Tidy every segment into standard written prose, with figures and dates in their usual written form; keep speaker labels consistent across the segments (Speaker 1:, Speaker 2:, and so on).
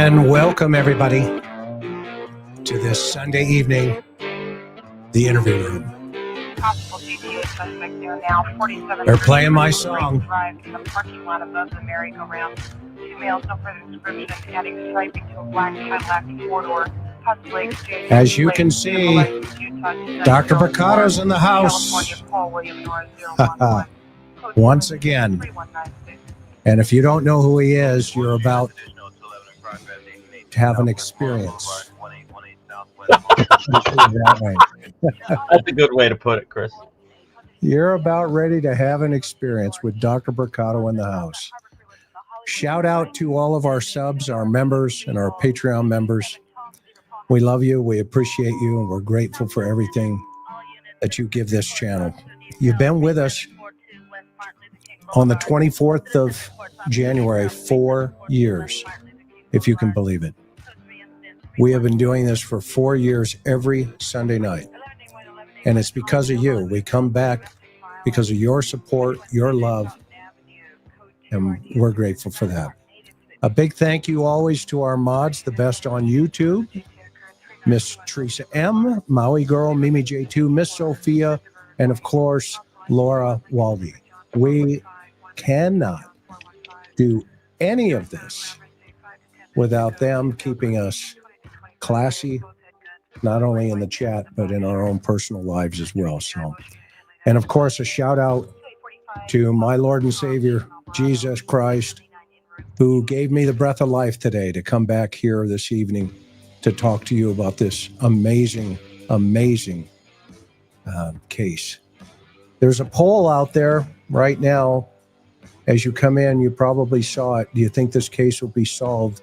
Speaker 1: And welcome everybody to this Sunday evening, the interview room. They're playing my song. As you can see, Dr. Brucato's in the house once again. And if you don't know who he is, you're about to have an experience.
Speaker 2: That's a good way to put it, Chris.
Speaker 1: You're about ready to have an experience with Dr. Brucato in the house. Shout out to all of our subs, our members, and our Patreon members. We love you, we appreciate you, and we're grateful for everything that you give this channel. You've been with us on the 24th of January, 4 years, if you can believe it. We have been doing this for 4 years every Sunday night. And it's because of you. We come back because of your support, your love, and we're grateful for that. A big thank you always to our mods, the best on YouTube, Miss Teresa M, Maui Girl, Mimi J2, Miss Sophia, and of course, Laura Walby. We cannot do any of this without them keeping us classy, not only in the chat, but in our own personal lives as well. So, and of course, a shout out to my Lord and Savior, Jesus Christ, who gave me the breath of life today to come back here this evening to talk to you about this amazing, amazing case. There's a poll out there right now. As you come in, you probably saw it. Do you think this case will be solved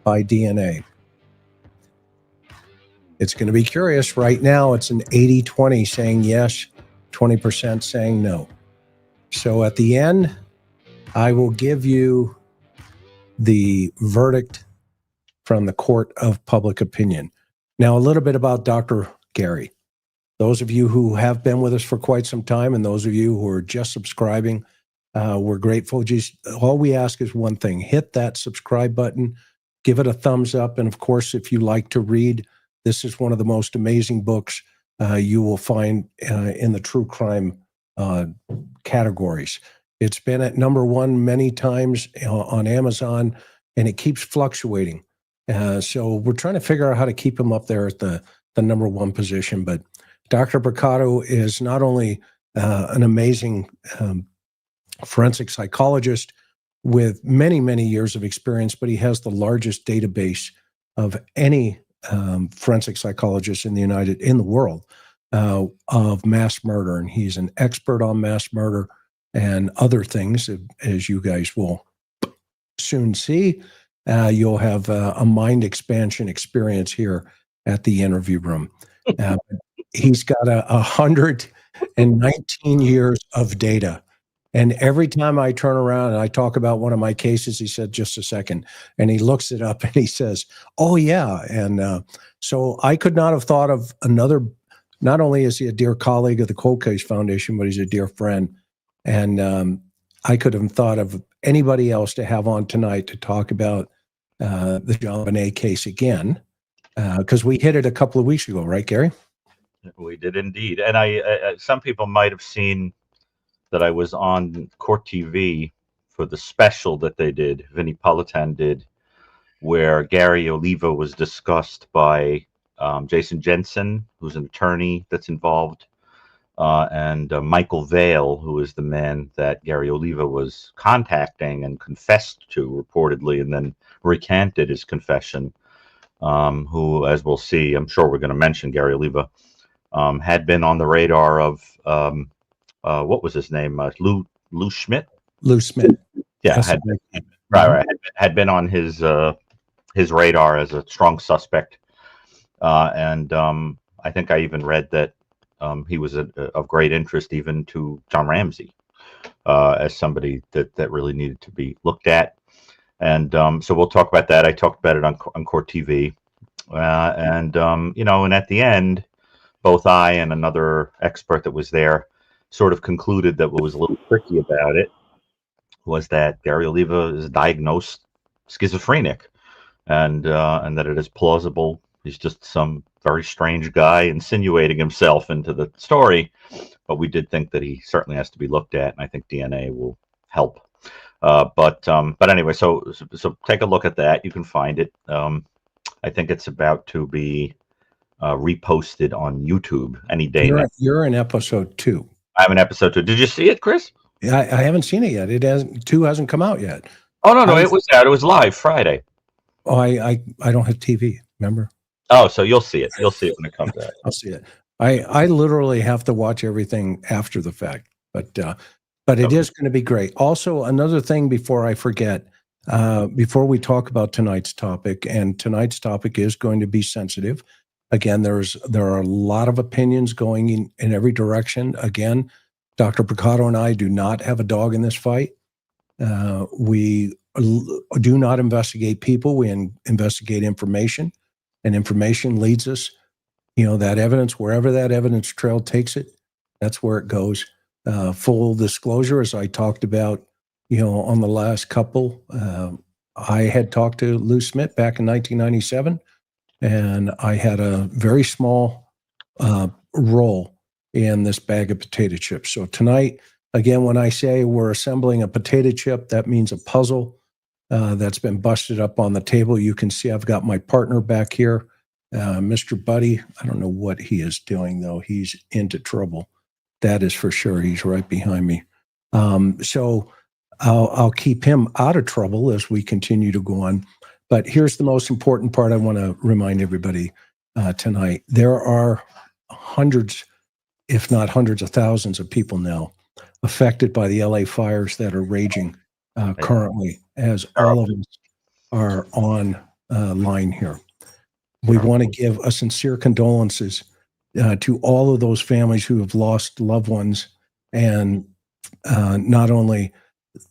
Speaker 1: by DNA? It's going to be curious. Right now, it's an 80-20 saying yes, 20% saying no. So at the end, I will give you the verdict from the court of public opinion. Now, a little bit about Dr. Gary. Those of you who have been with us for quite some time and those of you who are just subscribing, we're grateful. Just all we ask is one thing: hit that subscribe button, give it a thumbs up, and of course, if you like to read, this is one of the most amazing books you will find in the true crime categories. It's been at #1 many times on Amazon, and it keeps fluctuating. So we're trying to figure out how to keep him up there at the #1 position. But Dr. Brucato is not only an amazing forensic psychologist with many, many years of experience, but he has the largest database of any forensic psychologist in the world of mass murder. And he's an expert on mass murder and other things, as you guys will soon see. You'll have a mind expansion experience here at the interview room. He's got 119 years of data. And every time I turn around and I talk about one of my cases, he said, just a second. And he looks it up and he says, oh, yeah. And so I could not have thought of another. Not only is he a dear colleague of the Cold Case Foundation, but he's a dear friend. And I could have thought of anybody else to have on tonight to talk about the JonBenet case again, because we hit it a couple of weeks ago, right, Gary?
Speaker 2: We did indeed. And I some people might have seen that I was on Court TV for the special that they did, Vinnie Politan did, where Gary Oliva was discussed by Jason Jensen, who's an attorney that's involved, and Michael Vale, who is the man that Gary Oliva was contacting and confessed to reportedly, and then recanted his confession. Who, as we'll see, I'm sure we're going to mention Gary Oliva, had been on the radar of what was his name, Lou Schmidt.
Speaker 1: Lou Smith.
Speaker 2: Yeah, had been on his radar as a strong suspect, and I think I even read that he was of great interest even to John Ramsey as somebody that really needed to be looked at. And so we'll talk about that. I talked about it on Court TV, and at the end, both I and another expert that was there sort of concluded that what was a little tricky about it was that Gary Oliva is diagnosed schizophrenic, and that it is plausible he's just some very strange guy insinuating himself into the story. But we did think that he certainly has to be looked at, and I think DNA will help. But anyway, so take a look at that. You can find it. I think it's about to be reposted on YouTube any day now.
Speaker 1: You're in episode 2.
Speaker 2: I'm in episode 2. Did you see it, Chris?
Speaker 1: I haven't seen it yet. 2 hasn't come out yet.
Speaker 2: Oh no, it was out. It was live Friday.
Speaker 1: Oh, I don't have TV. Remember?
Speaker 2: Oh, so you'll see it. You'll see it when it comes out.
Speaker 1: I'll see it. I literally have to watch everything after the fact, but it is going to be great. Also, another thing before I forget, before we talk about tonight's topic, and tonight's topic is going to be sensitive. Again, there are a lot of opinions going in every direction. Again, Dr. Brucato and I do not have a dog in this fight. We do not investigate people. We investigate information, and information leads us. That evidence, wherever that evidence trail takes it, that's where it goes. Full disclosure, as I talked about, on the last couple, I had talked to Lou Smith back in 1997, and I had a very small role in this bag of potato chips. So tonight, again, when I say we're assembling a potato chip, that means a puzzle that's been busted up on the table. You can see I've got my partner back here, Mr. Buddy. I don't know what he is doing, though. He's into trouble. That is for sure. He's right behind me. So I'll keep him out of trouble as we continue to go on. But here's the most important part I want to remind everybody tonight. There are hundreds, if not hundreds of thousands of people now affected by the LA fires that are raging currently, as all of us are on line here. We want to give a sincere condolences to all of those families who have lost loved ones, and not only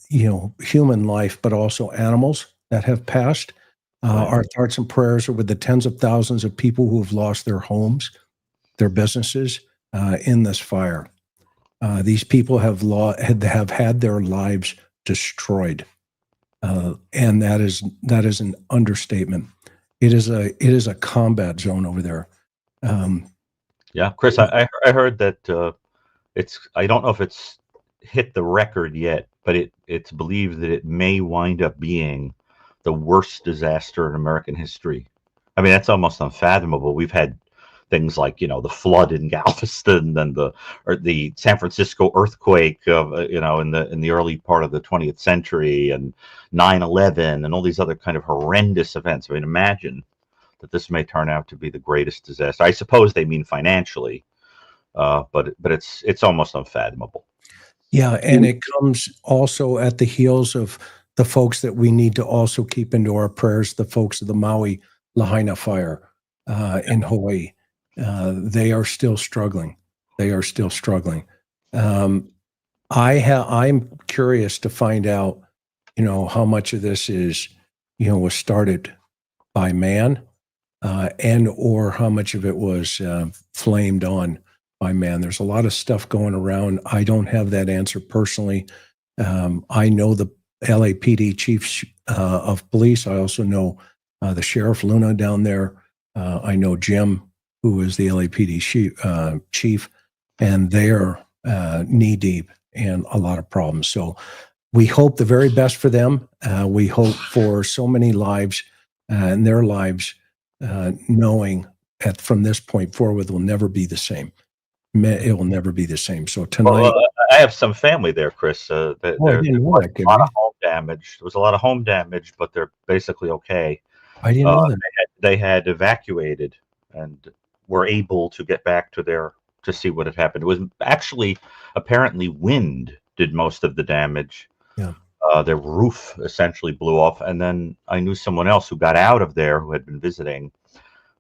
Speaker 1: human life, but also animals that have passed. Our thoughts and prayers are with the tens of thousands of people who have lost their homes, their businesses in this fire. These people have had their lives destroyed, and that is an understatement. It is a combat zone over there.
Speaker 2: Yeah, Chris, I heard that I don't know if it's hit the record yet, but it's believed that it may wind up being the worst disaster in American history. I mean, that's almost unfathomable. We've had things like the flood in Galveston, and the San Francisco earthquake of in the early part of the 20th century, and 9/11, and all these other kind of horrendous events. I mean, imagine that this may turn out to be the greatest disaster. I suppose they mean financially, but it's almost unfathomable.
Speaker 1: Yeah, and it comes also at the heels of the folks that we need to also keep into our prayers, the folks of the Maui Lahaina fire in Hawaii. They are still struggling. I'm curious to find out, how much of this is, was started by man, and or how much of it was flamed on by man. There's a lot of stuff going around. I don't have that answer personally. I know the LAPD chief of police. I also know the Sheriff Luna down there. I know Jim, who is the LAPD chief, and they're knee deep and a lot of problems. So we hope the very best for them. We hope for so many lives and their lives, knowing that from this point forward, will never be the same. It will never be the same. So tonight,
Speaker 2: Well, I have some family there, Chris.
Speaker 1: I
Speaker 2: There
Speaker 1: didn't know
Speaker 2: was
Speaker 1: that,
Speaker 2: a lot
Speaker 1: Gary.
Speaker 2: of home damage. There was a lot of home damage, but they're basically okay.
Speaker 1: I didn't know that.
Speaker 2: They had evacuated and were able to get back to see what had happened. It was actually apparently wind did most of the damage.
Speaker 1: Yeah.
Speaker 2: Their roof essentially blew off, and then I knew someone else who got out of there who had been visiting,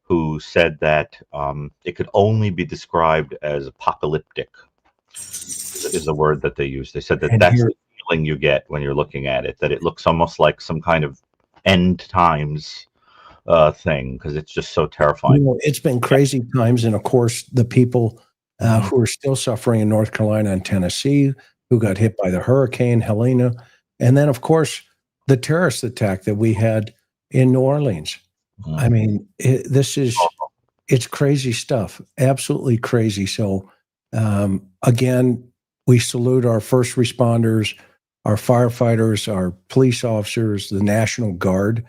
Speaker 2: who said that it could only be described as apocalyptic. Is the word that they use. They said that
Speaker 1: And
Speaker 2: that's
Speaker 1: here,
Speaker 2: the feeling you get when you're looking at it. That it looks almost like some kind of end times thing, because it's just so terrifying.
Speaker 1: it's been crazy times. And of course, the people who are still suffering in North Carolina and Tennessee, who got hit by the hurricane Helena. And then, of course, the terrorist attack that we had in New Orleans. I mean, it's crazy stuff, absolutely crazy. So, again, we salute our first responders, our firefighters, our police officers, the National Guard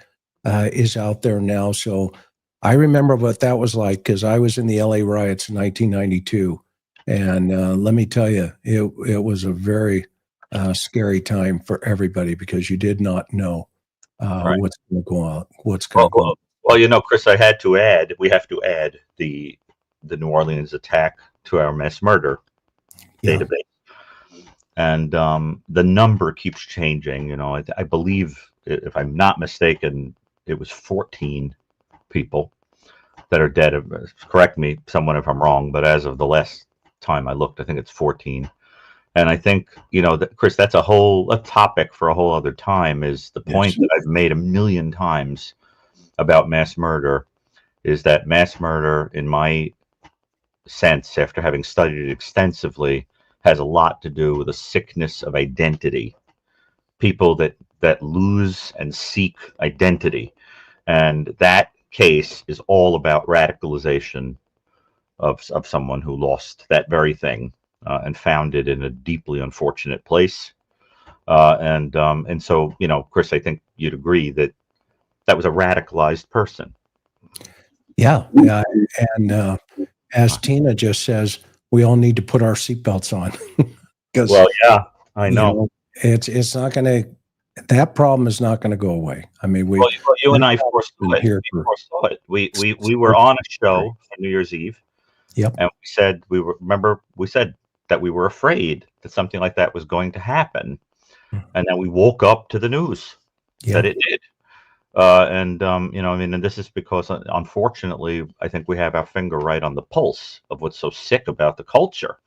Speaker 1: is out there now. So I remember what that was like, because I was in the LA riots in 1992. And let me tell you, it was a very scary time for everybody, because you did not know
Speaker 2: Right.
Speaker 1: what's going to go on. What's going to go on.
Speaker 2: Well, Chris, we have to add the New Orleans attack to our mass murder database. And the number keeps changing. I believe, if I'm not mistaken, it was 14 people that are dead. Correct me, someone, if I'm wrong, but as of the last time I looked, I think it's 14. And I think, Chris, that's a topic for a whole other time. Is the point that I've made a million times about mass murder, is that mass murder, in my sense, after having studied it extensively, has a lot to do with a sickness of identity. People that lose and seek identity. And that case is all about radicalization of someone who lost that very thing and found it in a deeply unfortunate place. And so, Chris, I think you'd agree that was a radicalized person.
Speaker 1: Yeah. And as Tina just says, we all need to put our seatbelts on.
Speaker 2: Well, yeah, I know.
Speaker 1: It's not going to. That problem is not going to go away. I mean,
Speaker 2: you and I foresaw it. We were on a show on New Year's Eve.
Speaker 1: Yep.
Speaker 2: And we said we said that we were afraid that something like that was going to happen, and then we woke up to the news that it did. And this is because, unfortunately, I think we have our finger right on the pulse of what's so sick about the culture.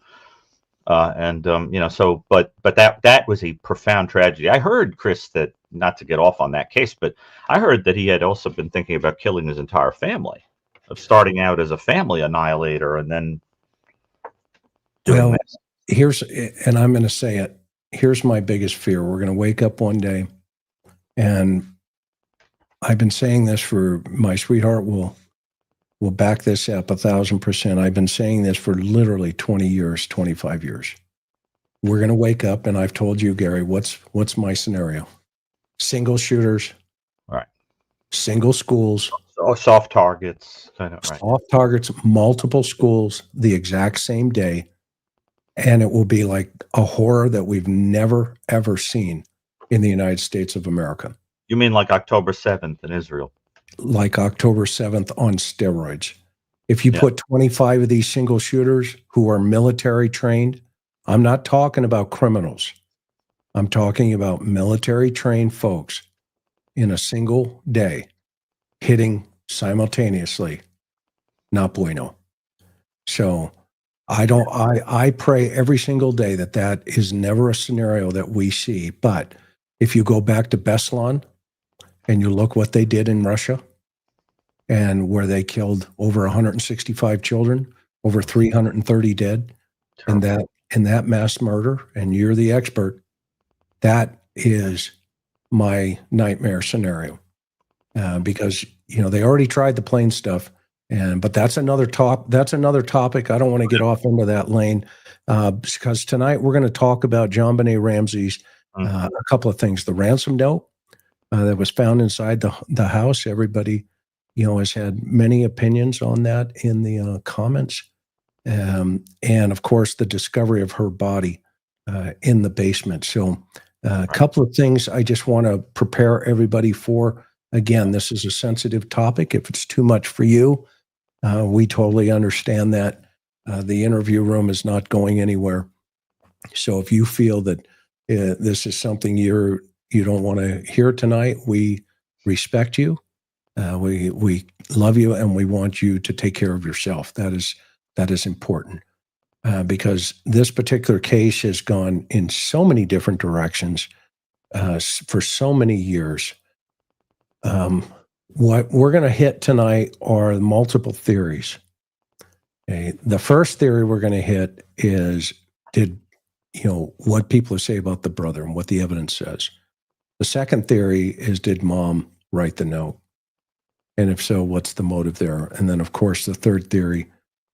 Speaker 2: But that was a profound tragedy. I heard, Chris, that, not to get off on that case, but I heard that he had also been thinking about killing his entire family, of starting out as a family annihilator and then doing this.
Speaker 1: And I'm going to say it, here's my biggest fear. We're going to wake up one day, and I've been saying this for, my sweetheart will back this up 1,000%. I've been saying this for literally 20 years, 25 years. We're going to wake up, and I've told you, Gary, what's my scenario? Single shooters,
Speaker 2: right?
Speaker 1: Single schools,
Speaker 2: soft targets, kind of, right?
Speaker 1: Soft targets, multiple schools, the exact same day, and it will be like a horror that we've never ever seen in the United States of America.
Speaker 2: You mean like October 7th in Israel?
Speaker 1: Like October 7th on steroids. If you put 25 of these single shooters who are military trained, I'm not talking about criminals. I'm talking about military trained folks in a single day hitting simultaneously. Not bueno. So I pray every single day that is never a scenario that we see. But if you go back to Beslan and you look what they did in Russia, and where they killed over 165 children, over 330 dead, and that mass murder, and you're the expert, that is my nightmare scenario. Because they already tried the plane stuff. But that's another topic. I don't want to get off into that lane because tonight we're going to talk about JonBenet Ramsey's a couple of things. The ransom note that was found inside the house. Everybody, has had many opinions on that in the comments. And of course, the discovery of her body in the basement. So a couple of things I just want to prepare everybody for. Again, this is a sensitive topic. If it's too much for you, we totally understand that. The interview room is not going anywhere. So if you feel that this is something you don't want to hear tonight, we respect you. We love you, and we want you to take care of yourself. That is important because this particular case has gone in so many different directions for so many years. What we're going to hit tonight are multiple theories. Okay? The first theory we're going to hit is what people say about the brother and what the evidence says. The second theory is, did mom write the note? And if so, what's the motive there? And then, of course, the third theory,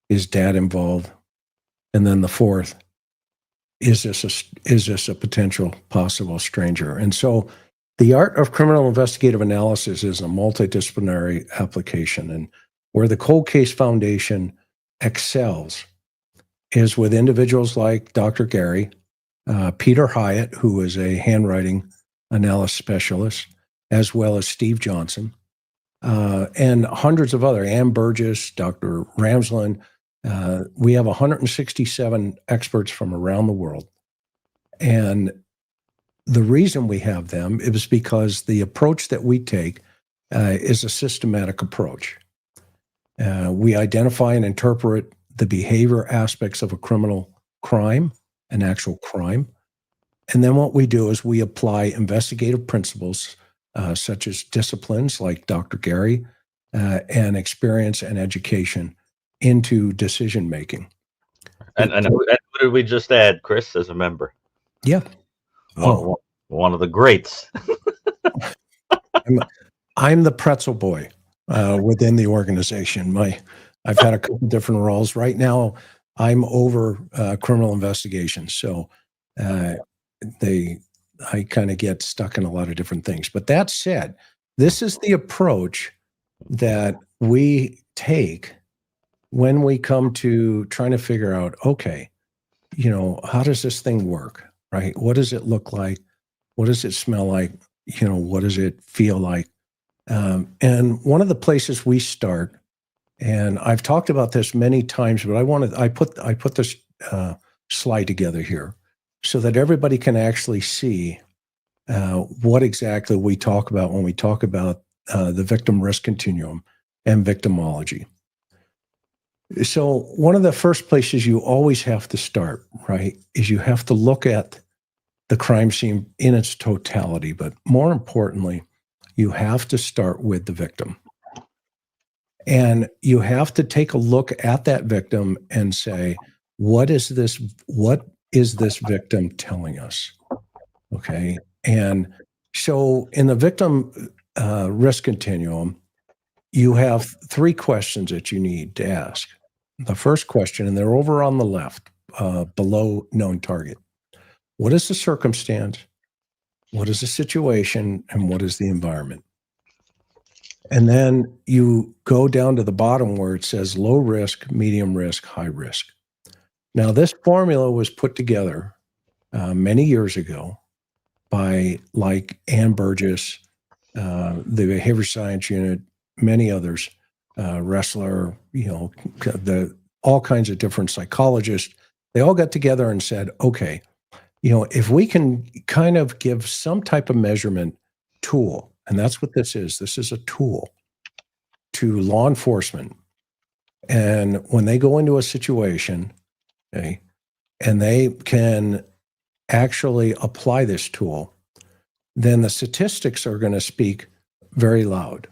Speaker 1: is dad involved? And then the fourth, is this a potential possible stranger? And so the art of criminal investigative analysis is a multidisciplinary application. And where the Cold Case Foundation excels is with individuals like Dr. Gary, Peter Hyatt, who is a handwriting analysis specialist, as well as Steve Johnson, and hundreds of other, Ann Burgess, Dr. Ramsland. We have 167 experts from around the world. And the reason we have them is because the approach that we take is a systematic approach. We identify and interpret the behavior aspects of a criminal crime, an actual crime. And then what we do is we apply investigative principles such as disciplines like Dr. Gary and experience and education into decision making.
Speaker 2: And who did we just add, Chris, as a member?
Speaker 1: Yeah.
Speaker 2: One of the greats.
Speaker 1: I'm the pretzel boy within the organization. I've had a couple different roles. Right now, I'm over criminal investigations. So I kind of get stuck in a lot of different things. But that said, this is the approach that we take when we come to trying to figure out, okay, how does this thing work, right? What does it look like? What does it smell like? What does it feel like? And one of the places we start, and I've talked about this many times, but I put this slide together here so that everybody can actually see what exactly we talk about when we talk about the victim risk continuum and victimology. So one of the first places you always have to start, right, is you have to look at the crime scene in its totality. But more importantly, you have to start with the victim. And you have to take a look at that victim and say, what is this victim telling us? Okay. And so in the victim risk continuum, you have three questions that you need to ask. The first question, and they're over on the left, below known target. What is the circumstance? What is the situation? And what is the environment? And then you go down to the bottom where it says low risk, medium risk, high risk. Now, this formula was put together many years ago by Ann Burgess, the behavior science unit, many others, Ressler, all kinds of different psychologists. They all got together and said, okay, if we can kind of give some type of measurement tool, and that's what this is. This is a tool to law enforcement. And when they go into a situation, okay, and they can actually apply this tool, then the statistics are going to speak very loud.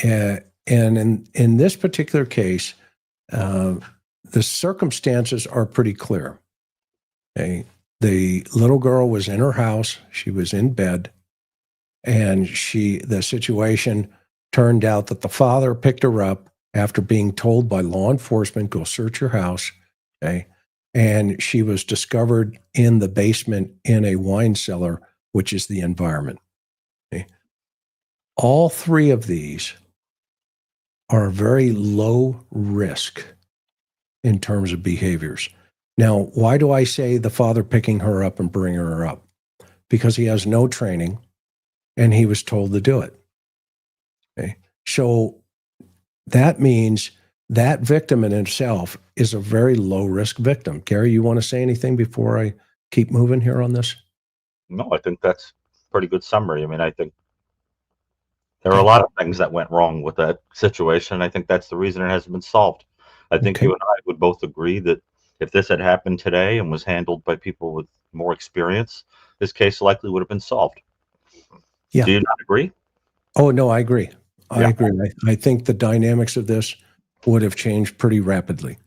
Speaker 1: And in this particular case, the circumstances are pretty clear. Okay? The little girl was in her house. She was in bed. And the situation turned out that the father picked her up after being told by law enforcement, go search your house. Okay. And she was discovered in the basement in a wine cellar, which is the environment. Okay. All three of these are very low risk in terms of behaviors. Now, why do I say the father picking her up and bringing her up? Because he has no training and he was told to do it. Okay. So that means that victim in itself is a very low risk victim. Gary, you want to say anything before I keep moving here on this?
Speaker 2: No, I think that's a pretty good summary. I mean, I think there are a lot of things that went wrong with that situation. I think that's the reason it hasn't been solved. I think you and I would both agree that if this had happened today and was handled by people with more experience, this case likely would have been solved.
Speaker 1: Yeah.
Speaker 2: Do you not agree?
Speaker 1: Oh, no, I agree. I agree. I think the dynamics of this would have changed pretty rapidly.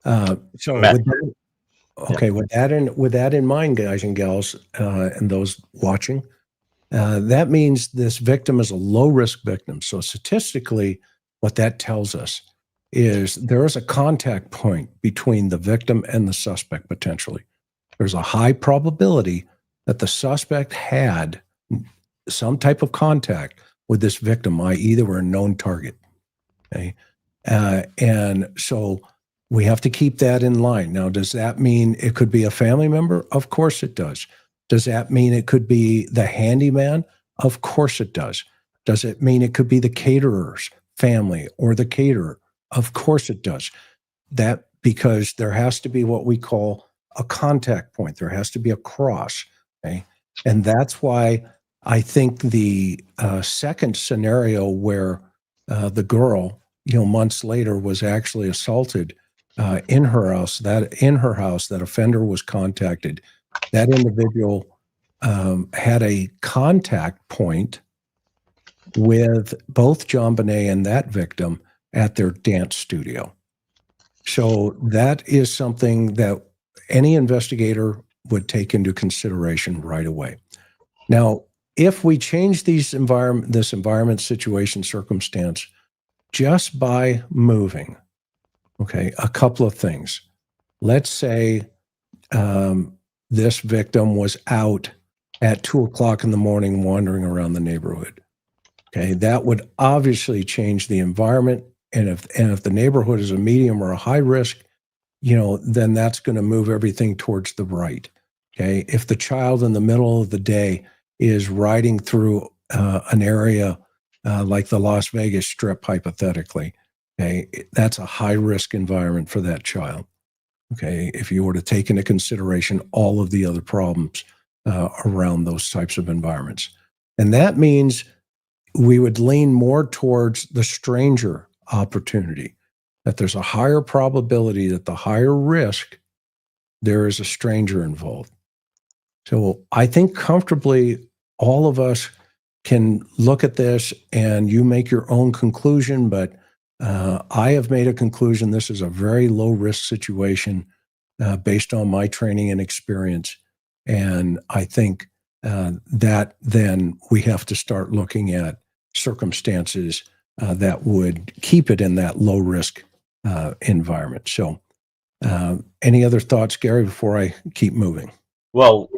Speaker 1: With that in mind, guys and gals, and those watching, that means this victim is a low-risk victim. So statistically, what that tells us is there is a contact point between the victim and the suspect potentially. There's a high probability that the suspect had some type of contact with this victim, i.e. they were a known target. Okay? And so we have to keep that in line. Now, does that mean it could be a family member? Of course it does. Does that mean it could be the handyman? Of course it does. Does it mean it could be the caterer's family or the caterer? Of course it does. That because there has to be what we call a contact point. There has to be a cross. Okay? And that's why I think the second scenario where the girl, months later was actually assaulted in her house, that offender was contacted. That individual had a contact point with both JonBenet and that victim at their dance studio. So that is something that any investigator would take into consideration right away. Now, if we change this environment, situation, circumstance, just by moving, okay, a couple of things. Let's say this victim was out at 2:00 in the morning wandering around the neighborhood. Okay, that would obviously change the environment. And if the neighborhood is a medium or a high risk, then that's going to move everything towards the right. Okay, if the child in the middle of the day is riding through an area like the Las Vegas Strip, hypothetically, okay, that's a high risk environment for that child. Okay, if you were to take into consideration all of the other problems around those types of environments. And that means we would lean more towards the stranger opportunity, that there's a higher probability that the higher risk, there is a stranger involved. So I think comfortably all of us can look at this and you make your own conclusion, but I have made a conclusion. This is a very low risk situation based on my training and experience. And I think that then we have to start looking at circumstances that would keep it in that low risk environment. So any other thoughts, Gary, before I keep moving?
Speaker 2: Well,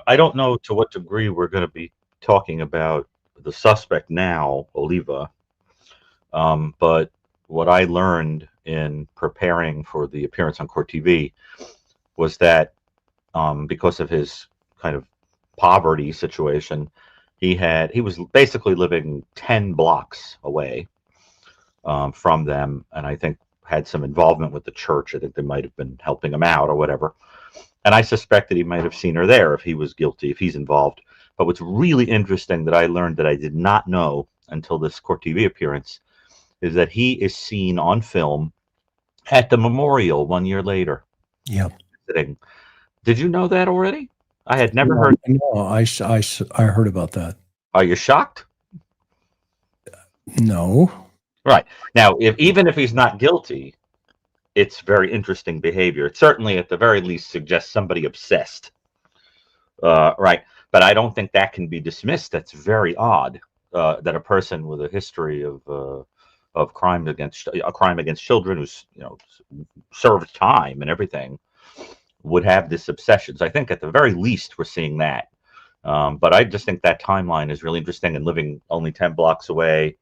Speaker 2: I don't know to what degree we're going to be talking about the suspect now, Oliva. But what I learned in preparing for the appearance on Court TV was that because of his kind of poverty situation, he was basically living 10 blocks away from them, and I think had some involvement with the church. I think they might have been helping him out or whatever. And I suspect that he might have seen her there if he was guilty, if he's involved. But what's really interesting that I learned that I did not know until this Court TV appearance is that he is seen on film at the memorial 1 year later.
Speaker 1: Yeah.
Speaker 2: Did you know that already? I had never heard.
Speaker 1: No, I heard about that.
Speaker 2: Are you shocked?
Speaker 1: No.
Speaker 2: Right. Now, even if he's not guilty, it's very interesting behavior. It certainly, at the very least, suggests somebody obsessed. Right. But I don't think that can be dismissed. That's very odd that a person with a history of of crime against children who's served time and everything would have this obsession. So I think at the very least we're seeing that. But I just think that timeline is really interesting, and living only 10 blocks away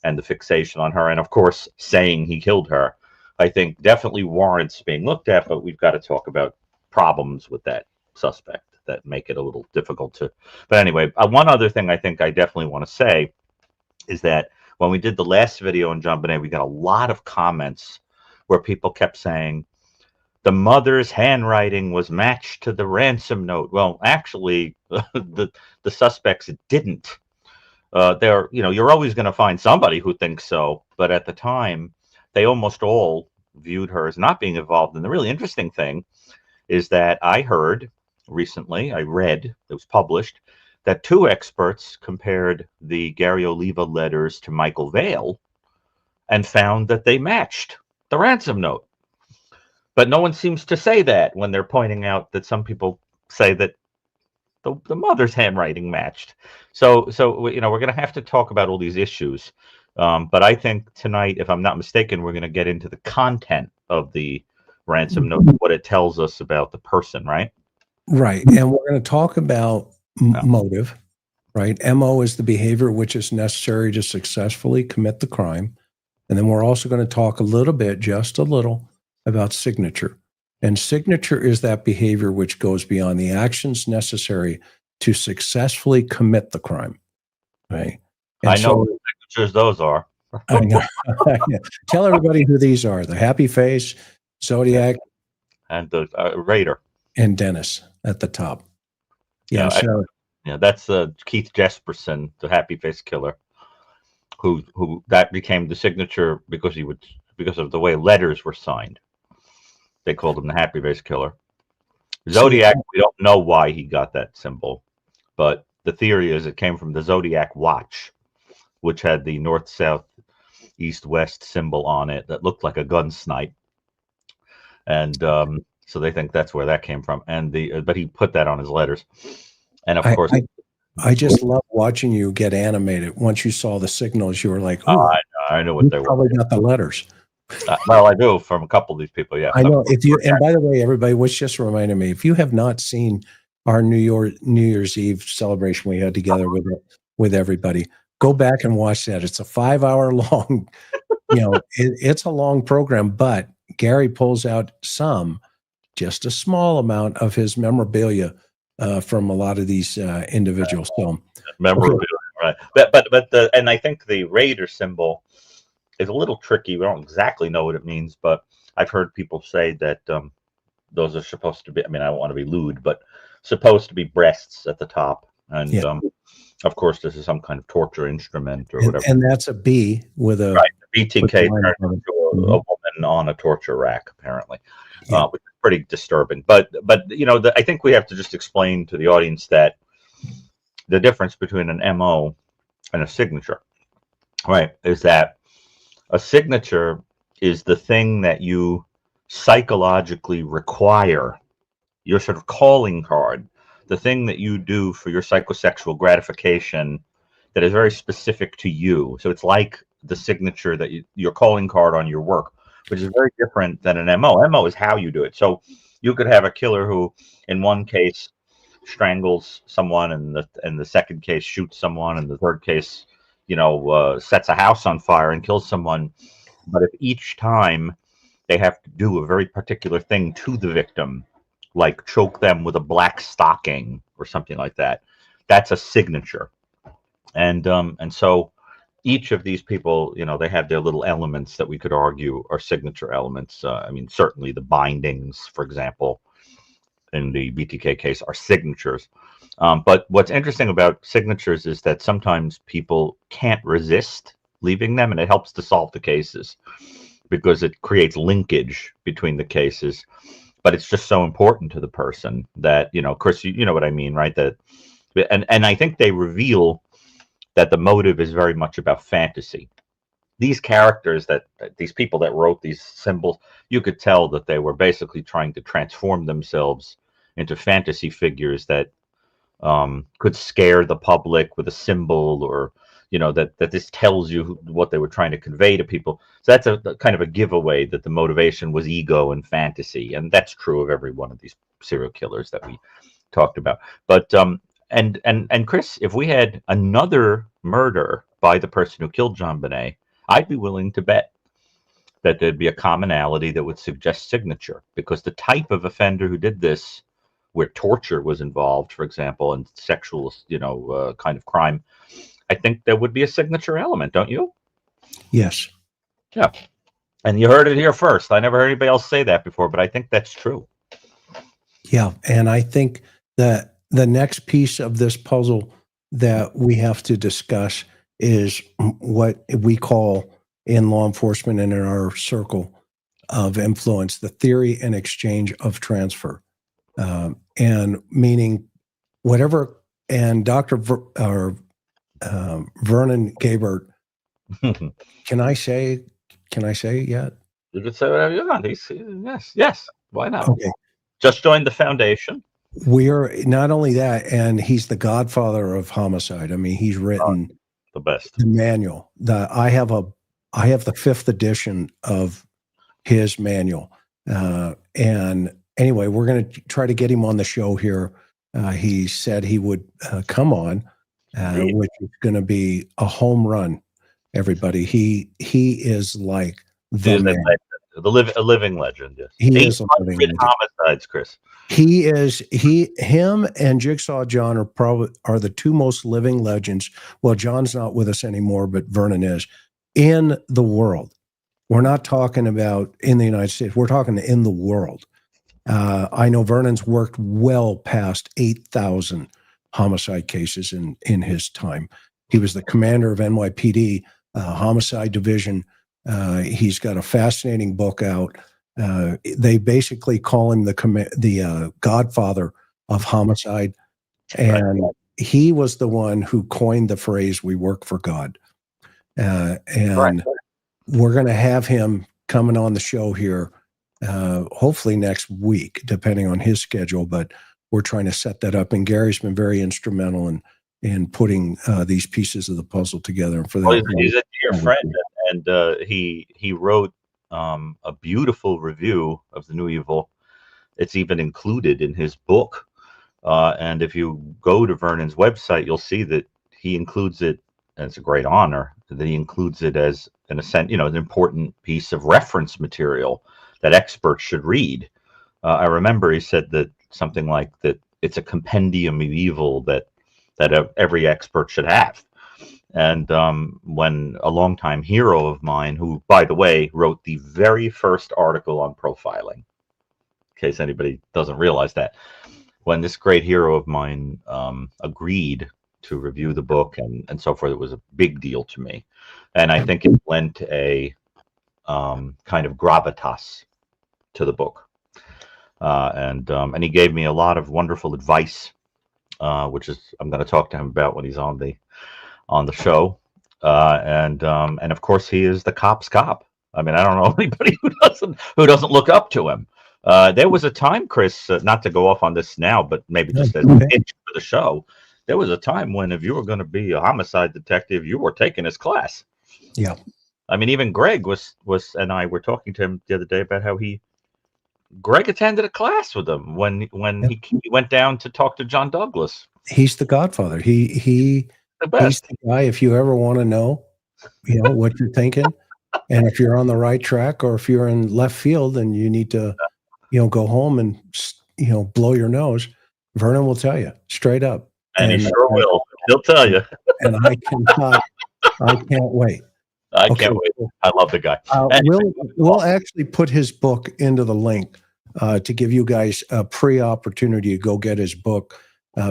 Speaker 2: and the fixation on her, and of course saying he killed her, I think definitely warrants being looked at. But we've got to talk about problems with that suspect that make it a little difficult to. But anyway, one other thing I think I definitely want to say is that when we did the last video on JonBenet, we got a lot of comments where people kept saying the mother's handwriting was matched to the ransom note. Well, actually, the suspects didn't. You're always going to find somebody who thinks so, but at the time, they almost all viewed her as not being involved. And the really interesting thing is that I read, it was published, that 2 experts compared the Gary Oliva letters to Michael Vale and found that they matched the ransom note. But no one seems to say that when they're pointing out that some people say that the mother's handwriting matched. So we're going to have to talk about all these issues. But I think tonight, if I'm not mistaken, we're going to get into the content of the ransom note, what it tells us about the person, right?
Speaker 1: Right. And we're going to talk about motive, right? MO is the behavior which is necessary to successfully commit the crime. And then we're also going to talk a little bit, just a little, about signature. And signature is that behavior which goes beyond the actions necessary to successfully commit the crime, right? And
Speaker 2: I know what signatures those are.
Speaker 1: I know. Tell everybody who these are: the happy face, Zodiac,
Speaker 2: and the Raider,
Speaker 1: and Dennis at the top. Yeah,
Speaker 2: that's Keith Jesperson, the happy face killer, who that became the signature because of the way letters were signed. They called him the happy face killer. Zodiac, we don't know why he got that symbol, but the theory is it came from the Zodiac watch, which had the north, south, east, west symbol on it that looked like a gun snipe. And so they think that's where that came from. And but he put that on his letters. And of course,
Speaker 1: I just love watching you get animated. Once you saw the signals, you were like, "Oh,
Speaker 2: I know what they were."
Speaker 1: Probably got the letters.
Speaker 2: Well, I do from a couple of these people. Yeah,
Speaker 1: I know. And by the way, everybody, which just reminded me, if you have not seen our New Year's Eve celebration we had together with everybody, go back and watch that. It's a 5-hour long. It's a long program, but Gary pulls out just a small amount of his memorabilia from a lot of these individuals. So
Speaker 2: memorabilia, right? But and I think the Raider symbol is a little tricky. We don't exactly know what it means, but I've heard people say that those are supposed to be, I don't want to be lewd, but supposed to be breasts at the top. And of course, this is some kind of torture instrument or whatever.
Speaker 1: And that's a B with a
Speaker 2: BTK turned into a woman on a torture rack, apparently, which is pretty disturbing. But I think we have to just explain to the audience that the difference between an MO and a signature, right, is that a signature is the thing that you psychologically require, your sort of calling card, the thing that you do for your psychosexual gratification that is very specific to you. So it's like the signature that your calling card on your work, which is very different than an MO. MO is how you do it. So you could have a killer who, in one case, strangles someone, and the second case shoots someone, and the third case, sets a house on fire and kills someone. But if each time they have to do a very particular thing to the victim, like choke them with a black stocking or something like that, that's a signature. And so each of these people, they have their little elements that we could argue are signature elements. Certainly the bindings, for example, in the BTK case are signatures. But what's interesting about signatures is that sometimes people can't resist leaving them, and it helps to solve the cases because it creates linkage between the cases. But it's just so important to the person that, Chris, you know what I mean, right? And I think they reveal that the motive is very much about fantasy. These characters, these people that wrote these symbols, you could tell that they were basically trying to transform themselves into fantasy figures that could scare the public with a symbol, or that this tells you what they were trying to convey to people. So that's a kind of a giveaway that the motivation was ego and fantasy, and that's true of every one of these serial killers that we talked about. But and Chris, if we had another murder by the person who killed JonBenet, I'd be willing to bet that there'd be a commonality that would suggest signature, because the type of offender who did this, where torture was involved, for example, and sexual, kind of crime, I think there would be a signature element, don't you?
Speaker 1: Yes.
Speaker 2: Yeah. And you heard it here first. I never heard anybody else say that before, but I think that's true.
Speaker 1: Yeah. And I think that the next piece of this puzzle that we have to discuss is what we call in law enforcement and in our circle of influence, the theory and exchange of transfer. And meaning whatever, and Vernon Gabert, can I say yet?
Speaker 2: You can say whatever you want. Yes. Why not?
Speaker 1: Okay.
Speaker 2: Just joined the foundation.
Speaker 1: We are not only that, and he's the godfather of homicide. I mean, he's written
Speaker 2: the best
Speaker 1: manual. I have the 5th edition of his manual. And anyway, we're going to try to get him on the show here. He said he would come on, which is going to be a home run. Everybody, he is like the man.
Speaker 2: A living legend. Yes.
Speaker 1: He is a living legend.
Speaker 2: Homicides, Chris.
Speaker 1: Him and Jigsaw John are the two most living legends. Well, John's not with us anymore, but Vernon is, in the world. We're not talking about in the United States. We're talking in the world. I know Vernon's worked well past 8,000 homicide cases in his time. He was the commander of NYPD homicide division. He's got a fascinating book out. They basically call him the godfather of homicide. And he was the one who coined the phrase, "We work for God." And we're going to have him coming on the show here, hopefully next week, depending on his schedule. But we're trying to set that up. And Gary's been very instrumental in putting these pieces of the puzzle together. And for that,
Speaker 2: he's a dear friend, and he wrote a beautiful review of The New Evil. It's even included in his book. And if you go to Vernon's website, you'll see that he includes it, and it's a great honor that he includes it as an important piece of reference material that experts should read. I remember he said that something like that. It's a compendium of evil that every expert should have. And when a longtime hero of mine, who, by the way, wrote the very first article on profiling, in case anybody doesn't realize that, when this great hero of mine agreed to review the book and so forth, it was a big deal to me. And I think it lent a kind of gravitas to the book. And he gave me a lot of wonderful advice, which is I'm going to talk to him about when he's on the show. And of course, he is the cop's cop. I mean, I don't know anybody who doesn't look up to him. There was a time, Chris, not to go off on this now, but maybe just as a pitch for the show, there was a time when if you were going to be a homicide detective, you were taking his class.
Speaker 1: Yeah.
Speaker 2: I mean, even Greg was and I were talking to him the other day about how Greg attended a class with him when he went down to talk to John Douglas.
Speaker 1: He's the godfather. He's the guy. If you ever want to know, what you're thinking, and if you're on the right track or if you're in left field and you need to, go home and blow your nose, Vernon will tell you straight up.
Speaker 2: And he sure will. He'll tell you.
Speaker 1: And I can't wait.
Speaker 2: I can't wait. I love the guy.
Speaker 1: We'll actually put his book into the link to give you guys a pre-opportunity to go get his book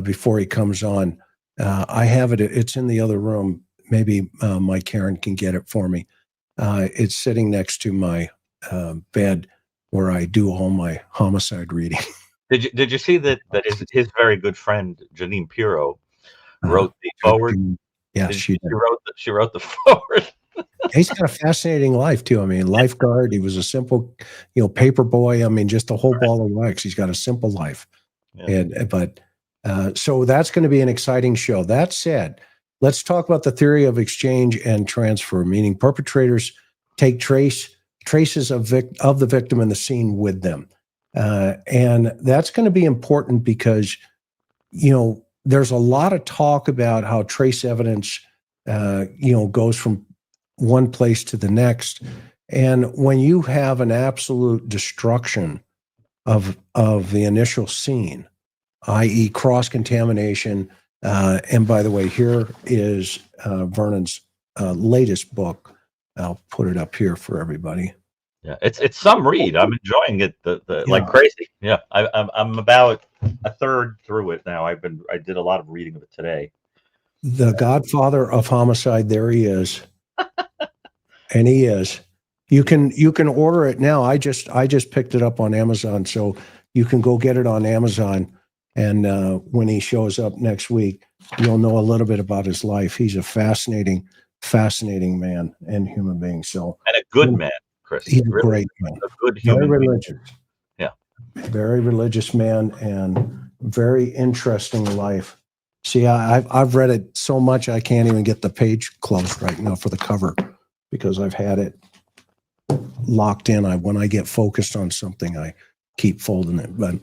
Speaker 1: before he comes on. I have it. It's in the other room. Maybe Mike Karen can get it for me. It's sitting next to my bed where I do all my homicide reading.
Speaker 2: Did you see that his very good friend Janine Pirro wrote the forward?
Speaker 1: Yeah,
Speaker 2: she wrote the forward.
Speaker 1: He's got a fascinating life too. I mean, lifeguard. He was a simple, paper boy. I mean, just a whole ball of wax. He's got a simple life. Yeah. So that's going to be an exciting show. That said, let's talk about the theory of exchange and transfer, meaning perpetrators take traces of the victim in the scene with them. And that's going to be important because, there's a lot of talk about how trace evidence, goes from one place to the next. And when you have an absolute destruction of the initial scene, i.e. cross-contamination, and by the way, here is Vernon's latest book. I'll put it up here for everybody.
Speaker 2: Yeah, it's some read. I'm enjoying it like crazy. Yeah, I'm about a third through it now. I did a lot of reading of it today.
Speaker 1: The Godfather of Homicide. There he is, and he is. You can order it now. I just picked it up on Amazon, so you can go get it on Amazon. And when he shows up next week, you'll know a little bit about his life. He's a fascinating man and human being. So,
Speaker 2: and a good man, Chris.
Speaker 1: He's a great man.
Speaker 2: A good human
Speaker 1: very religious.
Speaker 2: Being. Yeah.
Speaker 1: Very religious man and very interesting life. See, I've read it so much I can't even get the page closed right now for the cover because I've had it locked in. When I get focused on something, I keep folding it. But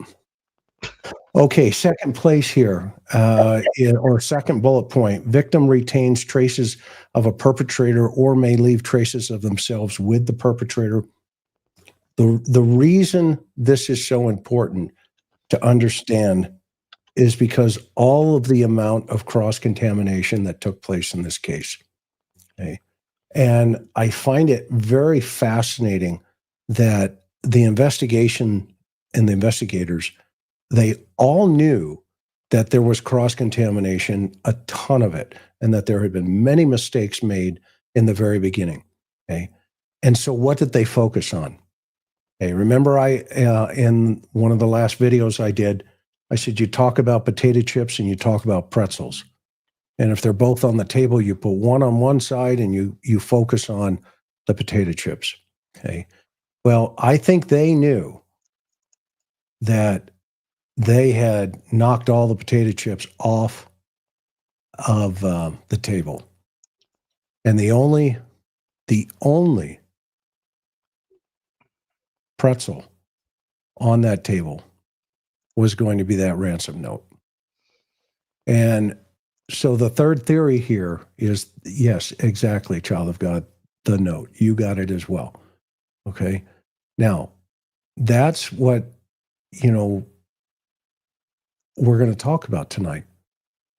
Speaker 1: okay, second place here, or second bullet point: victim retains traces of a perpetrator or may leave traces of themselves with the perpetrator. The reason this is so important to understand is because all of the amount of cross-contamination that took place in this case. Okay. And I find it very fascinating that the investigation and the investigators, they all knew that there was cross-contamination, a ton of it, and that there had been many mistakes made in the very beginning. Okay. And so what did they focus on? Okay. Remember in one of the last videos I did, I said, you talk about potato chips and you talk about pretzels. And if they're both on the table, you put one on one side and you focus on the potato chips. Okay. Well, I think they knew that they had knocked all the potato chips off of the table. And the only pretzel on that table was going to be that ransom note. And so the third theory here is, yes, exactly, child of God, the note. You got it as well. Okay. Now, that's what, we're going to talk about tonight.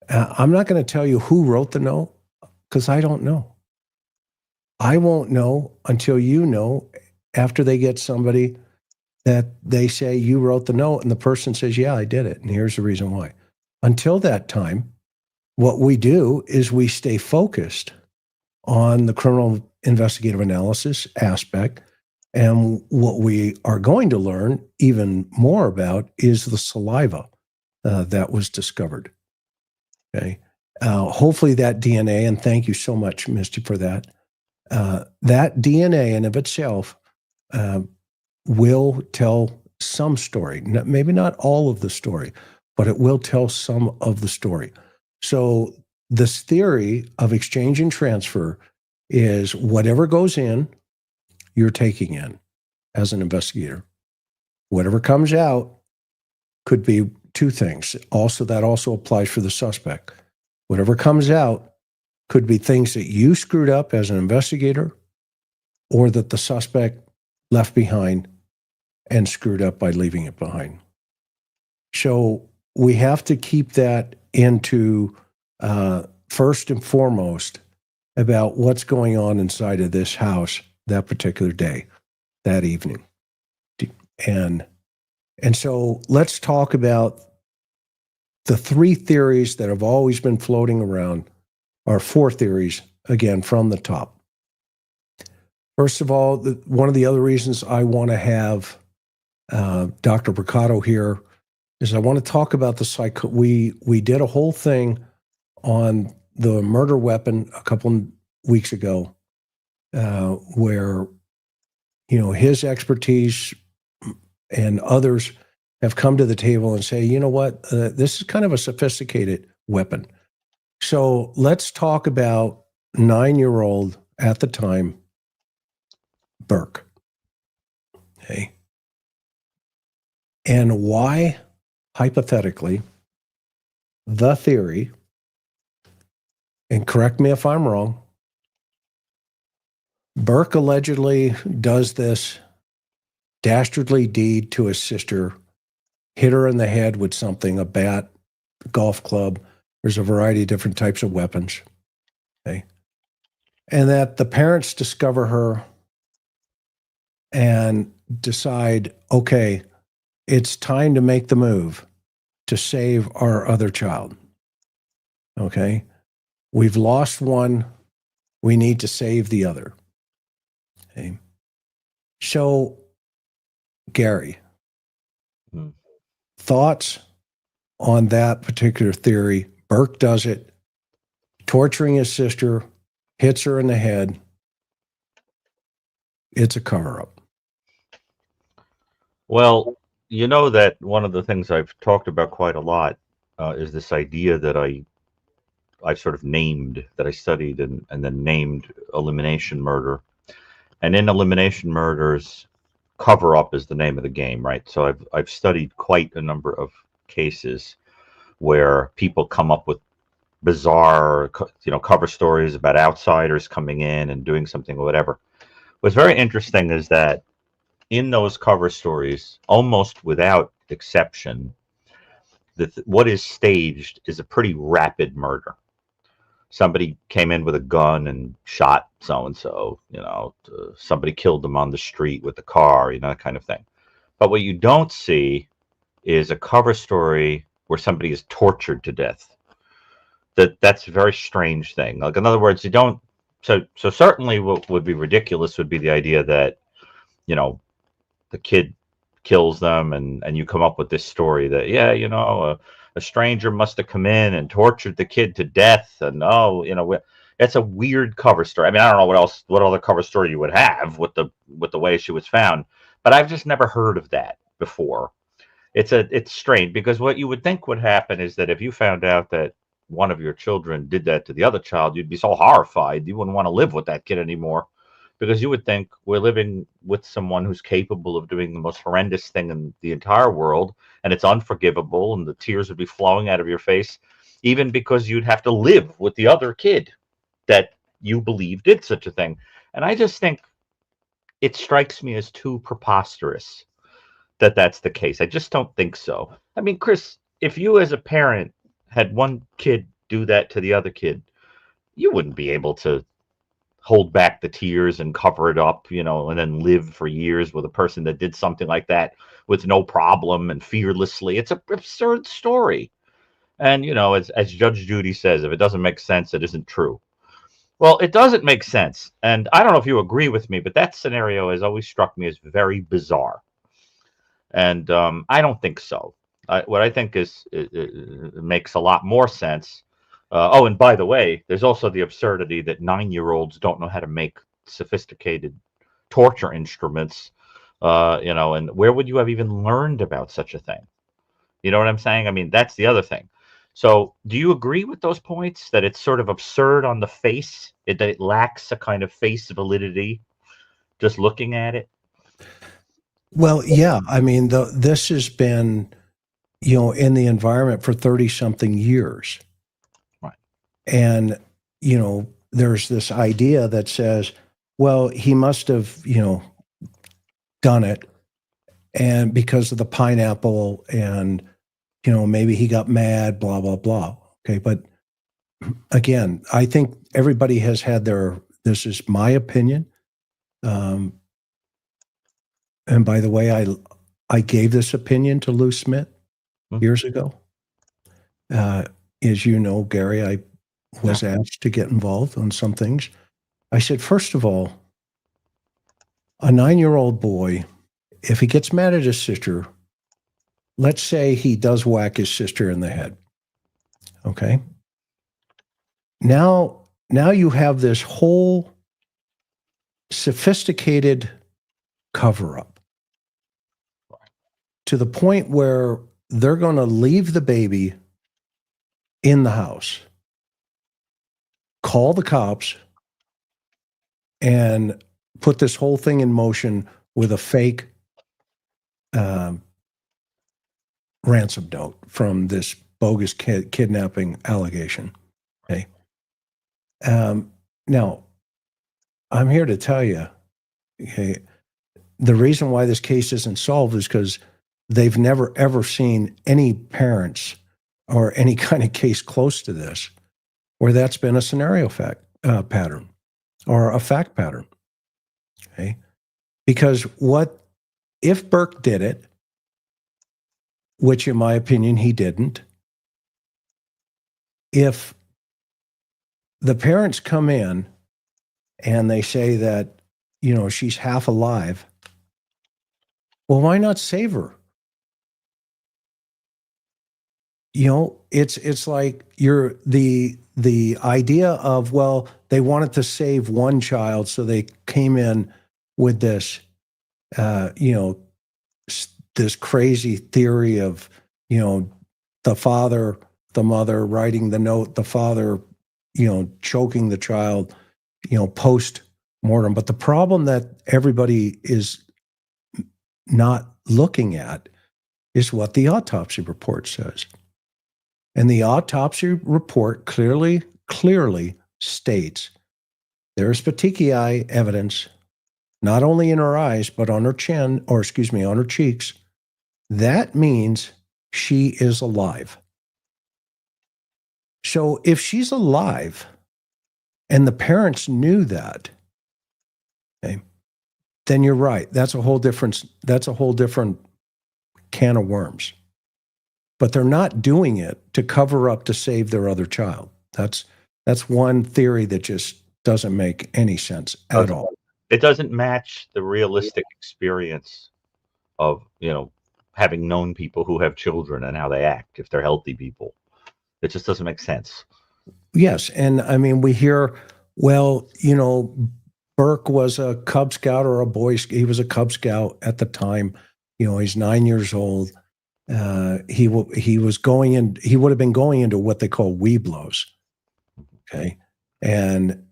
Speaker 1: I'm not going to tell you who wrote the note because I don't know. I won't know until after they get somebody that they say you wrote the note and the person says, yeah, I did it. And here's the reason why. Until that time, what we do is we stay focused on the criminal investigative analysis aspect. And what we are going to learn even more about is the saliva that was discovered. Okay. Hopefully that DNA, and thank you so much, Misty, for that. That DNA in of itself will tell some story. Maybe not all of the story, but it will tell some of the story. So this theory of exchange and transfer is whatever goes in, you're taking in as an investigator. Whatever comes out could be two things. That also applies for the suspect. Whatever comes out could be things that you screwed up as an investigator or that the suspect left behind and screwed up by leaving it behind. So we have to keep that into first and foremost about what's going on inside of this house that particular day, that evening. And so let's talk about the three theories that have always been floating around, or four theories, again, from the top. First of all, one of the other reasons I want to have Dr. Brucato here is I want to talk about the we did a whole thing on the murder weapon a couple weeks ago where, his expertise and others have come to the table and say, you know what, this is kind of a sophisticated weapon. So let's talk about 9-year-old at the time, Burke. Okay. And why, hypothetically, the theory, and correct me if I'm wrong, Burke allegedly does this dastardly deed to his sister, hit her in the head with something, a bat, a golf club. There's a variety of different types of weapons. Okay. And that the parents discover her and decide, okay, it's time to make the move to save our other child. Okay. We've lost one. We need to save the other. Okay. So, Gary, thoughts on that particular theory? Burke does it, torturing his sister, hits her in the head. It's a cover-up.
Speaker 2: Well, you know that one of the things I've talked about quite a lot is this idea that I sort of named, that I studied and then named elimination murder. And in elimination murders, cover up is the name of the game, right? So I've studied quite a number of cases where people come up with bizarre, cover stories about outsiders coming in and doing something or whatever. What's very interesting is that in those cover stories, almost without exception, what is staged is a pretty rapid murder. Somebody came in with a gun and shot so-and-so, somebody killed them on the street with the car, that kind of thing. But what you don't see is a cover story where somebody is tortured to death. That's a very strange thing. Like, in other words, you don't, so certainly what would be ridiculous would be the idea that, the kid kills them and you come up with this story that, a stranger must have come in and tortured the kid to death. And, it's a weird cover story. I mean, I don't know what other cover story you would have with the way she was found, but I've just never heard of that before. It's strange, because what you would think would happen is that if you found out that one of your children did that to the other child, you'd be so horrified you wouldn't want to live with that kid anymore, because you would think, we're living with someone who's capable of doing the most horrendous thing in the entire world, and it's unforgivable, and the tears would be flowing out of your face, even because you'd have to live with the other kid that you believe did such a thing. And I just think it strikes me as too preposterous that that's the case. I just don't think so. I mean, Chris, if you as a parent had one kid do that to the other kid, you wouldn't be able to hold back the tears and cover it up, and then live for years with a person that did something like that with no problem and fearlessly. It's an absurd story. And, as Judge Judy says, if it doesn't make sense, it isn't true. Well, it doesn't make sense. And I don't know if you agree with me, but that scenario has always struck me as very bizarre. And I don't think so. What I think is it makes a lot more sense. And by the way, there's also the absurdity that 9-year-olds don't know how to make sophisticated torture instruments. And where would you have even learned about such a thing? You know what I'm saying? I mean, that's the other thing. So do you agree with those points, that it's sort of absurd on the face, that it lacks a kind of face validity just looking at it?
Speaker 1: Well, yeah. I mean, this has been, in the environment for 30-something years.
Speaker 2: Right.
Speaker 1: And, there's this idea that says, well, he must have, done it. And because of the pineapple, and, maybe he got mad, blah, blah, blah. Okay. But again, I think everybody has had this is my opinion. And by the way, I gave this opinion to Lou Smith years ago. As you know, Gary, I was asked to get involved on some things. I said, first of all, a 9-year-old boy, if he gets mad at his sister, let's say he does whack his sister in the head. Okay. Now you have this whole sophisticated cover-up to the point where they're going to leave the baby in the house call the cops and put this whole thing in motion with a fake ransom note from this bogus kidnapping allegation. Okay. Now, I'm here to tell you, okay, the reason why this case isn't solved is because they've never, ever seen any parents or any kind of case close to this where that's been a scenario pattern or a fact pattern. Okay. Because if Burke did it, which in my opinion he didn't, if the parents come in and they say that, she's half alive, well, why not save her? It's like the idea of, well, they wanted to save one child, so they came in with this, this crazy theory of, the father, the mother writing the note, the father, choking the child, post mortem. But the problem that everybody is not looking at is what the autopsy report says. And the autopsy report clearly states there is petechiae evidence, not only in her eyes, but on her chin, on her cheeks. That means she is alive. So if she's alive and the parents knew that, okay, then you're right. That's a whole different can of worms. But they're not doing it to cover up to save their other child. That's one theory that just doesn't make any sense at all.
Speaker 2: It doesn't match the realistic experience of, having known people who have children and how they act if they're healthy people. It just doesn't make sense.
Speaker 1: Yes. And I mean, we hear, well, Burke was a Cub Scout or a Boy Scout. He was a Cub Scout at the time. He's 9 years old. He would have been going into what they call Webelos. Okay. And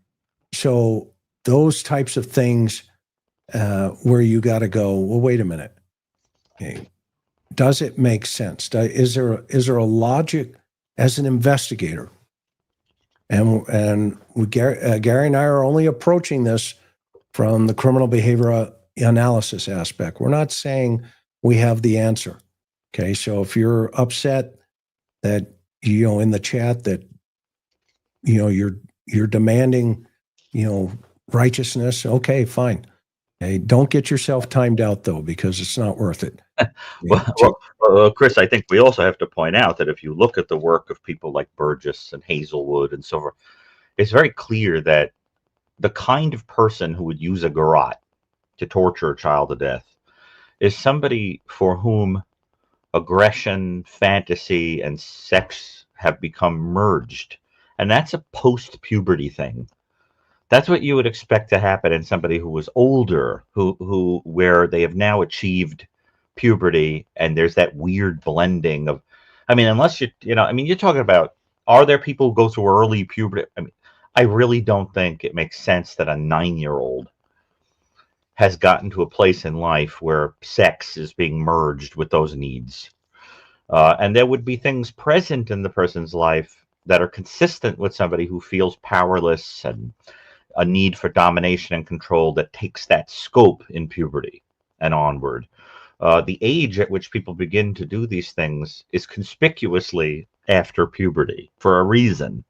Speaker 1: so those types of things where you got to go, well, wait a minute. Okay. Does it make sense? Is there a logic as an investigator? And Gary and I are only approaching this from the criminal behavior analysis aspect. We're not saying we have the answer. Okay, so if you're upset that in the chat that you're demanding righteousness, okay, fine. Hey, don't get yourself timed out though, because it's not worth it.
Speaker 2: Well, Chris, I think we also have to point out that if you look at the work of people like Burgess and Hazelwood and so forth, it's very clear that the kind of person who would use a garrote to torture a child to death is somebody for whom aggression, fantasy, and sex have become merged. And that's a post-puberty thing. That's what you would expect to happen in somebody who was older, where they have now achieved puberty, and there's that weird blending of, unless you're talking about, are there people who go through early puberty? I really don't think it makes sense that a 9-year-old has gotten to a place in life where sex is being merged with those needs. And there would be things present in the person's life that are consistent with somebody who feels powerless and a need for domination and control that takes that scope in puberty and onward. The age at which people begin to do these things is conspicuously after puberty for a reason.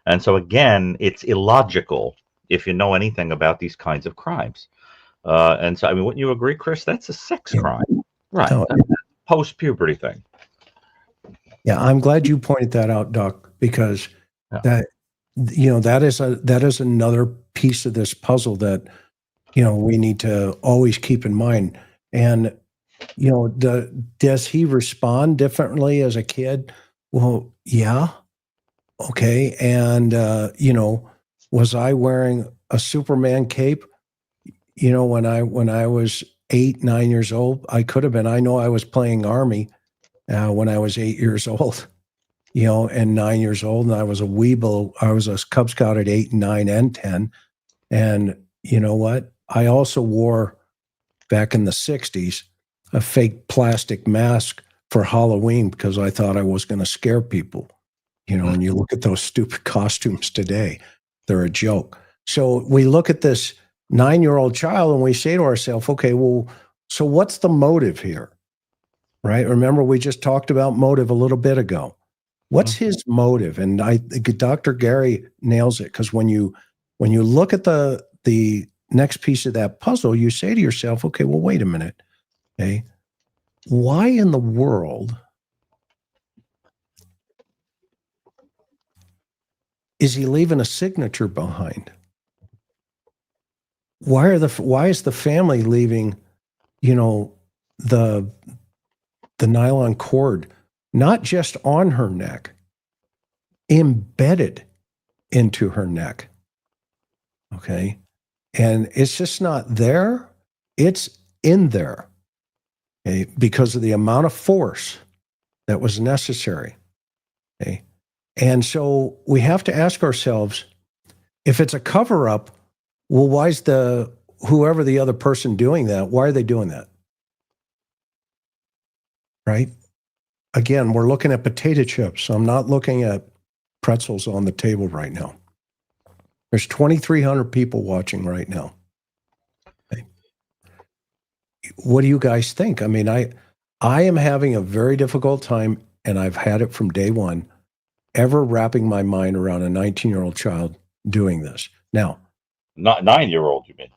Speaker 2: And so, again, it's illogical if you know anything about these kinds of crimes. And so, wouldn't you agree, Chris? That's a sex crime. Right.
Speaker 1: No,
Speaker 2: post-puberty thing.
Speaker 1: Yeah, I'm glad you pointed that out, Doc, because that is another piece of this puzzle that we need to always keep in mind. And does he respond differently as a kid? Well, yeah. Okay. And was I wearing a Superman cape? When I was 8, 9 years old, I could have been. I know I was playing Army when I was 8 years old. and 9 years old, and I was a weeble. I was a Cub Scout at 8, 9, and 10. And you know what? I also wore, back in the 60s, a fake plastic mask for Halloween because I thought I was going to scare people. And you look at those stupid costumes today, they're a joke. So we look at this 9-year-old child and we say to ourselves, okay, well, so what's the motive here? Right? Remember, we just talked about motive a little bit ago. What's his motive? And I think Dr. Gary nails it, because when you look at the next piece of that puzzle, you say to yourself, okay, well, wait a minute. Okay, why in the world is he leaving a signature behind? Why is the family leaving, the nylon cord, not just on her neck, embedded into her neck? Okay. And it's just not there. It's in there. Okay, because of the amount of force that was necessary. Okay. And so we have to ask ourselves, if it's a cover up, well, why is whoever the other person doing that, why are they doing that? Right? Again, we're looking at potato chips. I'm not looking at pretzels on the table right now. There's 2,300 people watching right now. Okay. What do you guys think? I mean, I am having a very difficult time, and I've had it from day one, ever wrapping my mind around a 19-year-old child doing this. Now,
Speaker 2: not 9-year-old, you mean?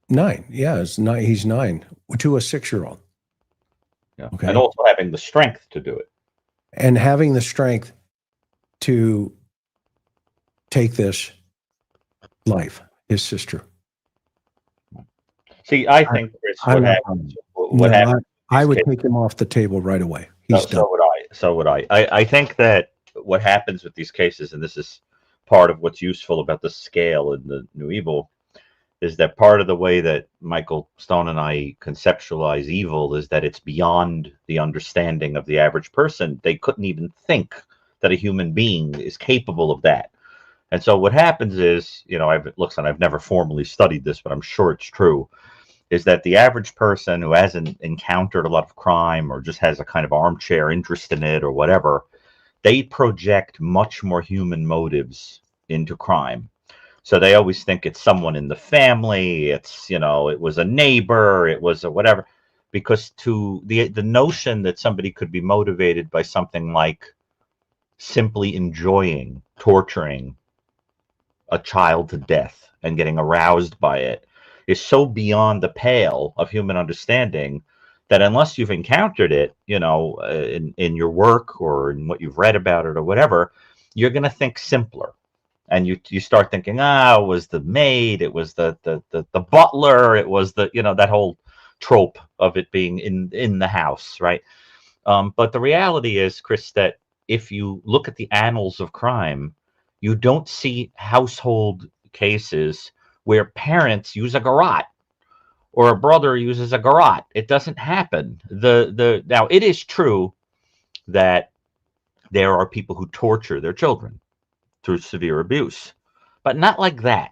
Speaker 1: 9, yeah, he's 9 to a 6-year-old.
Speaker 2: Yeah.
Speaker 1: Okay.
Speaker 2: And also having the strength to do it.
Speaker 1: And having the strength to take this life, his sister.
Speaker 2: See, I think, Chris, what happens?
Speaker 1: I would take him off the table right away. He's done.
Speaker 2: So would I. I think that what happens with these cases, and this is part of what's useful about the scale in the New Evil, is that part of the way that Michael Stone and I conceptualize evil is that it's beyond the understanding of the average person. They couldn't even think that a human being is capable of that. And so what happens is, I've never formally studied this, but I'm sure it's true, is that the average person who hasn't encountered a lot of crime or just has a kind of armchair interest in it or whatever, they project much more human motives into crime. So they always think it's someone in the family, it was a neighbor, it was a whatever, because to the notion that somebody could be motivated by something like simply enjoying torturing a child to death and getting aroused by it is so beyond the pale of human understanding that unless you've encountered it, in your work or in what you've read about it or whatever, you're going to think simpler. And you start thinking, it was the maid, it was the butler, it was that whole trope of it being in the house, right? But the reality is, Chris, that if you look at the annals of crime, you don't see household cases where parents use a garrote or a brother uses a garrote. It doesn't happen. Now, it is true that there are people who torture their children through severe abuse, but not like that.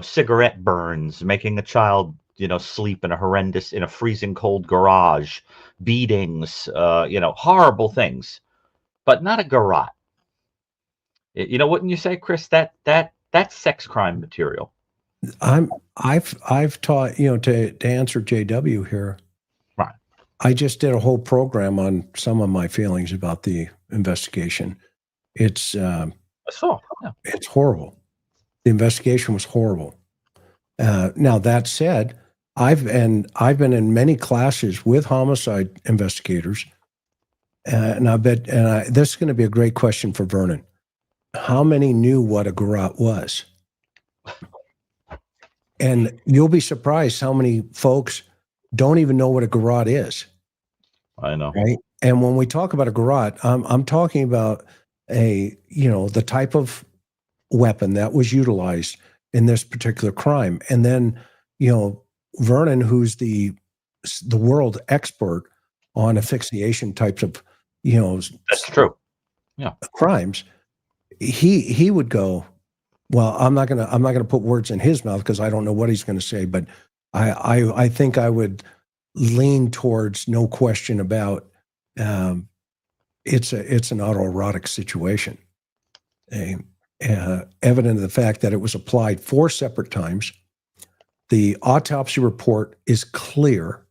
Speaker 2: Cigarette burns, making a child, sleep in a freezing cold garage, beatings, horrible things, but not a garrote. Wouldn't you say, Chris, that's sex crime material?
Speaker 1: I've taught, to answer JW here.
Speaker 2: Right.
Speaker 1: I just did a whole program on some of my feelings about the investigation. It's it's horrible. The investigation was horrible. Now that said, I've been in many classes with homicide investigators, and this is going to be a great question for Vernon. How many knew what a garrote was? And you'll be surprised how many folks don't even know what a garrote is.
Speaker 2: I know.
Speaker 1: Right? And when we talk about a garrote, I'm talking about the type of weapon that was utilized in this particular crime. And then, Vernon, who's the world expert on asphyxiation types of
Speaker 2: That's true. Yeah.
Speaker 1: crimes, he would go, well, I'm not gonna put words in his mouth because I don't know what he's going to say, but I think I would lean towards no question about it's an autoerotic situation. Evident of the fact that it was applied 4 separate times. The autopsy report is clear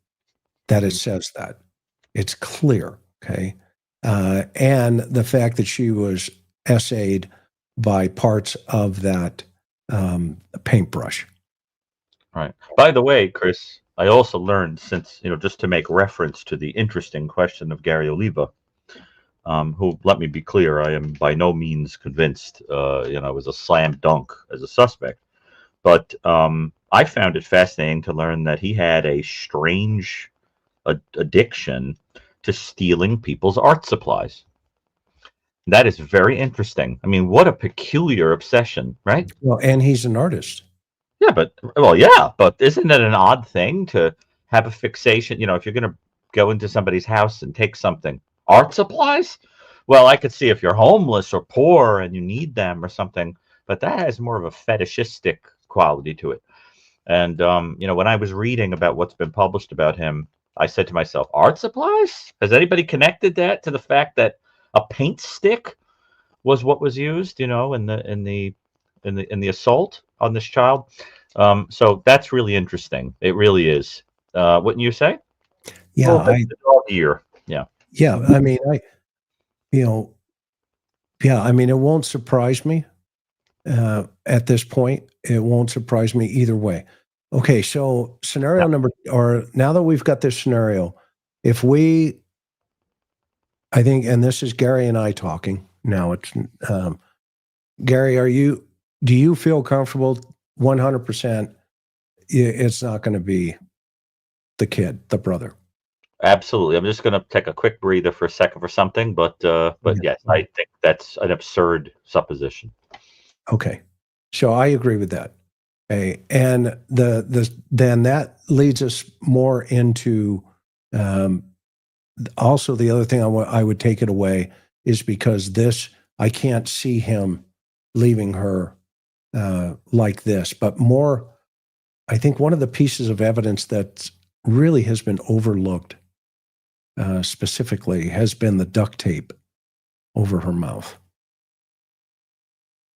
Speaker 1: that it says that. It's clear, okay? And the fact that she was essayed by parts of that paintbrush.
Speaker 2: Right. By the way, Chris, I also learned since, just to make reference to the interesting question of Gary Oliva, who, let me be clear, I am by no means convinced, was a slam dunk as a suspect. But I found it fascinating to learn that he had a strange addiction to stealing people's art supplies. That is very interesting. I mean, what a peculiar obsession, right?
Speaker 1: Well, and he's an artist.
Speaker 2: Yeah, but isn't it an odd thing to have a fixation? If you're going to go into somebody's house and take something, art supplies? Well, I could see if you're homeless or poor and you need them or something, but that has more of a fetishistic quality to it. And, when I was reading about what's been published about him, I said to myself, art supplies? Has anybody connected that to the fact that a paint stick was what was used, in the assault on this child? So that's really interesting. It really is. Wouldn't you say?
Speaker 1: Yeah,
Speaker 2: well, the dog year. Yeah.
Speaker 1: Yeah, I mean, it won't surprise me at this point. It won't surprise me either way. Okay, so scenario now that we've got this scenario, I think, and this is Gary and I talking now. It's Gary, do you feel comfortable 100%? It's not going to be the kid, the brother.
Speaker 2: Absolutely. I'm just going to take a quick breather for a second for something, but yes, I think that's an absurd supposition.
Speaker 1: Okay, so I agree with that. Okay, and then that leads us more into also the other thing I would take it away is because I can't see him leaving her like this, but more, I think one of the pieces of evidence that really has been overlooked specifically has been the duct tape over her mouth.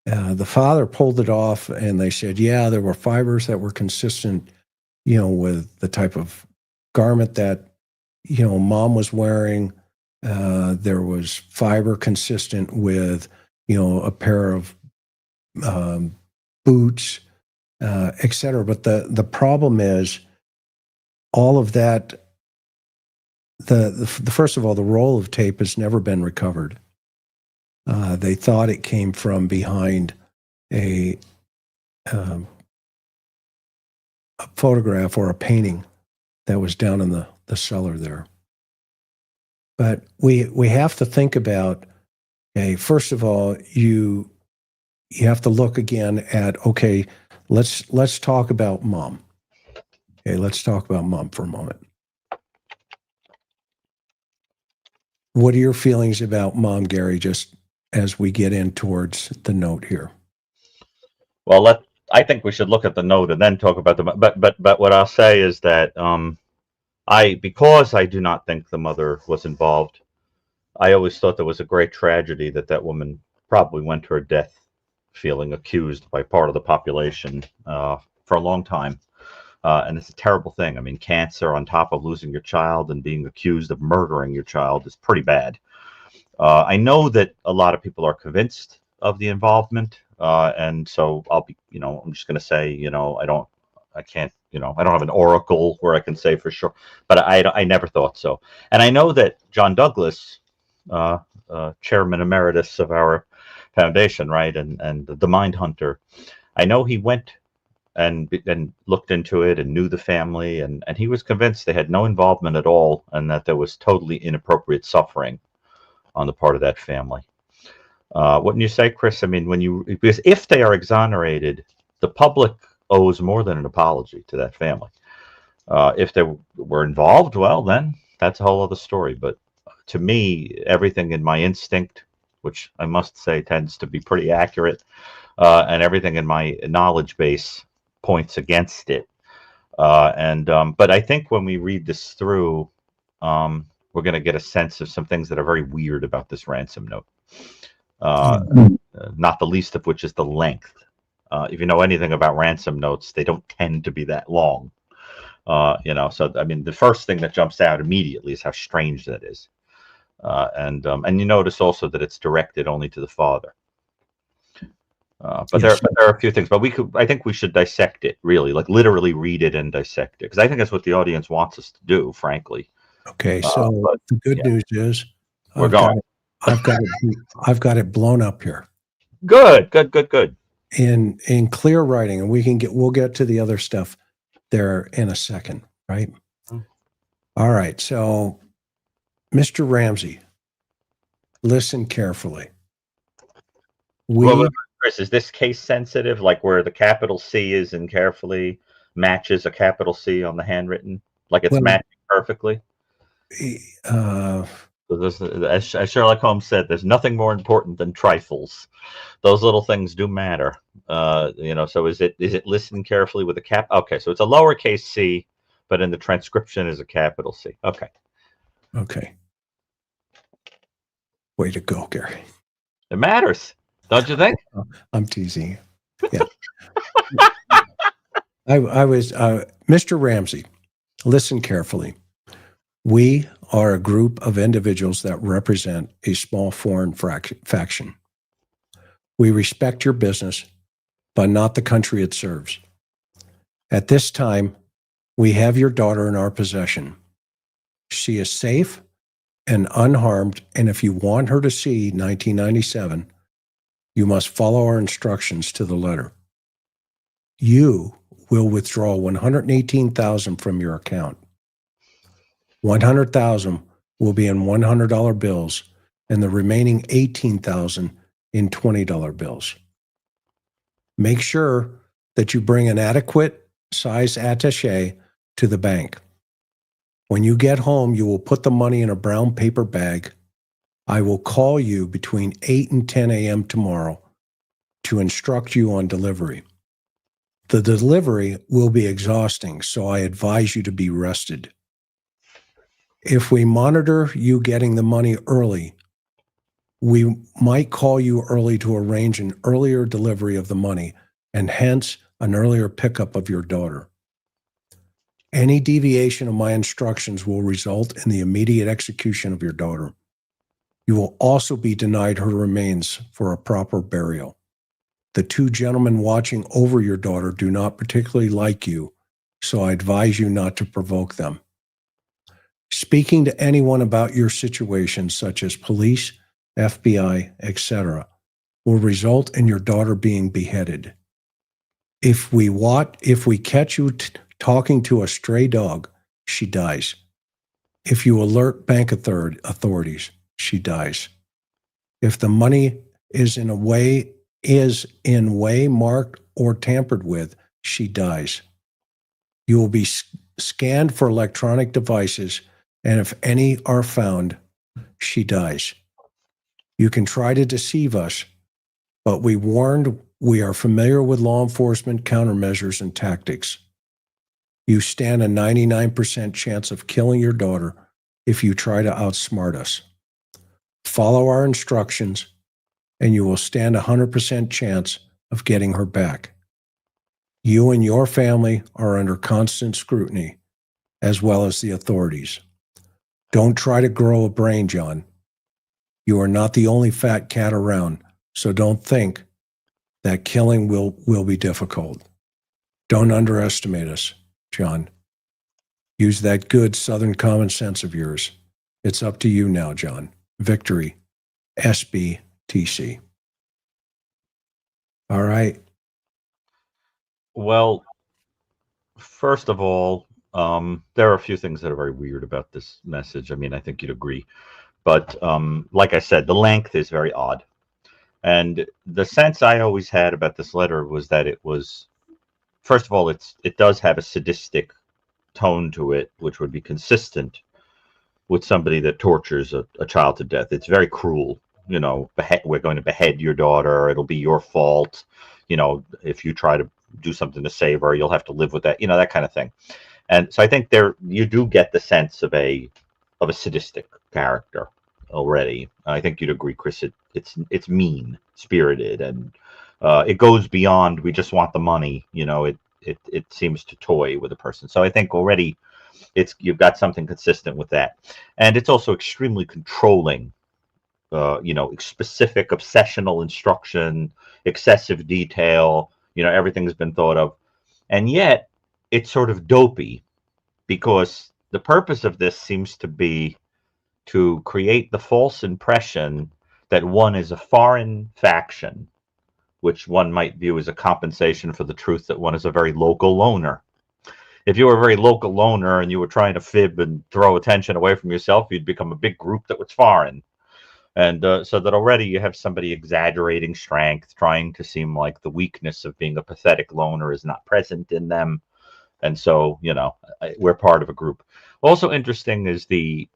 Speaker 1: The father pulled it off and they said, yeah, there were fibers that were consistent, with the type of garment that, mom was wearing. There was fiber consistent with, a pair of boots, etc. But the problem is all of that. The first of all, the roll of tape has never been recovered. They thought it came from behind a photograph or a painting that was down in the cellar there. But we have to think about, first of all, you have to look again at, let's talk about mom. Okay, let's talk about mom for a moment. What are your feelings about mom, Gary, just as we get in towards the note here?
Speaker 2: Well, I think we should look at the note and then talk about but what I'll say is that because I do not think the mother was involved, I always thought there was a great tragedy that woman probably went to her death feeling accused by part of the population for a long time. And it's a terrible thing. I mean, cancer on top of losing your child and being accused of murdering your child is pretty bad. I know that a lot of people are convinced of the involvement. And so I'll be, I'm just going to say, I don't have an oracle where I can say for sure, but I never thought so. And I know that John Douglas, chairman emeritus of our foundation, right, and the Mind Hunter, I know he went and looked into it and knew the family, and he was convinced they had no involvement at all and that there was totally inappropriate suffering on the part of that family. Wouldn't you say, Chris? I mean, because if they are exonerated, the public owes more than an apology to that family. If they were involved, well, then that's a whole other story. But to me, everything in my instinct, which I must say tends to be pretty accurate, and everything in my knowledge base points against it. But I think when we read this through, we're going to get a sense of some things that are very weird about this ransom note. Not the least of which is the length. If you know anything about ransom notes, they don't tend to be that long. So I mean, the first thing that jumps out immediately is how strange that is. And you notice also that it's directed only to the father. But there are a few things, but I think we should dissect it, really, like literally read it and dissect it, because I think that's what the audience wants us to do, frankly.
Speaker 1: Okay, so the good news is
Speaker 2: I've
Speaker 1: got it blown up here.
Speaker 2: Good.
Speaker 1: In clear writing, and we'll get to the other stuff there in a second, right? All right, so Mr. Ramsey, listen carefully.
Speaker 2: Chris, is this case sensitive, like where the capital C is in carefully matches a capital C on the handwritten, like it's matching perfectly? As Sherlock Holmes said, there's nothing more important than trifles. Those little things do matter. So is it listen carefully with a cap? Okay, so it's a lowercase c, but in the transcription is a capital C. Okay.
Speaker 1: Way to go, Gary.
Speaker 2: It matters, don't you think?
Speaker 1: I'm teasing you. Yeah. I was Mr. Ramsey, listen carefully. We are a group of individuals that represent a small foreign faction. We respect your business, but not the country it serves. At this time, we have your daughter in our possession. She is safe and unharmed, and if you want her to see 1997, you must follow our instructions to the letter. You will withdraw $118,000 from your account. $100,000 will be in $100 bills, and the remaining $18,000 in $20 bills. Make sure that you bring an adequate size attaché to the bank. When you get home, you will put the money in a brown paper bag. I will call you between 8 and 10 a.m. tomorrow to instruct you on delivery. The delivery will be exhausting, so I advise you to be rested. If we monitor you getting the money early, we might call you early to arrange an earlier delivery of the money and hence an earlier pickup of your daughter. Any deviation of my instructions will result in the immediate execution of your daughter. You will also be denied her remains for a proper burial. The two gentlemen watching over your daughter do not particularly like you, so I advise you not to provoke them. Speaking to anyone about your situation, such as police, FBI, etc., will result in your daughter being beheaded. If we catch you talking to a stray dog, she dies. If you alert bank authorities, she dies. If the money is in way marked or tampered with, she dies. You will be scanned for electronic devices, and if any are found, she dies. You can try to deceive us, but we are familiar with law enforcement countermeasures and tactics. You stand a 99% chance of killing your daughter if you try to outsmart us. Follow our instructions, and you will stand a 100% chance of getting her back. You and your family are under constant scrutiny, as well as the authorities. Don't try to grow a brain, John. You are not the only fat cat around, so don't think that killing will be difficult. Don't underestimate us, John. Use that good Southern common sense of yours. It's up to you now, John. Victory, SBTC. All right.
Speaker 2: Well, first of all, there are a few things that are very weird about this message. I mean, I think you'd agree. But like I said, the length is very odd. And the sense I always had about this letter was that it was, first of all, it does have a sadistic tone to it, which would be consistent with somebody that tortures a child to death. It's very cruel. You know, we're going to behead your daughter. It'll be your fault. You know, if you try to do something to save her, you'll have to live with that. You know, that kind of thing. And so I think there you do get the sense of a sadistic character already. I think you'd agree, Chris. It's mean spirited, and it goes beyond we just want the money. You know, it seems to toy with a person. So I think already you've got something consistent with that, and it's also extremely controlling. You know, specific obsessional instruction, excessive detail. You know, everything's been thought of, and yet it's sort of dopey because the purpose of this seems to be to create the false impression that one is a foreign faction, which one might view as a compensation for the truth that one is a very local loner. If you were a very local loner and you were trying to fib and throw attention away from yourself, you'd become a big group that was foreign. And so that already you have somebody exaggerating strength, trying to seem like the weakness of being a pathetic loner is not present in them. And so, you know, we're part of a group. Also interesting is the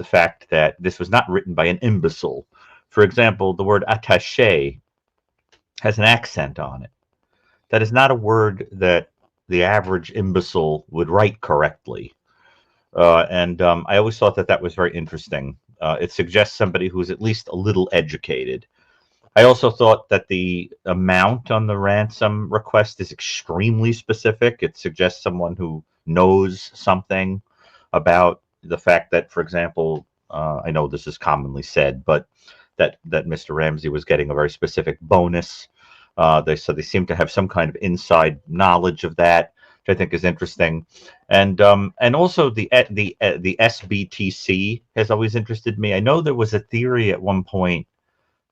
Speaker 2: fact that this was not written by an imbecile. For example, the word attaché has an accent on it. That is not a word that the average imbecile would write correctly. And I always thought that was very interesting. It suggests somebody who's at least a little educated. I also thought that the amount on the ransom request is extremely specific. It suggests someone who knows something about the fact that, for example, I know this is commonly said, but that Mr. Ramsey was getting a very specific bonus. They seem to have some kind of inside knowledge of that, which I think is interesting, and also the SBTC has always interested me. I know there was a theory at one point.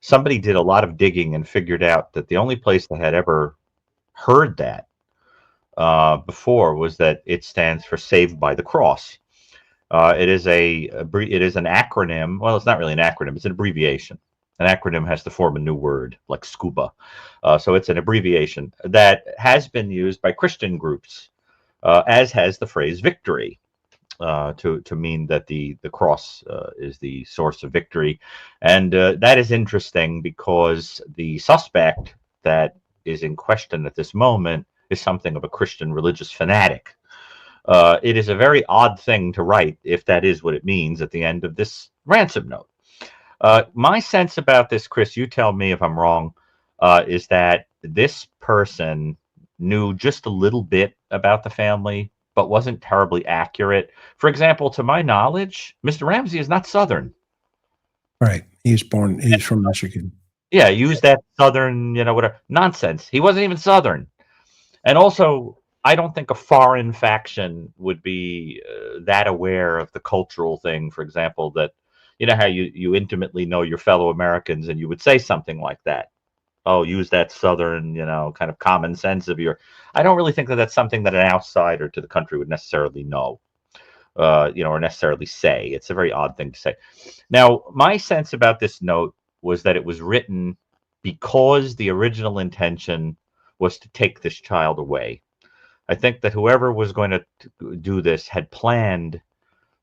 Speaker 2: Somebody did a lot of digging and figured out that the only place they had ever heard that before was that it stands for Saved by the Cross. It is an acronym. Well, it's not really an acronym. It's an abbreviation. An acronym has to form a new word, like scuba. So it's an abbreviation that has been used by Christian groups, as has the phrase victory, to mean that the cross is the source of victory. And that is interesting because the suspect that is in question at this moment is something of a Christian religious fanatic. It is a very odd thing to write, if that is what it means, at the end of this ransom note. My sense about this, Chris, you tell me if I'm wrong, is that this person knew just a little bit about the family, but wasn't terribly accurate. For example, to my knowledge, Mr. Ramsey is not Southern.
Speaker 1: Right. He's from Michigan.
Speaker 2: Yeah, use that Southern, you know, whatever. Nonsense. He wasn't even Southern. And also, I don't think a foreign faction would be that aware of the cultural thing. For example, that, you know, how you intimately know your fellow Americans and you would say something like that. Oh, use that Southern, you know, kind of common sense of your. I don't really think that that's something that an outsider to the country would necessarily know, you know, or necessarily say. It's a very odd thing to say. Now, my sense about this note was that it was written because the original intention was to take this child away. I think that whoever was going to do this had planned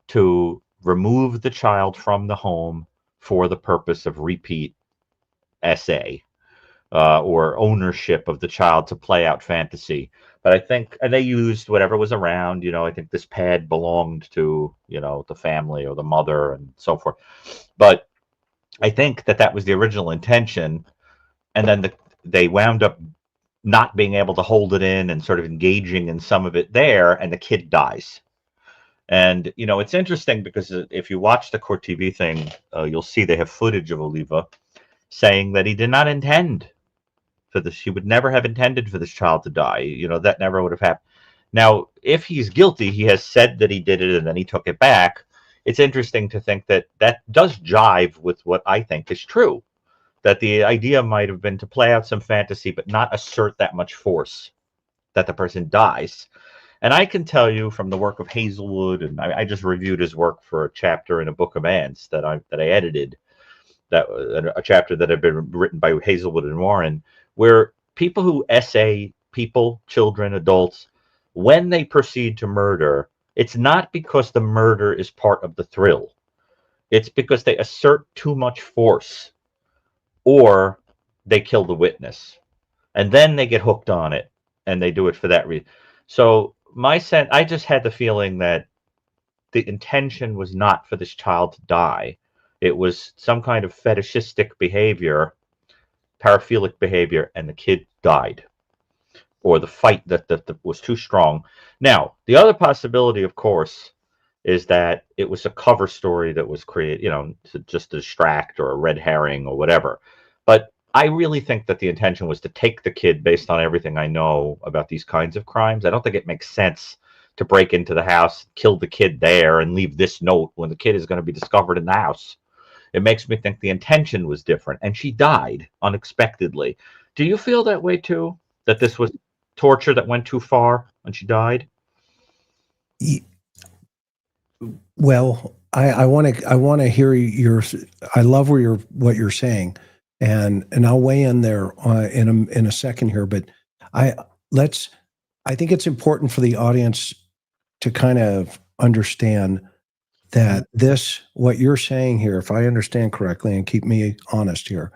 Speaker 2: to remove the child from the home for the purpose of repeat SA. Or ownership of the child to play out fantasy. But I think, and they used whatever was around, you know, I think this pad belonged to, you know, the family or the mother and so forth. But I think that was the original intention. And then they wound up not being able to hold it in and sort of engaging in some of it there, and the kid dies. And, you know, it's interesting because if you watch the Court TV thing, you'll see they have footage of Oliva saying that he did not intend for this. He would never have intended for this child to die. You know, that never would have happened. Now, if he's guilty, he has said that he did it and then he took it back. It's interesting to think that does jive with what I think is true, that the idea might have been to play out some fantasy, but not assert that much force that the person dies. And I can tell you from the work of Hazelwood, and I just reviewed his work for a chapter in a book of ants that I edited, that a chapter that had been written by Hazelwood and Warren, where people who essay people, children, adults, when they proceed to murder, it's not because the murder is part of the thrill. It's because they assert too much force, or they kill the witness, and then they get hooked on it, and they do it for that reason. So my sense, I just had the feeling that the intention was not for this child to die. It was some kind of fetishistic behavior, paraphilic behavior, and the kid died, or the fight that was too strong. Now, the other possibility, of course, is that it was a cover story that was created, to just distract, or a red herring or whatever. But I really think that the intention was to take the kid based on everything I know about these kinds of crimes. I don't think it makes sense to break into the house, kill the kid there, and leave this note when the kid is going to be discovered in the house. It makes me think the intention was different, and she died unexpectedly. Do you feel that way too? That this was torture that went too far when she died?
Speaker 1: Well, I want to hear your. I love what you're saying, and I'll weigh in there in a second here. But I think it's important for the audience to kind of understand that what you're saying here, if I understand correctly, and keep me honest here,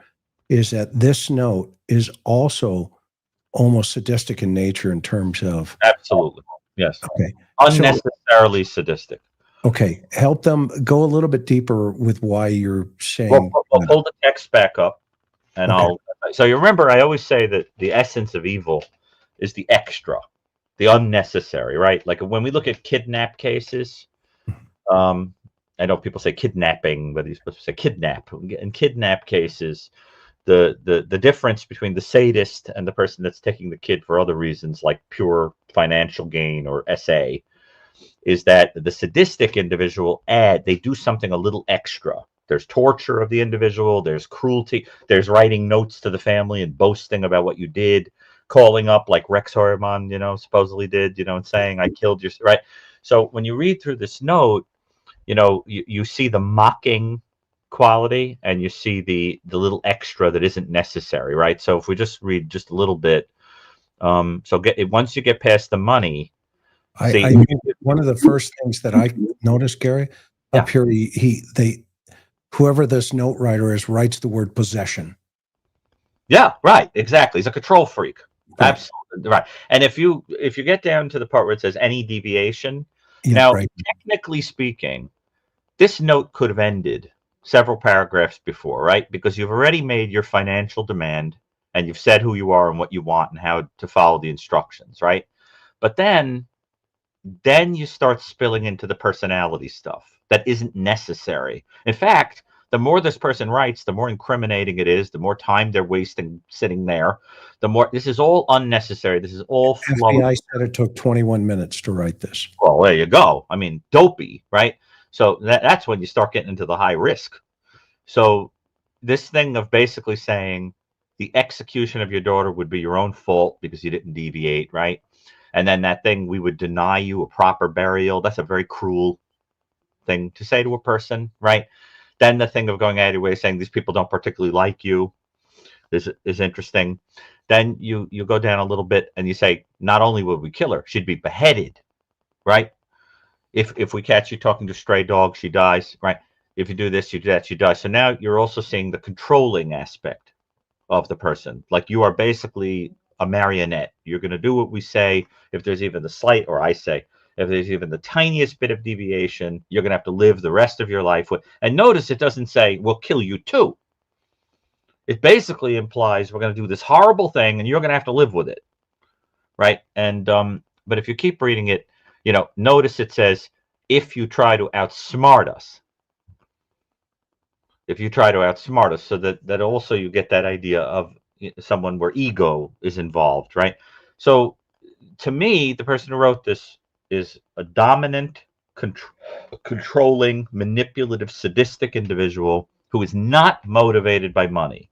Speaker 1: is that this note is also almost sadistic in nature in terms of.
Speaker 2: Absolutely, yes.
Speaker 1: Okay,
Speaker 2: unnecessarily sadistic.
Speaker 1: Okay, help them go a little bit deeper with why you're saying.
Speaker 2: Well, pull the text back up, and okay. So you remember, I always say that the essence of evil is the extra, the unnecessary, right? Like when we look at kidnap cases, I know people say kidnapping, but you're supposed to say kidnap. In kidnap cases, the difference between the sadist and the person that's taking the kid for other reasons, like pure financial gain or SA, is that the sadistic individual they do something a little extra. There's torture of the individual, there's cruelty, there's writing notes to the family and boasting about what you did, calling up like Rex Heuermann, supposedly did, and saying, I killed you, right? So when you read through this note, you see the mocking quality, and you see the little extra that isn't necessary, right? So if we just read just a little bit, once you get past the money,
Speaker 1: one of the first things that I noticed, Gary, up here, whoever this note writer is writes the word possession.
Speaker 2: Yeah, right, exactly. He's a control freak. Right. Absolutely right. And if you get down to the part where it says any deviation, technically speaking, this note could have ended several paragraphs before, right? Because you've already made your financial demand, and you've said who you are and what you want and how to follow the instructions, right? But then you start spilling into the personality stuff that isn't necessary. In fact, the more this person writes, the more incriminating it is, the more time they're wasting sitting there, the more this is all unnecessary. This is all flowing.
Speaker 1: FBI said it took 21 minutes to write this.
Speaker 2: Well, there you go. I mean, dopey, right? So that's when you start getting into the high risk. So this thing of basically saying the execution of your daughter would be your own fault because you didn't deviate, right? And then that thing, we would deny you a proper burial. That's a very cruel thing to say to a person, right? Then the thing of going out of your way saying these people don't particularly like you is interesting. Then you go down a little bit and you say, not only would we kill her, she'd be beheaded, right? If we catch you talking to a stray dog, she dies, right? If you do this, you do that, she dies. So now you're also seeing the controlling aspect of the person. Like you are basically a marionette. You're going to do what we say. If there's even the slight, or I say, if there's even the tiniest bit of deviation, you're going to have to live the rest of your life with. And notice it doesn't say, we'll kill you too. It basically implies we're going to do this horrible thing and you're going to have to live with it, right? And but if you keep reading it, notice it says, if you try to outsmart us. If you try to outsmart us, so that also you get that idea of someone where ego is involved, right? So to me, the person who wrote this is a dominant, controlling, manipulative, sadistic individual who is not motivated by money,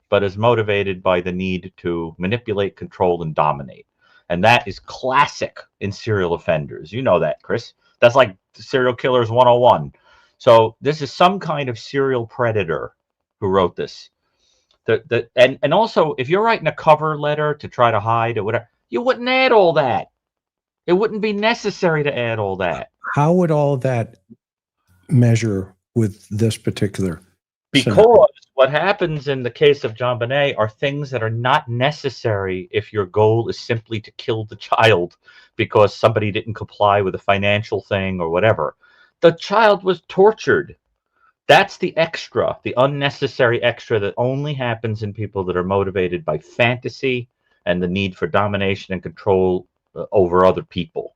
Speaker 2: but is motivated by the need to manipulate, control, and dominate. And that is classic in serial offenders. You know that, Chris. That's like serial killers 101. So this is some kind of serial predator who wrote this. And also, if you're writing a cover letter to try to hide or whatever, you wouldn't add all that. It wouldn't be necessary to add all that.
Speaker 1: how would all of that measure with this particular scenario?
Speaker 2: Because what happens in the case of JonBenet are things that are not necessary if your goal is simply to kill the child because somebody didn't comply with a financial thing or whatever. The child was tortured. That's the extra, the unnecessary extra that only happens in people that are motivated by fantasy and the need for domination and control over other people.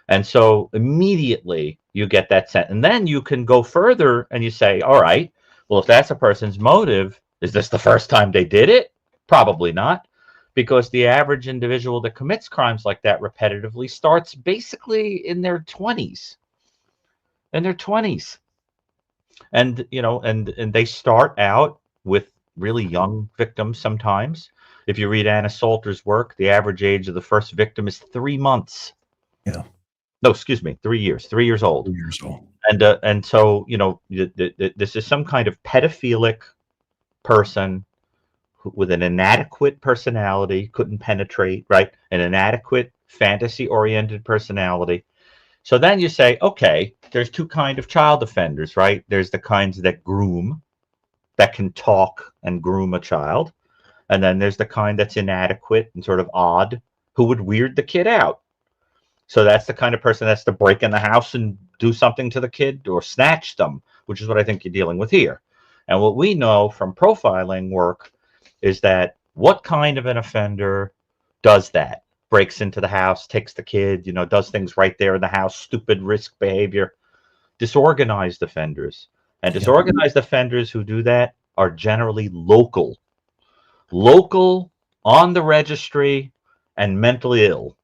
Speaker 2: And so immediately you get that sense. And then you can go further and you say, all right, well, if that's a person's motive, is this the first time they did it? Probably not, because the average individual that commits crimes like that repetitively starts basically in their 20s. In their 20s. And, you know, and they start out with really young victims sometimes. If you read Anna Salter's work, the average age of the first victim is 3 months.
Speaker 1: Yeah.
Speaker 2: No, excuse me, 3 years, 3 years old.
Speaker 1: 3 years old.
Speaker 2: And so, you know, this is some kind of pedophilic person with an inadequate personality, couldn't penetrate, right? An inadequate fantasy-oriented personality. So then you say, okay, there's two kinds of child offenders, right? There's the kinds that groom, that can talk and groom a child. And then there's the kind that's inadequate and sort of odd, who would weird the kid out. So that's the kind of person that's to break in the house and do something to the kid or snatch them, which is what I think you're dealing with here. And what we know from profiling work is that what kind of an offender does that? Breaks into the house, takes the kid, you know, does things right there in the house, stupid risk behavior. Disorganized offenders. And disorganized offenders who do that are generally local, on the registry, and mentally ill.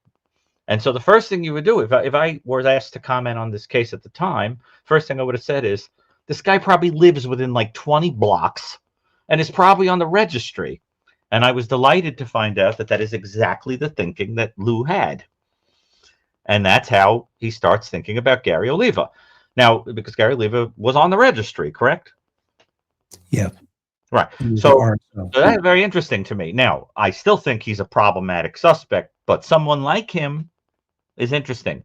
Speaker 2: And so the first thing you would do, if I was asked to comment on this case at the time, first thing I would have said is, this guy probably lives within like 20 blocks and is probably on the registry. And I was delighted to find out that that is exactly the thinking that Lou had. And that's how he starts thinking about Gary Oliva. Now, because Gary Oliva was on the registry, correct?
Speaker 1: Yeah.
Speaker 2: Right. So that's very interesting to me. Now, I still think he's a problematic suspect, but someone like him is interesting.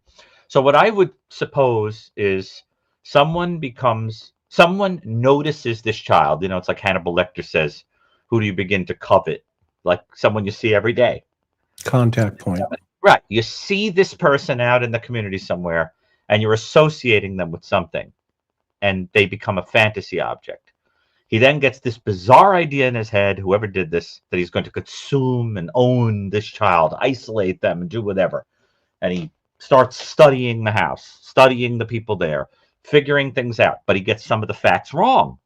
Speaker 2: So what I would suppose is someone notices this child. You know, it's like Hannibal Lecter says, who do you begin to covet? Like someone you see every day.
Speaker 1: Contact point.
Speaker 2: Right. You see this person out in the community somewhere and you're associating them with something and they become a fantasy object. He then gets this bizarre idea in his head, whoever did this, that he's going to consume and own this child, isolate them and do whatever. And he starts studying the house, studying the people there, figuring things out. But he gets some of the facts wrong,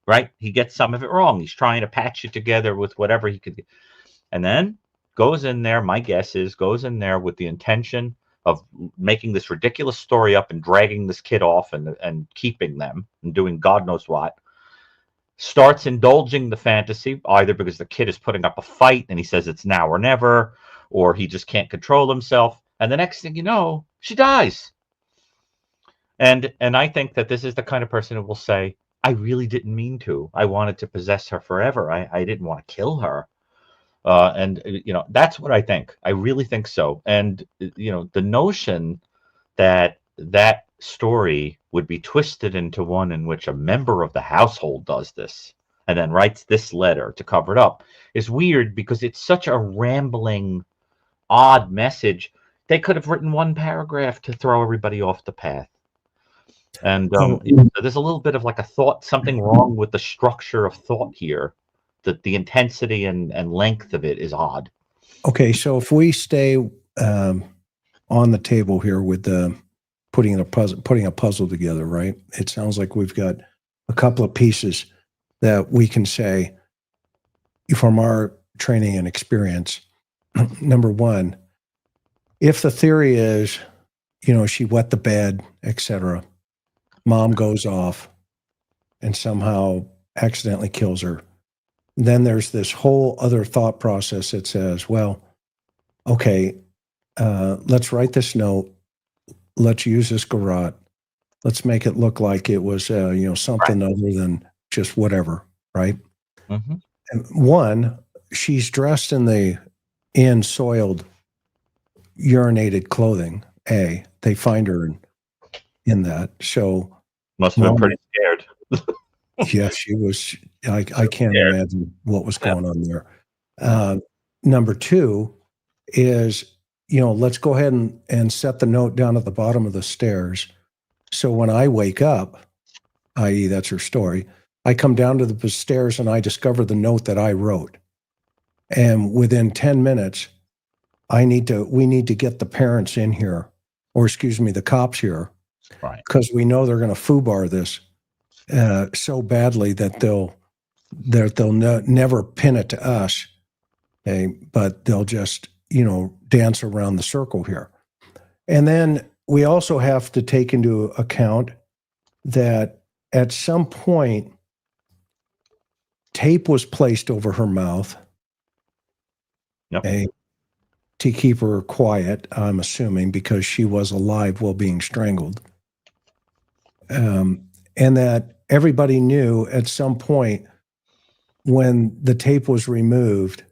Speaker 2: right? He gets some of it wrong. He's trying to patch it together with whatever he could. And then goes in there, my guess is, goes in there with the intention of making this ridiculous story up and dragging this kid off and keeping them and doing God knows what. Starts indulging the fantasy, either because the kid is putting up a fight and he says it's now or never, or he just can't control himself. And the next thing you know, she dies. And I think that this is the kind of person who will say, I really didn't mean to. I wanted to possess her forever. I didn't want to kill her. And, you know, that's what I think. I really think so. And, you know, the notion that that story would be twisted into one in which a member of the household does this and then writes this letter to cover it up is weird because it's such a rambling, odd message. They could have written one paragraph to throw everybody off the path. And you know, there's a little bit of like a thought, something wrong with the structure of thought here, that the intensity and length of it is odd.
Speaker 1: Okay, so if we stay on the table here with putting a puzzle together, right? It sounds like we've got a couple of pieces that we can say from our training and experience. Number one, if the theory is, you know, she wet the bed, etc., mom goes off and somehow accidentally kills her, then there's this whole other thought process that says, well, okay, let's write this note. Let's use this garrote. Let's make it look like it was, you know, something other than just whatever, right?
Speaker 2: Mm-hmm.
Speaker 1: And one, she's dressed in soiled, urinated clothing. They find her in in that. So
Speaker 2: Must have been
Speaker 1: mom,
Speaker 2: pretty scared.
Speaker 1: yeah, she was, I can't
Speaker 2: Scared.
Speaker 1: imagine what was
Speaker 2: Yeah.
Speaker 1: going on there. Number two is, let's go ahead and set the note down at the bottom of the stairs. So when I wake up, i.e., that's her story, I come down to the stairs and I discover the note that I wrote. And within 10 minutes, we need to get the parents in here, or excuse me, the cops here,
Speaker 2: Right.
Speaker 1: because we know they're going to foobar this so badly that they'll never pin it to us, okay? But they'll just dance around the circle here. And then we also have to take into account that at some point tape was placed over her mouth,
Speaker 2: Yep.
Speaker 1: okay, to keep her quiet, I'm assuming, because she was alive while being strangled. And that everybody knew at some point when the tape was removed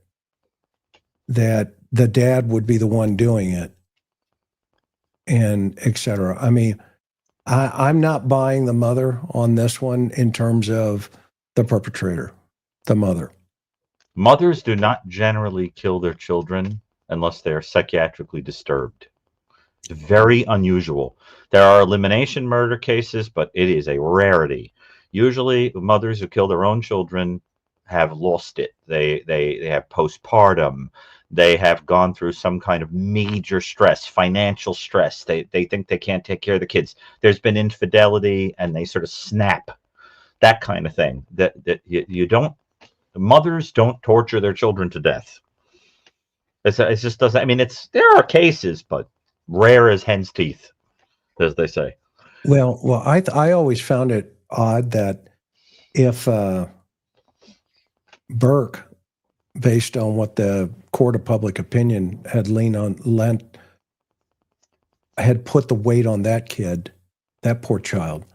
Speaker 1: that the dad would be the one doing it, and et cetera. I mean, I'm not buying the mother on this one in terms of the perpetrator, the mother.
Speaker 2: Mothers do not generally kill their children unless they are psychiatrically disturbed. It's very unusual. There are elimination murder cases, but it is a rarity. Usually, mothers who kill their own children have lost it. They have postpartum. They have gone through some kind of major stress, financial stress. They think they can't take care of the kids. There's been infidelity, and they sort of snap. That kind of thing. That you don't. Mothers don't torture their children to death. It just doesn't. I mean, there are cases, but rare as hen's teeth, as they say.
Speaker 1: Well, I always found it odd that if Burke, based on what the court of public opinion had had put the weight on that kid, that poor child,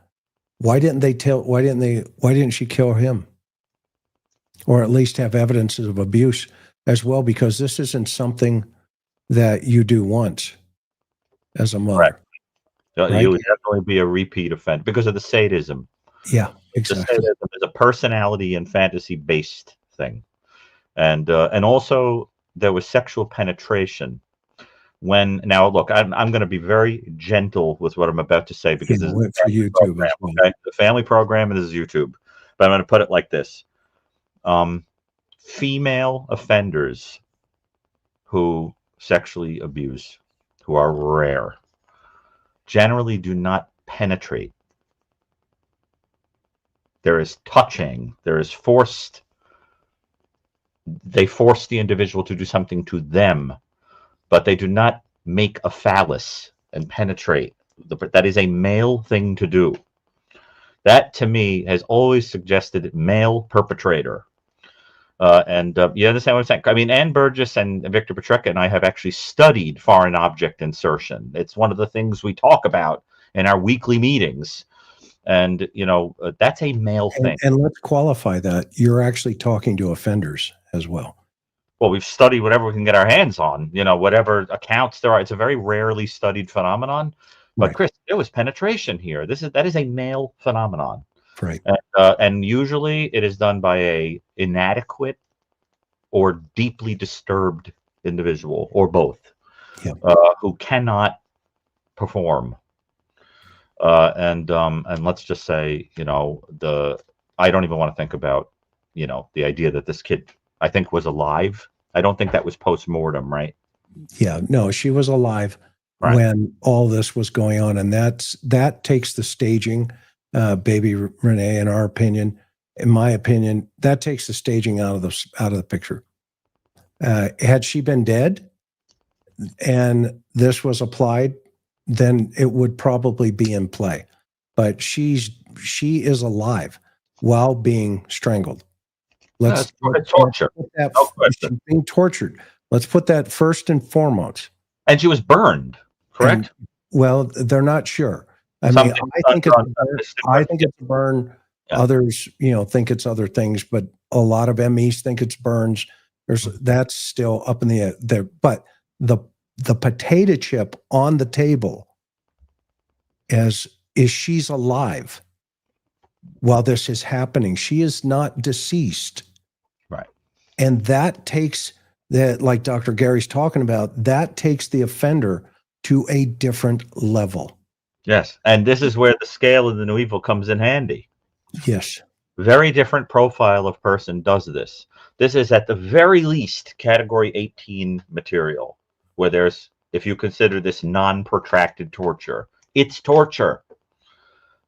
Speaker 1: why didn't she kill him? Or at least have evidences of abuse as well, because this isn't something that you do once as a mother. Right.
Speaker 2: You would definitely be a repeat offender because of the sadism.
Speaker 1: Yeah, exactly.
Speaker 2: The sadism is a personality and fantasy-based thing. And also there was sexual penetration. Now look, I'm going to be very gentle with what I'm about to say because this is
Speaker 1: for YouTube.
Speaker 2: Okay? The family program, and this is YouTube. But I'm going to put it like this. Female offenders who sexually abuse, who are rare, generally do not penetrate. There is touching. There is forced. They force the individual to do something to them, but they do not make a phallus and penetrate. That is a male thing to do. That, to me, has always suggested male perpetrator. You understand what I'm saying? I mean, Ann Burgess and Victor Petrecka and I have actually studied foreign object insertion. It's one of the things we talk about in our weekly meetings. And, that's a male thing.
Speaker 1: And let's qualify that. You're actually talking to offenders as well.
Speaker 2: Well, we've studied whatever we can get our hands on, whatever accounts there are. It's a very rarely studied phenomenon. But, Chris, there was penetration here. That is a male phenomenon.
Speaker 1: Right.
Speaker 2: And usually it is done by a inadequate or deeply disturbed individual, or both, who cannot perform. And let's just say, I don't even want to think about, the idea that this kid, I think, was alive. I don't think that was post-mortem, right?
Speaker 1: Yeah, no, she was alive when all this was going on. And that takes the staging, baby Renee, in my opinion, that takes the staging out of the picture. Had she been dead and this was applied, then it would probably be in play. But she is alive while being strangled. Let's
Speaker 2: torture.
Speaker 1: She's being tortured. Let's put that first and foremost.
Speaker 2: And she was burned, correct?
Speaker 1: Well, they're not sure. I think it's a burn. Yeah. Others, think it's other things, but a lot of MEs think it's burns. That's still up in the air. But the potato chip on the table, as is she's alive while this is happening. She is not deceased.
Speaker 2: Right.
Speaker 1: And that takes that, like Dr. Gary's talking about, that takes the offender to a different level.
Speaker 2: Yes. And this is where the scale of the new evil comes in handy.
Speaker 1: Yes.
Speaker 2: Very different profile of person does this. This is at the very least category 18 material, where there's, if you consider this non-protracted torture, it's torture.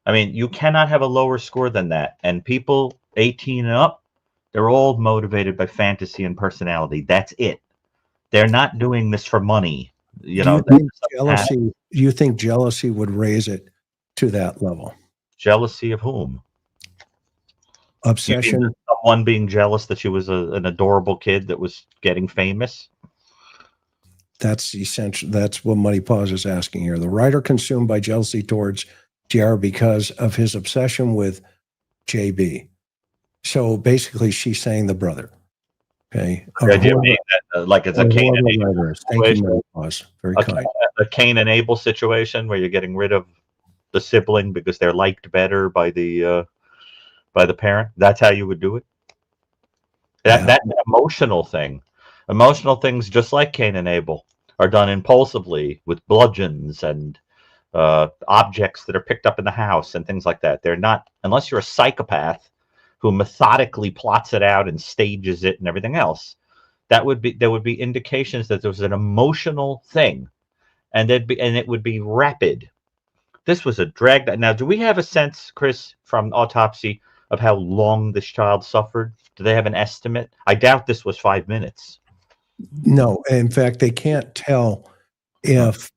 Speaker 2: I mean, you cannot have a lower score than that. And people 18 and up, they're all motivated by fantasy and personality. That's it. They're not doing this for money. You know,
Speaker 1: do you think jealousy would raise it to that level?
Speaker 2: Jealousy of whom?
Speaker 1: Obsession.
Speaker 2: Someone being jealous that she was an adorable kid that was getting famous.
Speaker 1: That's essential. That's what Muddy Paws is asking here. The writer consumed by jealousy towards JR because of his obsession with JB. So basically, she's saying the brother. Okay.
Speaker 2: The idea being that, like, it's a Cain and Abel
Speaker 1: situation. Thank you, Muddy Paws. Very kind.
Speaker 2: A Cain and Abel situation where you're getting rid of the sibling because they're liked better by the parent. That's how you would do it. That emotional thing. Emotional things, just like Cain and Abel, are done impulsively with bludgeons and objects that are picked up in the house and things like that. They're not, unless you're a psychopath who methodically plots it out and stages it and everything else. There would be indications that there was an emotional thing, and it would be rapid. This was a drag. Now, do we have a sense, Chris, from autopsy of how long this child suffered? Do they have an estimate? I doubt this was 5 minutes.
Speaker 1: No, in fact, they can't tell if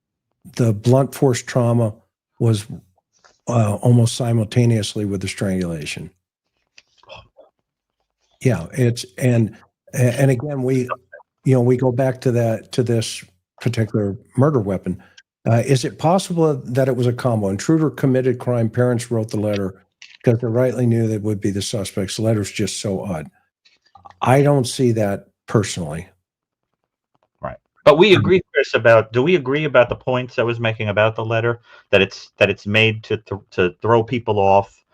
Speaker 1: the blunt force trauma was almost simultaneously with the strangulation. Yeah, and again, we go back to this particular murder weapon. Is it possible that it was a combo? Intruder committed crime. Parents wrote the letter because they rightly knew that would be the suspect's. The letter's just so odd. I don't see that personally.
Speaker 2: Right. But we agree, Chris, do we agree about the points I was making about the letter? That it's made to throw people off,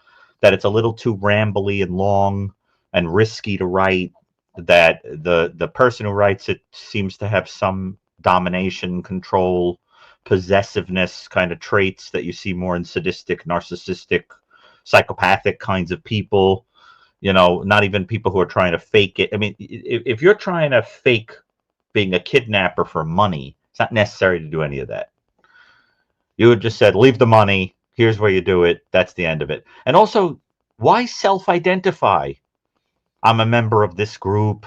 Speaker 2: that it's a little too rambly and long and risky to write, that the person who writes it seems to have some domination, control, possessiveness kind of traits that you see more in sadistic, narcissistic, psychopathic kinds of people. You know, not even people who are trying to fake it. I mean, if you're trying to fake being a kidnapper for money, it's not necessary to do any of that. You would just said, leave the money. Here's where you do it. That's the end of it. And also, why self-identify? I'm a member of this group.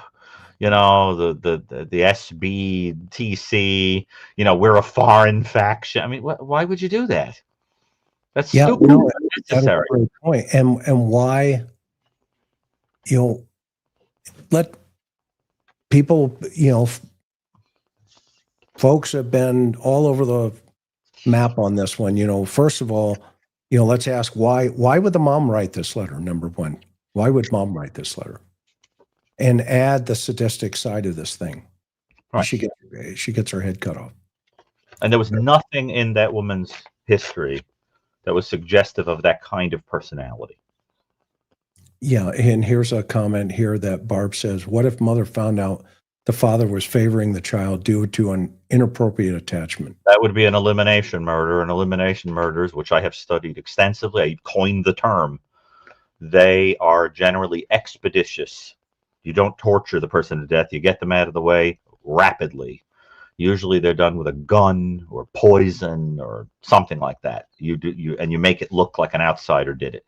Speaker 2: You know, the SBTC. You know, we're a foreign faction. I mean, why would you do that? That's stupid.
Speaker 1: No, that's a great point. And why? Let people, folks have been all over the map on this one. First of all, let's ask why would the mom write this letter? Number one, why would mom write this letter? And add the sadistic side of this thing. Right. She gets her head cut off.
Speaker 2: And there was nothing in that woman's history that was suggestive of that kind of personality.
Speaker 1: Yeah, and here's a comment here that Barb says, what if mother found out the father was favoring the child due to an inappropriate attachment?
Speaker 2: That would be an elimination murder, and elimination murders, which I have studied extensively, I coined the term. They are generally expeditious. You don't torture the person to death. You get them out of the way rapidly. Usually they're done with a gun or poison or something like that. And you make it look like an outsider did it.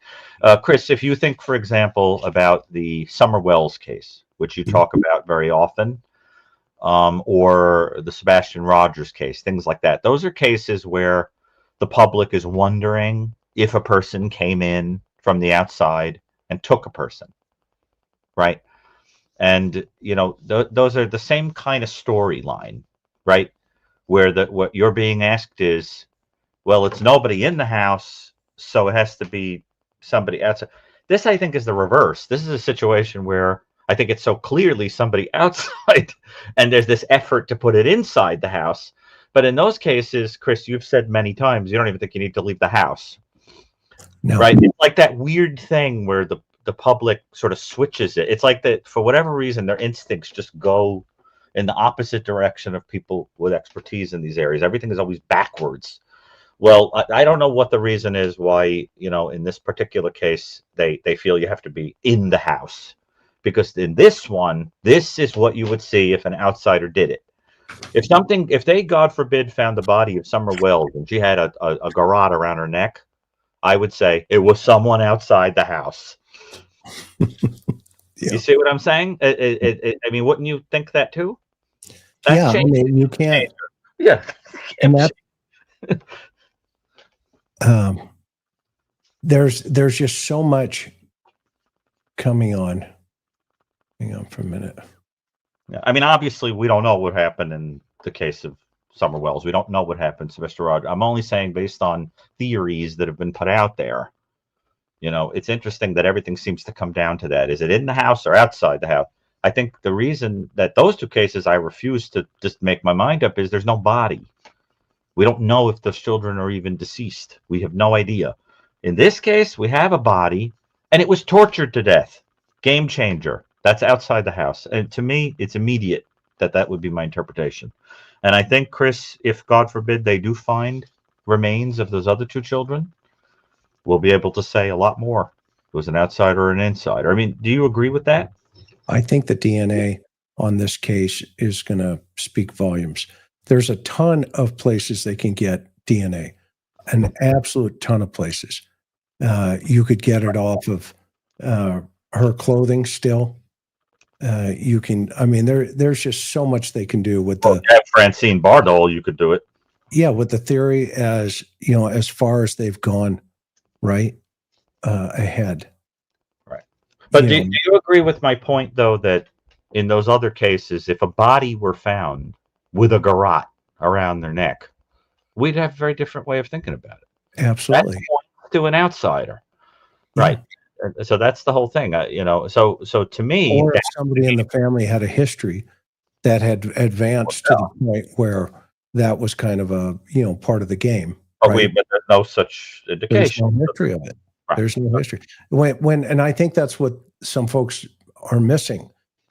Speaker 2: Chris, if you think, for example, about the Summer Wells case, which you talk about very often, or the Sebastian Rogers case, things like that. Those are cases where the public is wondering if a person came in from the outside and took a person, right? And, those are the same kind of storyline, right? Where what you're being asked is, well, it's nobody in the house, so it has to be somebody outside. This, I think, is the reverse. This is a situation where I think it's so clearly somebody outside, and there's this effort to put it inside the house. But in those cases, Chris, you've said many times, you don't even think you need to leave the house.
Speaker 1: No.
Speaker 2: Right? It's like that weird thing where the public sort of switches it. It's like that for whatever reason, their instincts just go in the opposite direction of people with expertise in these areas. Everything is always backwards. Well, I don't know what the reason is why, in this particular case, they feel you have to be in the house. Because in this one, this is what you would see if an outsider did it. If they, God forbid, found the body of Summer Wells and she had a garrote around her neck, I would say it was someone outside the house.
Speaker 1: Yeah.
Speaker 2: You see what I'm saying? I mean, wouldn't you think that too?
Speaker 1: Yeah, I mean, you can't.
Speaker 2: Yeah.
Speaker 1: And that, there's just so much coming on. Hang on for a minute.
Speaker 2: Yeah. I mean, obviously, we don't know what happened in the case of Summer Wells. We don't know what happened to Mr. Rogers. I'm only saying based on theories that have been put out there. It's interesting that everything seems to come down to that. Is it in the house or outside the house? I think the reason that those two cases I refuse to just make my mind up is there's no body. We don't know if those children are even deceased. We have no idea. In this case, we have a body, and it was tortured to death. Game changer. That's outside the house. And to me, it's immediate that would be my interpretation. And I think, Chris, if God forbid they do find remains of those other two children, we'll be able to say a lot more. It was an outsider or an insider. I mean, do you agree with that?
Speaker 1: I think the DNA on this case is going to speak volumes. There's a ton of places they can get DNA, an absolute ton of places. You could get it off of her clothing still. You can, I mean, there's just so much they can do with the
Speaker 2: Francine Bardole, you could do it.
Speaker 1: Yeah, with the theory as far as they've gone right ahead.
Speaker 2: Right. But do you agree with my point, though, that in those other cases, if a body were found with a garrote around their neck, we'd have a very different way of thinking about it.
Speaker 1: Absolutely.
Speaker 2: That's to an outsider. Right. Yeah. So that's the whole thing. So to me,
Speaker 1: or if somebody in the family had a history that had advanced to the point where that was kind of a part of the game.
Speaker 2: But there's no such indication.
Speaker 1: There's no history of it. Right. There's no history. And I think that's what some folks are missing.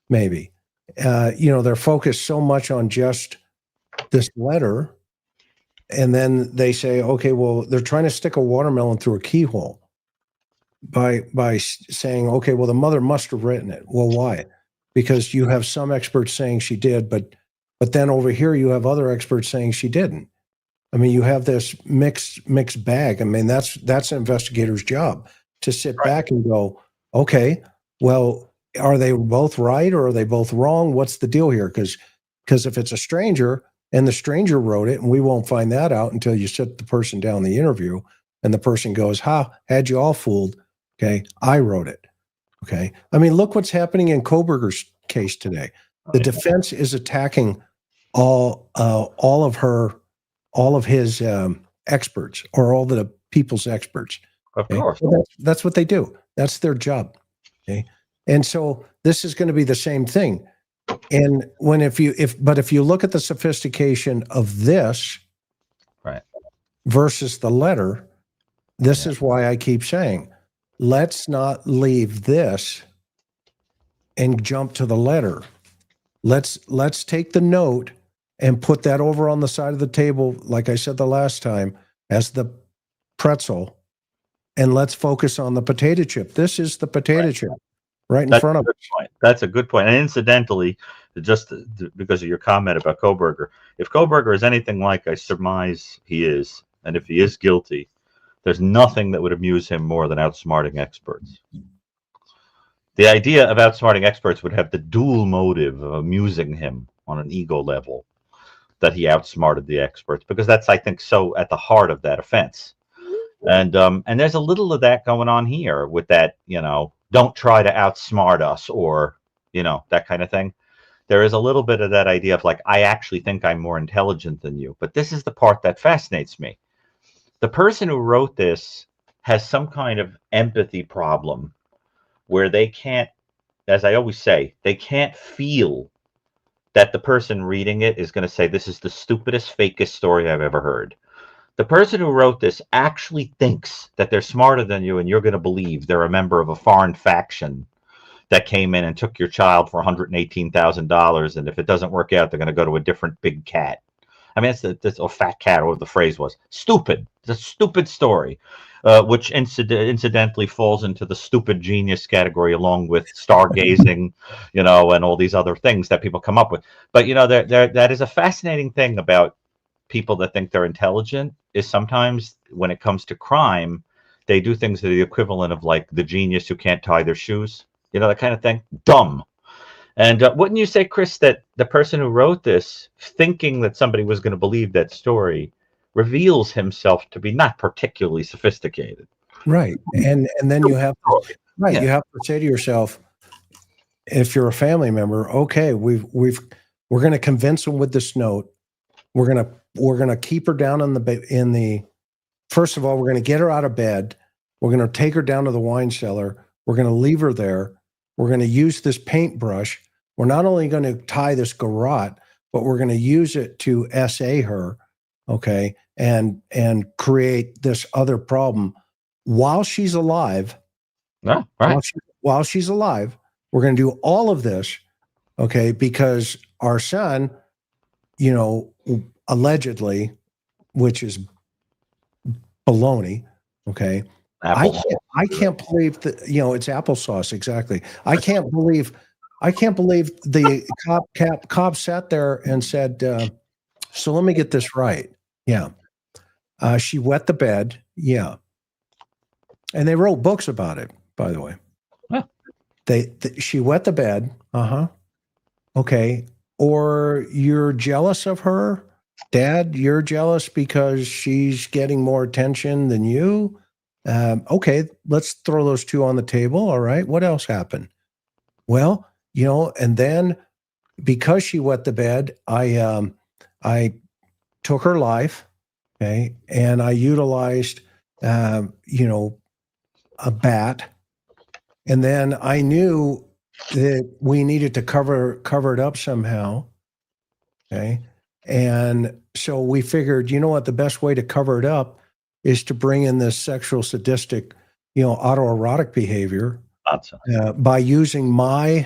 Speaker 1: Maybe, they're focused so much on just this letter, and then they say, okay, well, they're trying to stick a watermelon through a keyhole by saying, okay, well, the mother must have written it. Well, why? Because you have some experts saying she did, but then over here you have other experts saying she didn't. I mean, you have this mixed bag. I mean, that's an investigator's job to sit back and go, okay, well, are they both right or are they both wrong? What's the deal here? Because if it's a stranger and the stranger wrote it, and we won't find that out until you sit the person down in the interview and the person goes, had you all fooled. Okay, I wrote it. Okay. I mean, look what's happening in Kohberger's case today. The defense is attacking all of his experts, or all the people's experts.
Speaker 2: Of course.
Speaker 1: So that's what they do. That's their job. Okay. And so this is going to be the same thing. And if you look at the sophistication of this versus the letter, this is why I keep saying, let's not leave this and jump to the letter. Let's take the note and put that over on the side of the table, like I said the last time, as the pretzel, and let's focus on the potato chip. This is the potato chip right in front of us.
Speaker 2: That's a good point. And incidentally, just because of your comment about Kohberger, if Kohberger is anything like I surmise he is, and if he is guilty, there's nothing that would amuse him more than outsmarting experts. The idea of outsmarting experts would have the dual motive of amusing him on an ego level, that he outsmarted the experts, because that's, I think, so at the heart of that offense. And there's a little of that going on here with that, don't try to outsmart us, or, that kind of thing. There is a little bit of that idea of like, I actually think I'm more intelligent than you. But this is the part that fascinates me. The person who wrote this has some kind of empathy problem where they can't, as I always say, they can't feel that the person reading it is going to say, this is the stupidest, fakest story I've ever heard. The person who wrote this actually thinks that they're smarter than you, and you're going to believe they're a member of a foreign faction that came in and took your child for $118,000, and if it doesn't work out, they're going to go to a different big cat. I mean, that's a fat cat, or what the phrase was. Stupid. It's a stupid story, which incidentally falls into the stupid genius category, along with stargazing, and all these other things that people come up with. But that is a fascinating thing about people that think they're intelligent. Is sometimes when it comes to crime, they do things that are the equivalent of like the genius who can't tie their shoes. That kind of thing. Dumb. And wouldn't you say, Chris, that the person who wrote this, thinking that somebody was going to believe that story, reveals himself to be not particularly sophisticated?
Speaker 1: Right. And then you have
Speaker 2: Yeah.
Speaker 1: you have to say to yourself, if you're a family member, okay, we're going to convince them with this note. We're going to keep her down first of all, we're going to get her out of bed. We're going to take her down to the wine cellar. We're going to leave her there. We're going to use this paintbrush. We're not only going to tie this garrote, but we're going to use it to SA her, okay, and create this other problem while she's alive.
Speaker 2: No, right.
Speaker 1: While she's alive, we're going to do all of this, okay, because our son, allegedly, which is baloney, okay. I can't believe that, it's applesauce. Exactly. I can't believe the cop sat there and said, so let me get this right. Yeah. She wet the bed. Yeah. And they wrote books about it, by the way.
Speaker 2: Huh.
Speaker 1: She wet the bed. Uh-huh. Okay. Or you're jealous of her, Dad, you're jealous because she's getting more attention than you. Okay, let's throw those two on the table. All right. What else happened? Well, and then because she wet the bed, I took her life. Okay. And I utilized, a bat. And then I knew that we needed to cover it up somehow. Okay. And so we figured, what, the best way to cover it up is to bring in this sexual sadistic, autoerotic behavior by using my,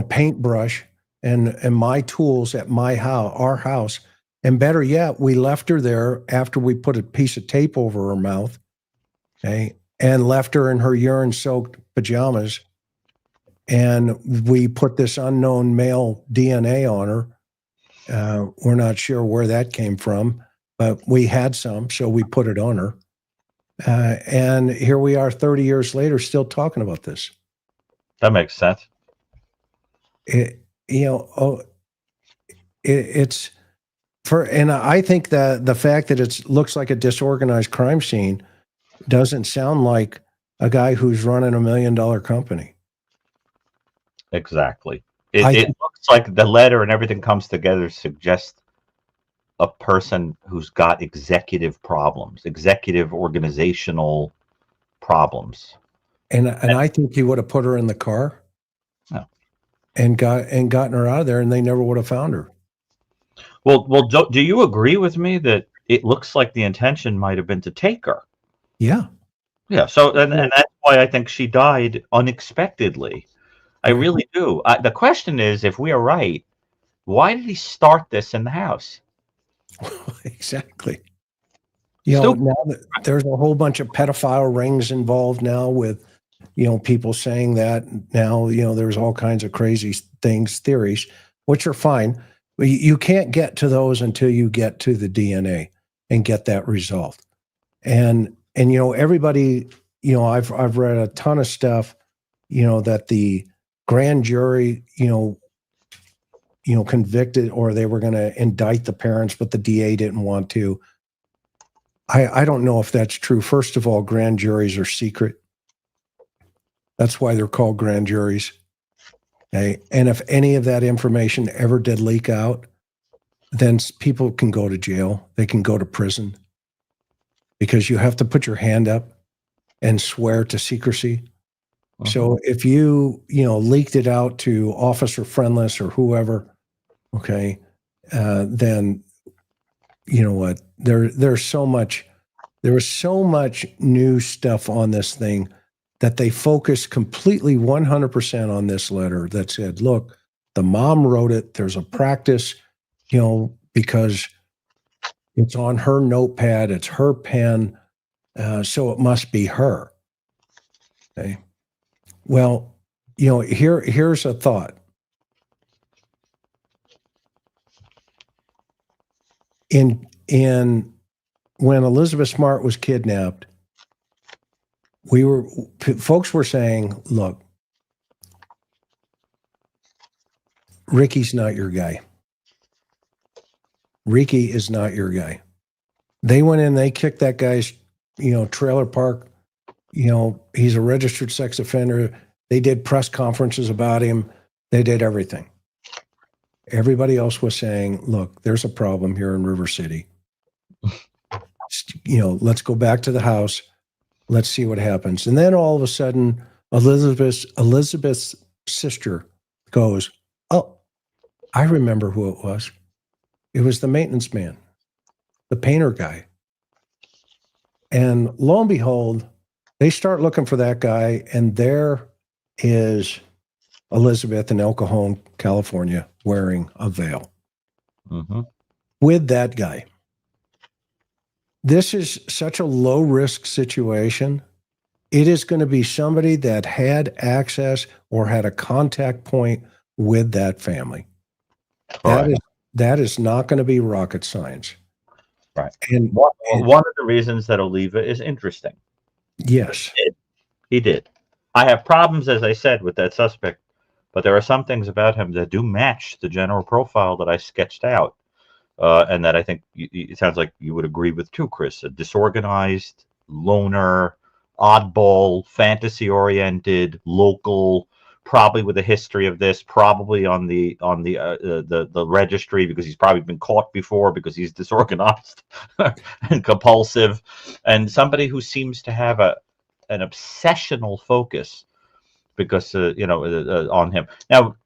Speaker 1: paintbrush and my tools at our house. And better yet, we left her there after we put a piece of tape over her mouth, okay, and left her in her urine-soaked pajamas. And we put this unknown male DNA on her. We're not sure where that came from, but we had some, so we put it on her. And here we are 30 years later, still talking about this.
Speaker 2: That makes sense.
Speaker 1: It's and I think that the fact that it looks like a disorganized crime scene doesn't sound like a guy who's running $1 million company.
Speaker 2: Exactly. It looks like the letter and everything comes together suggests a person who's got executive organizational problems.
Speaker 1: And I think he would have put her in the car and gotten her out of there, and they never would have found her.
Speaker 2: Well, do you agree with me that it looks like the intention might have been to take her?
Speaker 1: Yeah.
Speaker 2: Yeah. So, and that's why I think she died unexpectedly. I really do. The question is, if we are right, why did he start this in the house?
Speaker 1: Exactly. Now there's a whole bunch of pedophile rings involved now with, people saying that now, there's all kinds of crazy things, theories, which are fine. But you can't get to those until you get to the DNA and get that resolved. And everybody, I've read a ton of stuff, that the grand jury, convicted, or they were going to indict the parents, but the DA didn't want to. I don't know if that's true. First of all, grand juries are secret. That's why they're called grand juries. Okay? And if any of that information ever did leak out, then people can go to jail. They can go to prison because you have to put your hand up and swear to secrecy. Uh-huh. So if you leaked it out to Officer Friendless or whoever, okay, then you know what? There was so much new stuff on this thing that they focused completely 100% on this letter that said, look, the mom wrote it. There's a practice, because it's on her notepad, it's her pen, so it must be her. Okay. Well, here's a thought. In when Elizabeth Smart was kidnapped, folks were saying, look, Ricky's not your guy. Ricky is not your guy. They went in, they kicked that guy's, trailer park. He's a registered sex offender. They did press conferences about him. They did everything. Everybody else was saying, look, there's a problem here in River City. Let's go back to the house. Let's see what happens. And then all of a sudden, Elizabeth's sister goes, oh, I remember who it was. It was the maintenance man, the painter guy. And lo and behold, they start looking for that guy, and there is Elizabeth in El Cajon, California, wearing a veil with that guy. This is such a low-risk situation. It is going to be somebody that had access or had a contact point with that family. That is not going to be rocket science.
Speaker 2: Right. And one of the reasons that Oliva is interesting.
Speaker 1: Yes.
Speaker 2: He did. I have problems, as I said, with that suspect, but there are some things about him that do match the general profile that I sketched out. And that I think it sounds like you would agree with too, Chris. A disorganized, loner, oddball, fantasy-oriented, local, probably with a history of this, probably on the registry because he's probably been caught before because he's disorganized and compulsive, and somebody who seems to have an obsessional focus because on him. Now,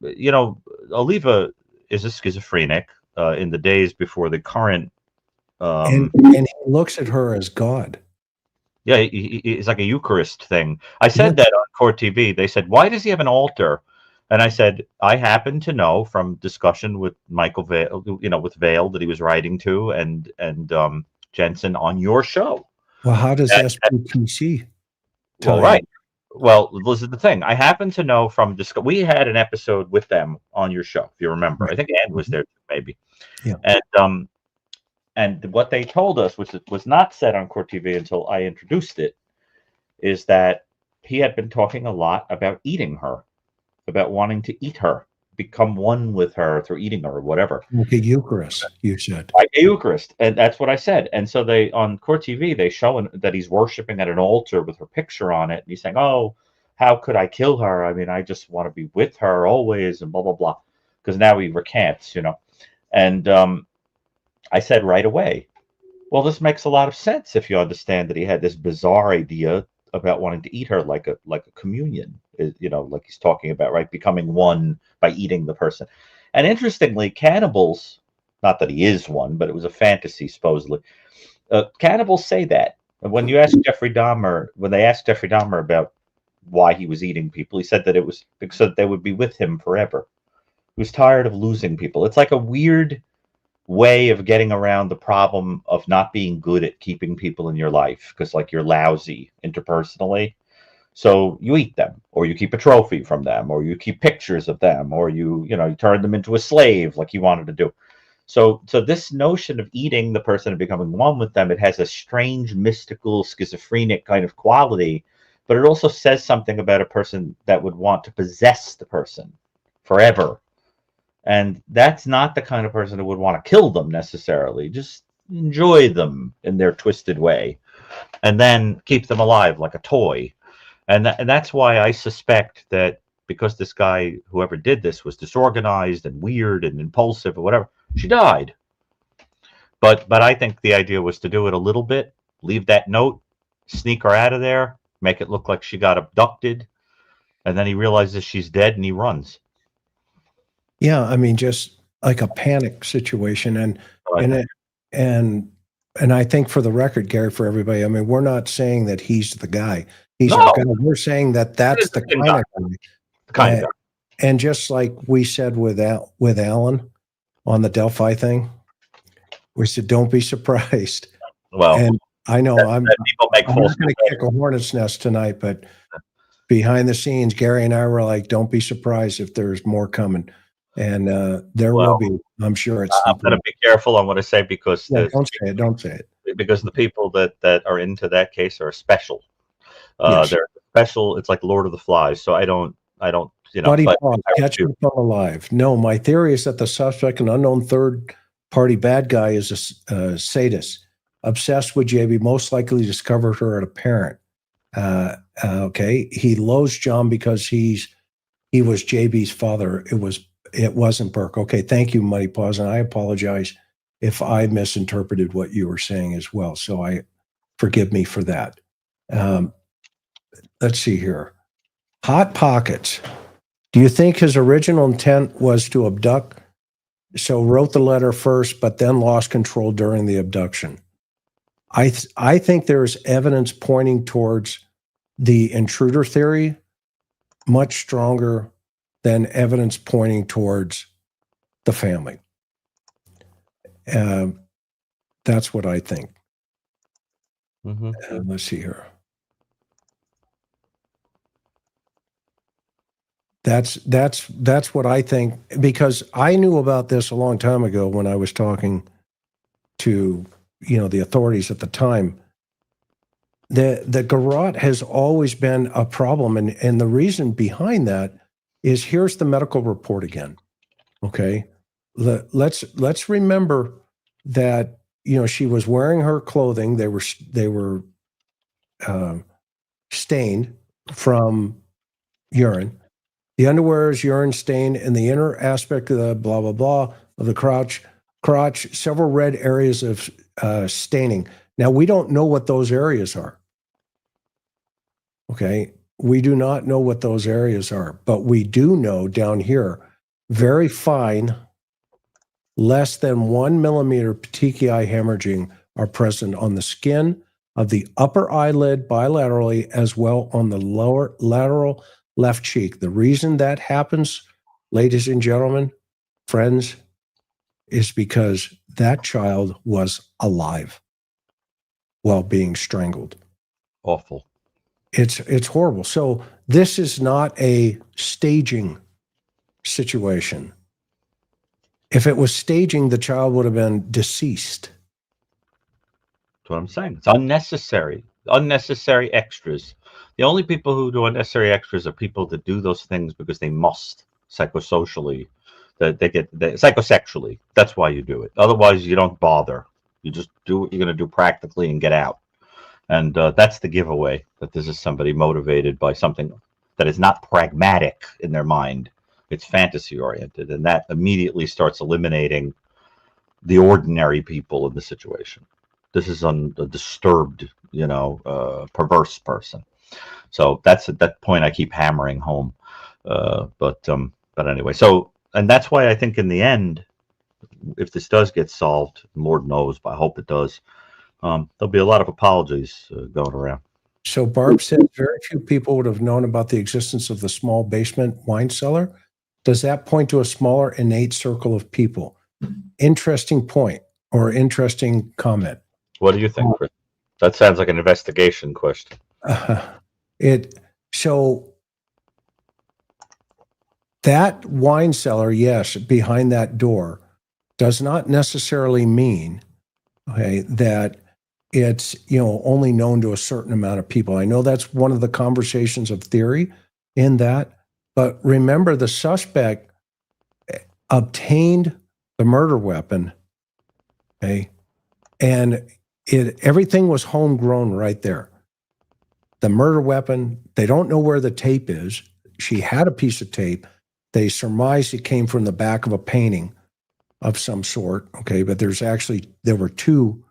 Speaker 2: Oliva is a schizophrenic. In the days before the current,
Speaker 1: and he looks at her as God.
Speaker 2: Yeah, it's like a Eucharist thing. I said that on Court TV. They said, "Why does he have an altar?" And I said, "I happen to know from discussion with Michael Vale, with Vale that he was writing to, and Jensen on your show."
Speaker 1: Well, how does SPPC?
Speaker 2: Well, right. Well, this is the thing. I happen to know from we had an episode with them on your show, if you remember. Right. I think Ann was there too, maybe.
Speaker 1: Yeah.
Speaker 2: And what they told us, which was not said on Court TV until I introduced it, is that he had been talking a lot about eating her, about wanting to eat her, become one with her through eating her or whatever.
Speaker 1: Like a Eucharist, you said.
Speaker 2: Like a Eucharist. And that's what I said. And so they, on Court TV, they show that he's worshiping at an altar with her picture on it. And he's saying, oh, how could I kill her? I mean, I just want to be with her always and blah, blah, blah. Because now he recants, And I said right away, well, this makes a lot of sense if you understand that he had this bizarre idea about wanting to eat her like a communion, like he's talking about, right? Becoming one by eating the person. And interestingly, cannibals, not that he is one, but it was a fantasy, supposedly. Cannibals say that. And when you ask Jeffrey Dahmer, when they asked Jeffrey Dahmer about why he was eating people, he said that it was because they would be with him forever. He was tired of losing people. It's like a weird way of getting around the problem of not being good at keeping people in your life because like you're lousy interpersonally, so you eat them, or you keep a trophy from them, or you keep pictures of them, or you turn them into a slave like you wanted to do. So this notion of eating the person and becoming one with them, it has a strange mystical schizophrenic kind of quality, but it also says something about a person that would want to possess the person forever. And that's not the kind of person who would want to kill them necessarily. Just enjoy them in their twisted way and then keep them alive like a toy. And that's why I suspect that because this guy, whoever did this, was disorganized and weird and impulsive or whatever, she died. But I think the idea was to do it a little bit, leave that note, sneak her out of there, make it look like she got abducted. And then he realizes she's dead and he runs.
Speaker 1: Yeah, I mean, just like a panic situation. And and I think for the record, Gary, for everybody, I mean, we're not saying that he's the guy. He's
Speaker 2: No.
Speaker 1: our guy. We're saying that that's the
Speaker 2: Interesting
Speaker 1: kind
Speaker 2: guy.
Speaker 1: of guy.
Speaker 2: The kind of guy.
Speaker 1: And just like we said with Alan on the Delphi thing, we said, don't be surprised.
Speaker 2: Well,
Speaker 1: and I know
Speaker 2: that people make
Speaker 1: I'm
Speaker 2: false
Speaker 1: not going to kick a hornet's nest tonight, but behind the scenes, Gary and I were like, don't be surprised if there's more coming. And there will be, I'm sure.
Speaker 2: I'm going to be careful on what I say because
Speaker 1: don't say it.
Speaker 2: Because the people that are into that case are special.
Speaker 1: Yes.
Speaker 2: They're special. It's like Lord of the Flies. So I don't,
Speaker 1: Buddy, catch him alive. No, my theory is that the suspect, an unknown third party bad guy, is a sadist, obsessed with JB, most likely discovered her at a parent. Okay. He loathes John because he was JB's father. It wasn't Burke. Okay. Thank you, Muddy Paws. And I apologize if I misinterpreted what you were saying as well. So forgive me for that. Let's see here. Hot Pockets. Do you think his original intent was to abduct? So wrote the letter first, but then lost control during the abduction. I think there's evidence pointing towards the intruder theory much stronger than evidence pointing towards the family. That's what I think. Let's see here. That's what I think, because I knew about this a long time ago when I was talking to the authorities at the time. The garrote has always been a problem, and the reason behind that is, here's the medical report again. Okay, let's remember that she was wearing her clothing. They were stained from urine. The underwear is urine stained, and the inner aspect of the blah, blah, blah of the crotch, several red areas of staining. Now, we don't know what those areas are. Okay. We do not know what those areas are, but we do know down here, very fine, less than 1 millimeter petechiae hemorrhaging are present on the skin of the upper eyelid bilaterally, as well on the lower lateral left cheek. The reason that happens, ladies and gentlemen, friends, is because that child was alive while being strangled.
Speaker 2: Awful.
Speaker 1: It's horrible. So this is not a staging situation. If it was staging, the child would have been deceased.
Speaker 2: That's what I'm saying. It's unnecessary. Unnecessary extras. The only people who do unnecessary extras are people that do those things because they must, psychosocially, psychosexually. That's why you do it. Otherwise, you don't bother. You just do what you're going to do practically and get out. And that's the giveaway, that this is somebody motivated by something that is not pragmatic in their mind. It's fantasy oriented. And that immediately starts eliminating the ordinary people in the situation. This is a disturbed, perverse person. So that's at that point I keep hammering home. But anyway, and that's why I think in the end, if this does get solved, Lord knows, but I hope it does, there'll be a lot of apologies going around.
Speaker 1: So Barb said very few people would have known about the existence of the small basement wine cellar. Does that point to a smaller innate circle of people? Interesting point, or interesting comment.
Speaker 2: What do you think, Chris? That sounds like an investigation question.
Speaker 1: So that wine cellar, yes, behind that door, does not necessarily mean, okay, that it's only known to a certain amount of people. I know that's one of the conversations of theory in that, but remember, the suspect obtained the murder weapon, okay, and everything was homegrown right there. The murder weapon, they don't know where the tape is. She had a piece of tape. They surmised it came from the back of a painting of some sort, okay, but there were two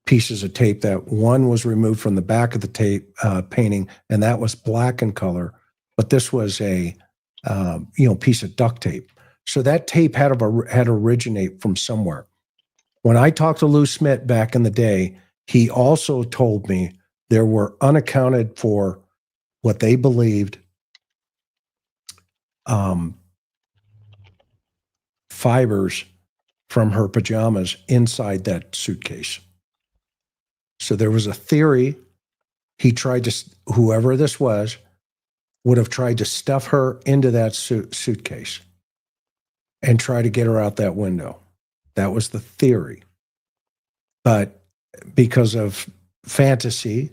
Speaker 1: pieces of tape. That one was removed from the back of the tape painting, and that was black in color, but this was a piece of duct tape. So that tape had to originate from somewhere. When I talked to Lou Smith back in the day, he also told me there were unaccounted for what they believed fibers from her pajamas inside that suitcase. So there was a theory he tried to, whoever this was, would have tried to stuff her into that suitcase and try to get her out that window. That was the theory. But because of fantasy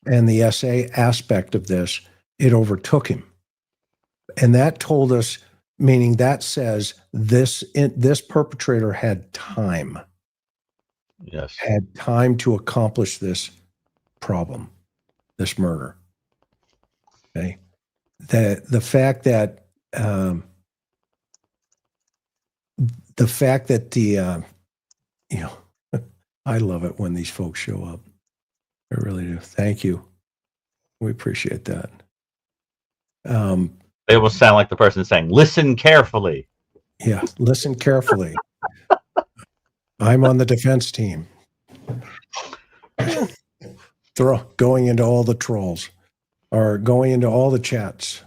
Speaker 1: and the SA aspect of this, it overtook him. And that told us, meaning that says this perpetrator had time.
Speaker 2: Yes.
Speaker 1: Had time to accomplish this problem, this murder. Okay. The fact that I love it when these folks show up. I really do. Thank you. We appreciate that.
Speaker 2: They almost sound like the person saying, "Listen carefully."
Speaker 1: Yeah, listen carefully. I'm on the defense team. Going into all the trolls or going into all the chats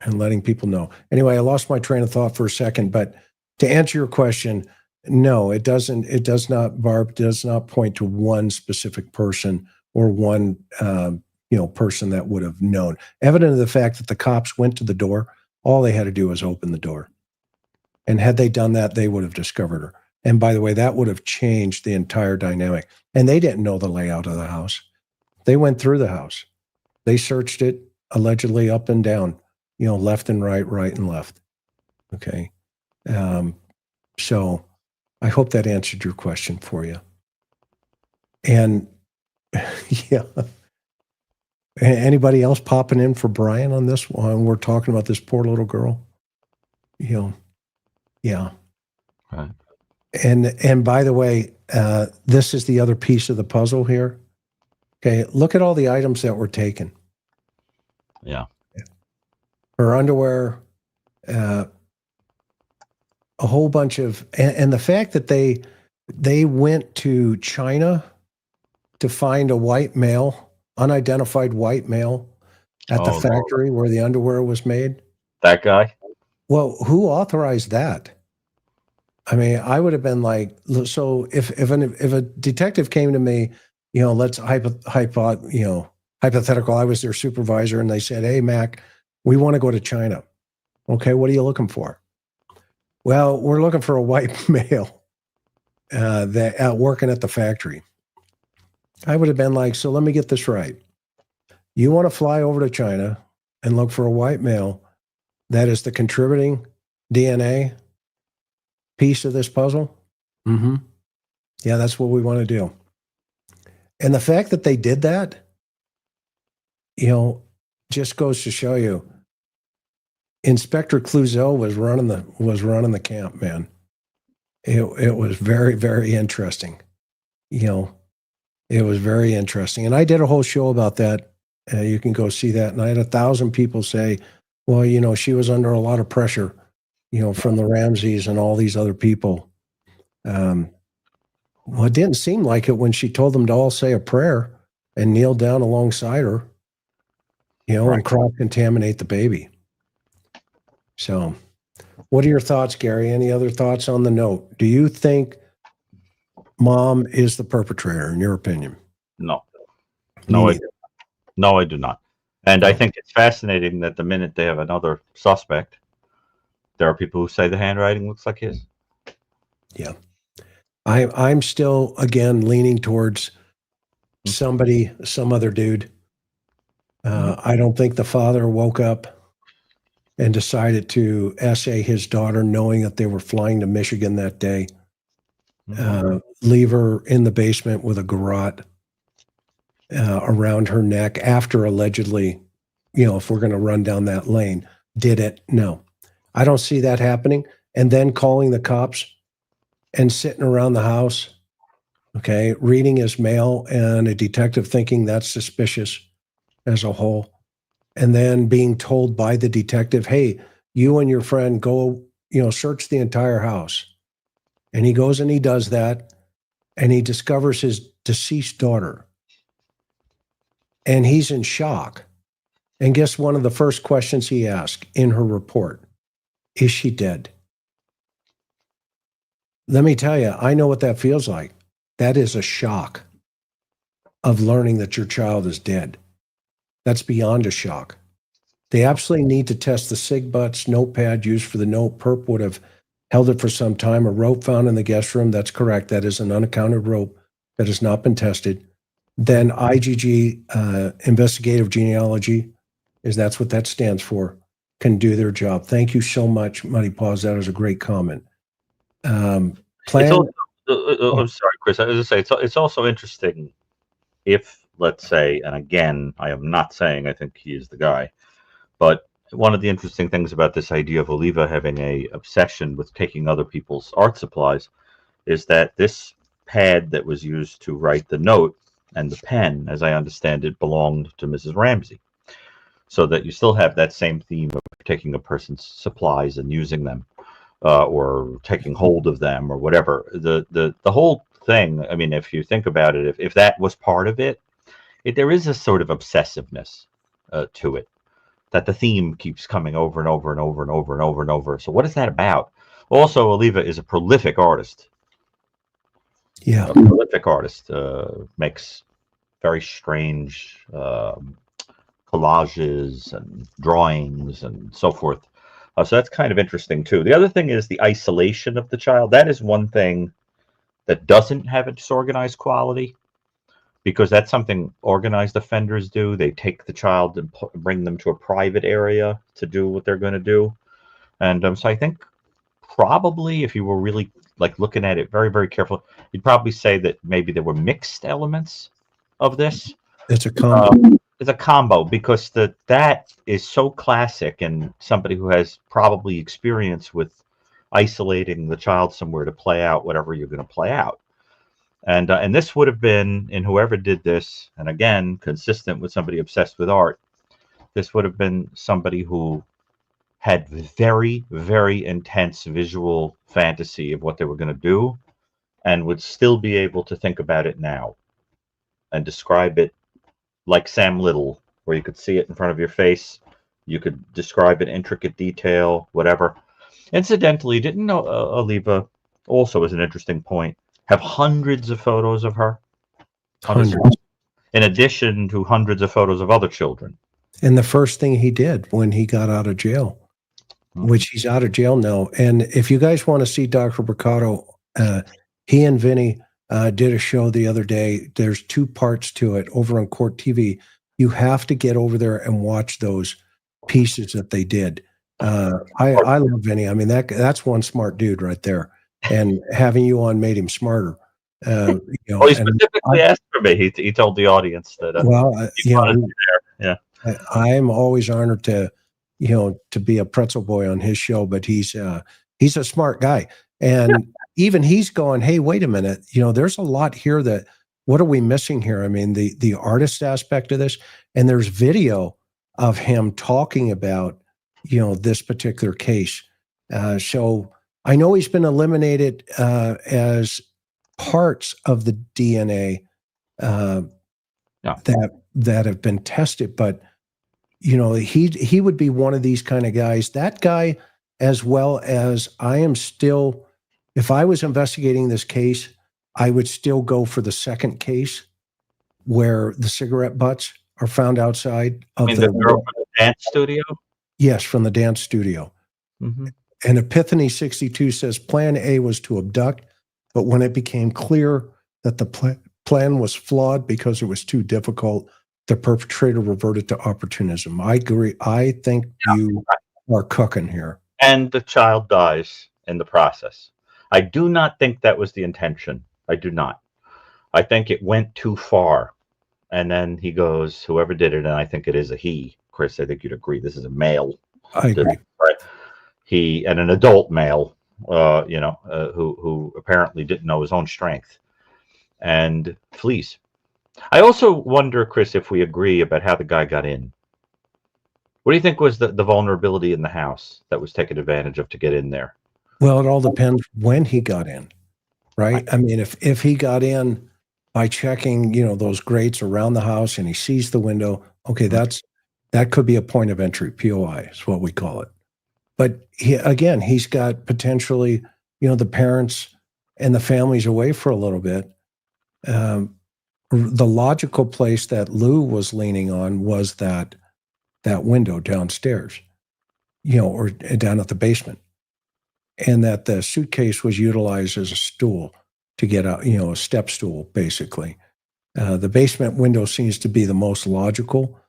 Speaker 1: and letting people know. Anyway, I lost my train of thought for a second, but to answer your question, no, it doesn't. It does not, Barb, does not point to one specific person or one person that would have known. Evident of the fact that the cops went to the door, all they had to do was open the door. And had they done that, they would have discovered her. And by the way, that would have changed the entire dynamic. And they didn't know the layout of the house. They went through the house. They searched it allegedly up and down, left and right, right and left. Okay. So I hope that answered your question for you. And yeah. Anybody else popping in for Brian on this one? We're talking about this poor little girl. Yeah.
Speaker 2: Right.
Speaker 1: And by the way, this is the other piece of the puzzle here. Okay, look at all the items that were taken.
Speaker 2: Yeah.
Speaker 1: Her underwear, a whole bunch of, and the fact that they went to China to find a white male, unidentified white male at the factory where the underwear was made.
Speaker 2: That guy?
Speaker 1: Well, who authorized that? I mean, I would have been like, so if a detective came to me, let's hypothetical, I was their supervisor and they said, "Hey, Mac, we want to go to China." Okay, what are you looking for? Well, we're looking for a white male working at the factory. I would have been like, so let me get this right. You want to fly over to China and look for a white male that is the contributing DNA piece of this puzzle? Mm-hmm. Yeah, that's what we want to do. And the fact that they did that, just goes to show you, Inspector Clouseau was running the camp, man. It was very, very interesting. It was very interesting. And I did a whole show about that. You can go see that. And I had 1,000 people say, well, she was under a lot of pressure, from the Ramseys and all these other people. Well, it didn't seem like it when she told them to all say a prayer and kneel down alongside her,
Speaker 2: Right.
Speaker 1: and cross-contaminate the baby. So what are your thoughts, Gary? Any other thoughts on the note? Do you think mom is the perpetrator, in your opinion?
Speaker 2: No, I do not. And I think it's fascinating that the minute they have another suspect, there are people who say the handwriting looks like his.
Speaker 1: Yeah. I'm still, again, leaning towards some other dude. I don't think the father woke up and decided to essay his daughter, knowing that they were flying to Michigan that day, leave her in the basement with a garrote around her neck after allegedly, if we're going to run down that lane, did it? No, I don't see that happening. And then calling the cops and sitting around the house, okay, reading his mail, and a detective thinking that's suspicious as a whole. And then being told by the detective, hey, you and your friend go, search the entire house. And he goes and he does that. and he discovers his deceased daughter. And he's in shock. And guess one of the first questions he asked in her report, is she dead? Let me tell you, I know what that feels like. That is a shock of learning that your child is dead. That's beyond a shock. They absolutely need to test the SIG butts, notepad used for the note. Perp would have held it for some time. A rope found in the guest room. That's correct. That is an unaccounted rope that has not been tested. Then IGG, investigative genealogy, that's what that stands for, can do their job. Thank you so much, Muddy Paws. That was a great comment.
Speaker 2: I'm sorry, Chris. I was going to say, it's also interesting if, let's say, and again, I am not saying I think he is the guy, but one of the interesting things about this idea of Oliva having a obsession with taking other people's art supplies is that this pad that was used to write the note and the pen, as I understand it, belonged to Mrs. Ramsey. So that you still have that same theme of taking a person's supplies and using them, or taking hold of them, or whatever. The whole thing. I mean, if you think about it, if that was part of it, there is a sort of obsessiveness to it, that the theme keeps coming over and over and over and over and over and over. So what is that about? Also, Oliva is a prolific artist.
Speaker 1: Yeah,
Speaker 2: a prolific artist. Makes very strange collages and drawings and so forth. So that's kind of interesting too. The other thing is the isolation of the child. That is one thing that doesn't have a disorganized quality, because that's something organized offenders do. They take the child and bring them to a private area to do what they're going to do. And so I think probably if you were really like looking at it very, very carefully, you'd probably say that maybe there were mixed elements of this.
Speaker 1: it's a combo.
Speaker 2: It's a combo, because that is so classic, and somebody who has probably experience with isolating the child somewhere to play out whatever you're going to play out. And this would have been, in whoever did this, and again, consistent with somebody obsessed with art, this would have been somebody who had very, very intense visual fantasy of what they were going to do, and would still be able to think about it now and describe it like Sam Little, where you could see it in front of your face. You could describe it in intricate detail, whatever. Incidentally, didn't know Oliva, also as an interesting point, have hundreds of photos of her?
Speaker 1: Hundreds.
Speaker 2: In addition to hundreds of photos of other children.
Speaker 1: And the first thing he did when he got out of jail, which he's out of jail now. And if you guys want to see Dr. Brucato, he and Vinny did a show the other day. There's 2 parts to it over on Court TV. You have to get over there and watch those pieces that they did. I love Vinny. I mean, that's one smart dude right there. And having you on made him smarter. You know,
Speaker 2: he specifically asked for me. He told the audience that.
Speaker 1: I'm always honored to be a pretzel boy on his show. But he's a smart guy, and even he's going, hey, wait a minute. There's a lot here that. What are we missing here? I mean, the artist aspect of this, and there's video of him talking about this particular case. So I know he's been eliminated as parts of the DNA that have been tested, but he would be one of these kind of guys. That guy, as well as I am still, if I was investigating this case, I would still go for the second case where the cigarette butts are found outside of
Speaker 2: the girl from the dance studio.
Speaker 1: Yes, from the dance studio.
Speaker 2: Mm-hmm.
Speaker 1: And Epiphany 62 says plan A was to abduct, but when it became clear that the plan was flawed because it was too difficult, the perpetrator reverted to opportunism. I agree. I think you are cooking here.
Speaker 2: And the child dies in the process. I do not think that was the intention. I do not. I think it went too far. And then he goes, whoever did it, and I think it is a he. Chris, I think you'd agree. This is a male.
Speaker 1: I agree.
Speaker 2: Right? He, and an adult male, who apparently didn't know his own strength and flees. I also wonder, Chris, if we agree about how the guy got in. What do you think was the vulnerability in the house that was taken advantage of to get in there?
Speaker 1: Well, it all depends when he got in. right? I mean, if he got in by checking, you know, those grates around the house and he sees the window, okay, that could be a point of entry. POI is what we call it. But he's got potentially, you know, the parents and the families away for a little bit. The logical place that Lou was leaning on was that window downstairs, you know, or down at the basement, and that the suitcase was utilized as a stool to get out, you know, a step stool, basically. The basement window seems to be the most logical,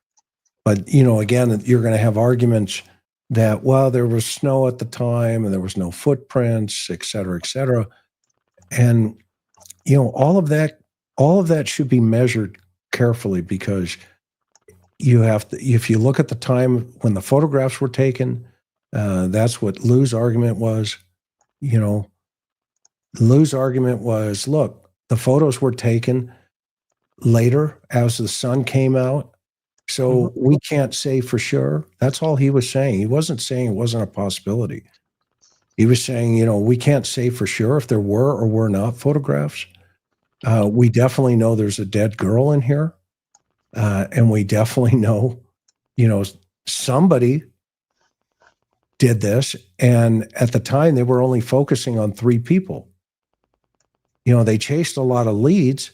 Speaker 1: but, you know, again, you're going to have arguments that, well, there was snow at the time and there was no footprints, et cetera, et cetera. And, you know, all of that should be measured carefully, because you have to, if you look at the time when the photographs were taken, that's what Lou's argument was. You know, Lou's argument was, look, the photos were taken later as the sun came out, so we can't say for sure. That's all he was saying. He wasn't saying it wasn't a possibility. He was saying, you know, we can't say for sure if there were or were not photographs. We definitely know there's a dead girl in here. And we definitely know, you know, somebody did this. And at the time, they were only focusing on 3 people. You know, they chased a lot of leads,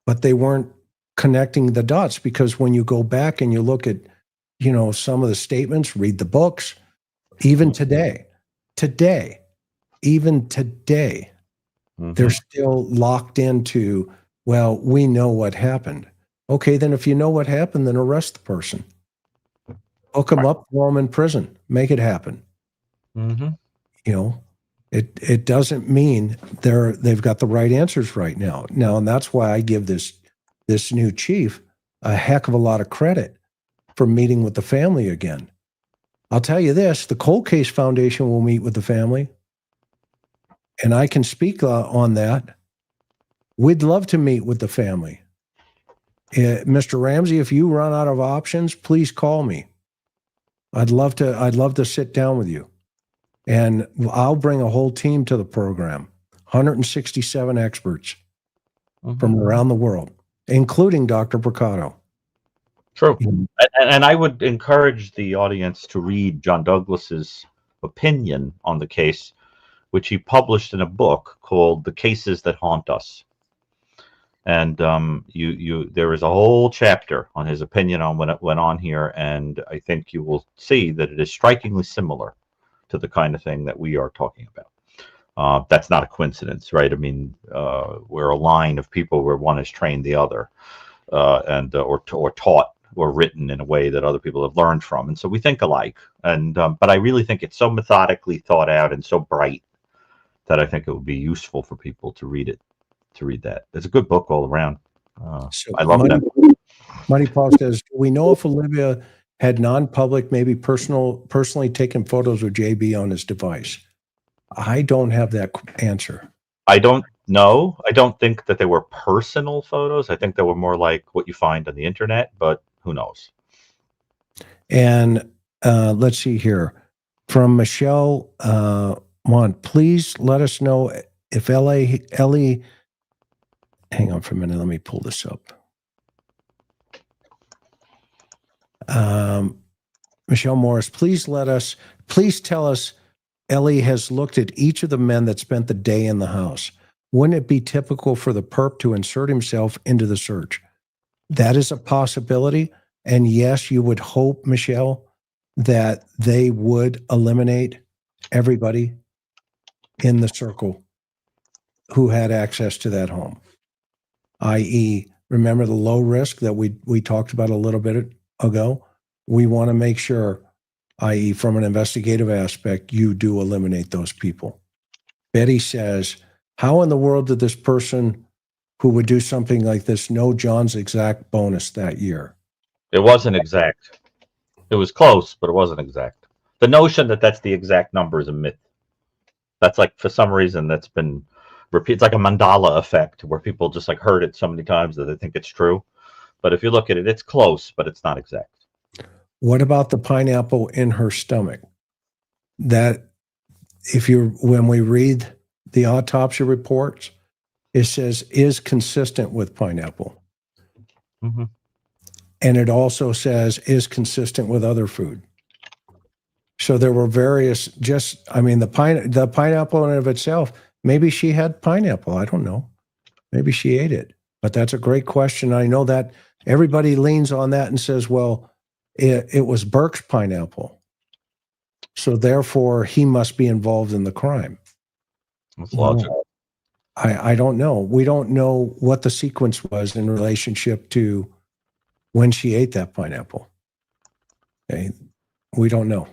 Speaker 1: but they weren't connecting the dots, because when you go back and you look at, you know, some of the statements, read the books, even today, they're still locked into, well, we know what happened. Okay, then if you know what happened, then arrest the person. Hook them up, throw them in prison, make it happen. You know, it doesn't mean they've got the right answers right now. And that's why I give this new chief a heck of a lot of credit for meeting with the family again. I'll tell you this, the Cold Case Foundation will meet with the family, and I can speak on that. We'd love to meet with the family. Mr. Ramsey, if you run out of options, please call me. I'd love to sit down with you, and I'll bring a whole team to the program, 167 experts from around the world, including Dr. Brucato.
Speaker 2: True. And I would encourage the audience to read John Douglas's opinion on the case, which he published in a book called The Cases That Haunt Us. And there is a whole chapter on his opinion on what went on here, and I think you will see that it is strikingly similar to the kind of thing that we are talking about. That's not a coincidence, right? I mean, we're a line of people where one has trained the other, or taught or written in a way that other people have learned from, and so we think alike. And but I really think it's so methodically thought out and so bright that I think it would be useful for people to read it. That it's a good book all around. So I love that.
Speaker 1: Money Paul says, do we know if Olivia had non-public, maybe personally taken photos with JB on his device? I don't have that answer.
Speaker 2: I don't know. I don't think that they were personal photos. I think they were more like what you find on the internet, but who knows?
Speaker 1: And let's see here. From Michelle Mont, please let us know if Ellie, hang on for a minute, let me pull this up. Michelle Morris, please tell us Ellie has looked at each of the men that spent the day in the house. Wouldn't it be typical for the perp to insert himself into the search? That is a possibility. And yes, you would hope, Michelle, that they would eliminate everybody in the circle who had access to that home. I.e., remember the low risk that we talked about a little bit ago? We want to make sure, i.e., from an investigative aspect, you do eliminate those people. Betty says, how in the world did this person who would do something like this know John's exact bonus that year?
Speaker 2: It wasn't exact. It was close, but it wasn't exact. The notion that that's the exact number is a myth. That's like, for some reason, that's been repeated. It's like a mandala effect where people just like heard it so many times that they think it's true. But if you look at it, it's close, but it's not exact.
Speaker 1: What about the pineapple in her stomach? That when we read the autopsy reports, it says is consistent with pineapple.
Speaker 2: Mm-hmm.
Speaker 1: And it also says is consistent with other food. So there were various, the pineapple in and of itself, maybe she had pineapple. I don't know. Maybe she ate it. But that's a great question. I know that everybody leans on that and says, well, it was Burke's pineapple. So therefore, he must be involved in the crime.
Speaker 2: That's logical.
Speaker 1: I don't know. We don't know what the sequence was in relationship to when she ate that pineapple. Okay. We don't know.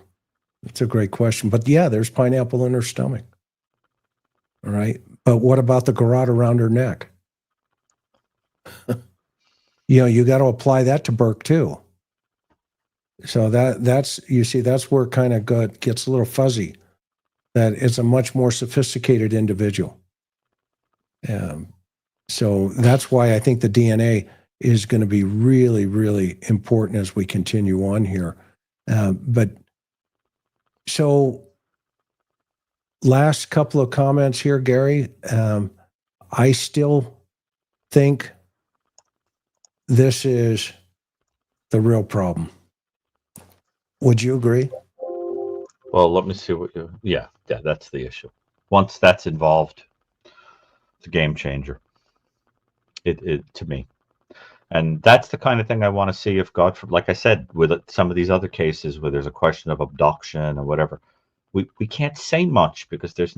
Speaker 1: It's a great question. But yeah, there's pineapple in her stomach. All right. But what about the garrote around her neck? You got to apply that to Burke too. So that's where it kind of gets a little fuzzy. That it's a much more sophisticated individual. So that's why I think the DNA is going to be really, really important as we continue on here. But so last couple of comments here, Gary. I still think this is the real problem. Would you agree?
Speaker 2: Well, let me see what you. Yeah, that's the issue. Once that's involved, it's a game changer. It to me, and that's the kind of thing I want to see. If God, like I said, with some of these other cases where there's a question of abduction or whatever, we can't say much because there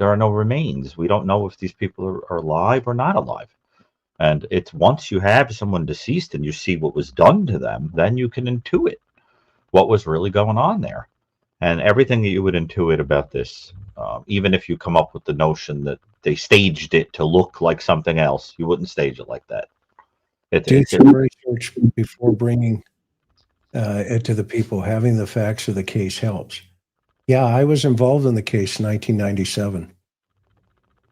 Speaker 2: are no remains. We don't know if these people are alive or not alive. And it's once you have someone deceased and you see what was done to them, then you can intuit what was really going on there. And everything that you would intuit about this, even if you come up with the notion that they staged it to look like something else, you wouldn't stage it like that.
Speaker 1: Do some research before bringing it to the people. Having the facts of the case helps. Yeah, I was involved in the case in 1997.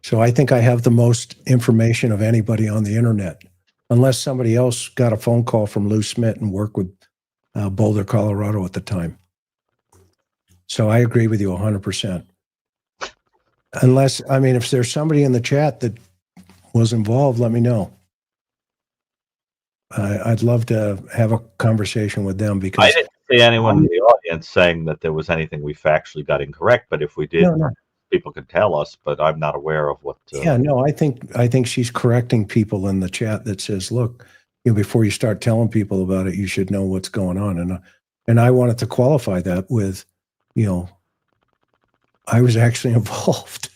Speaker 1: So I think I have the most information of anybody on the internet, unless somebody else got a phone call from Lou Smith and worked with Boulder, Colorado at the time. So I agree with you 100%. Unless, if there's somebody in the chat that was involved, let me know. I'd love to have a conversation with them because
Speaker 2: I didn't see anyone in the audience saying that there was anything we factually got incorrect, but if we did, people could tell us, but I'm not aware of what.
Speaker 1: I think she's correcting people in the chat that says, look, before you start telling people about it, you should know what's going on. And I wanted to qualify that with, I was actually involved.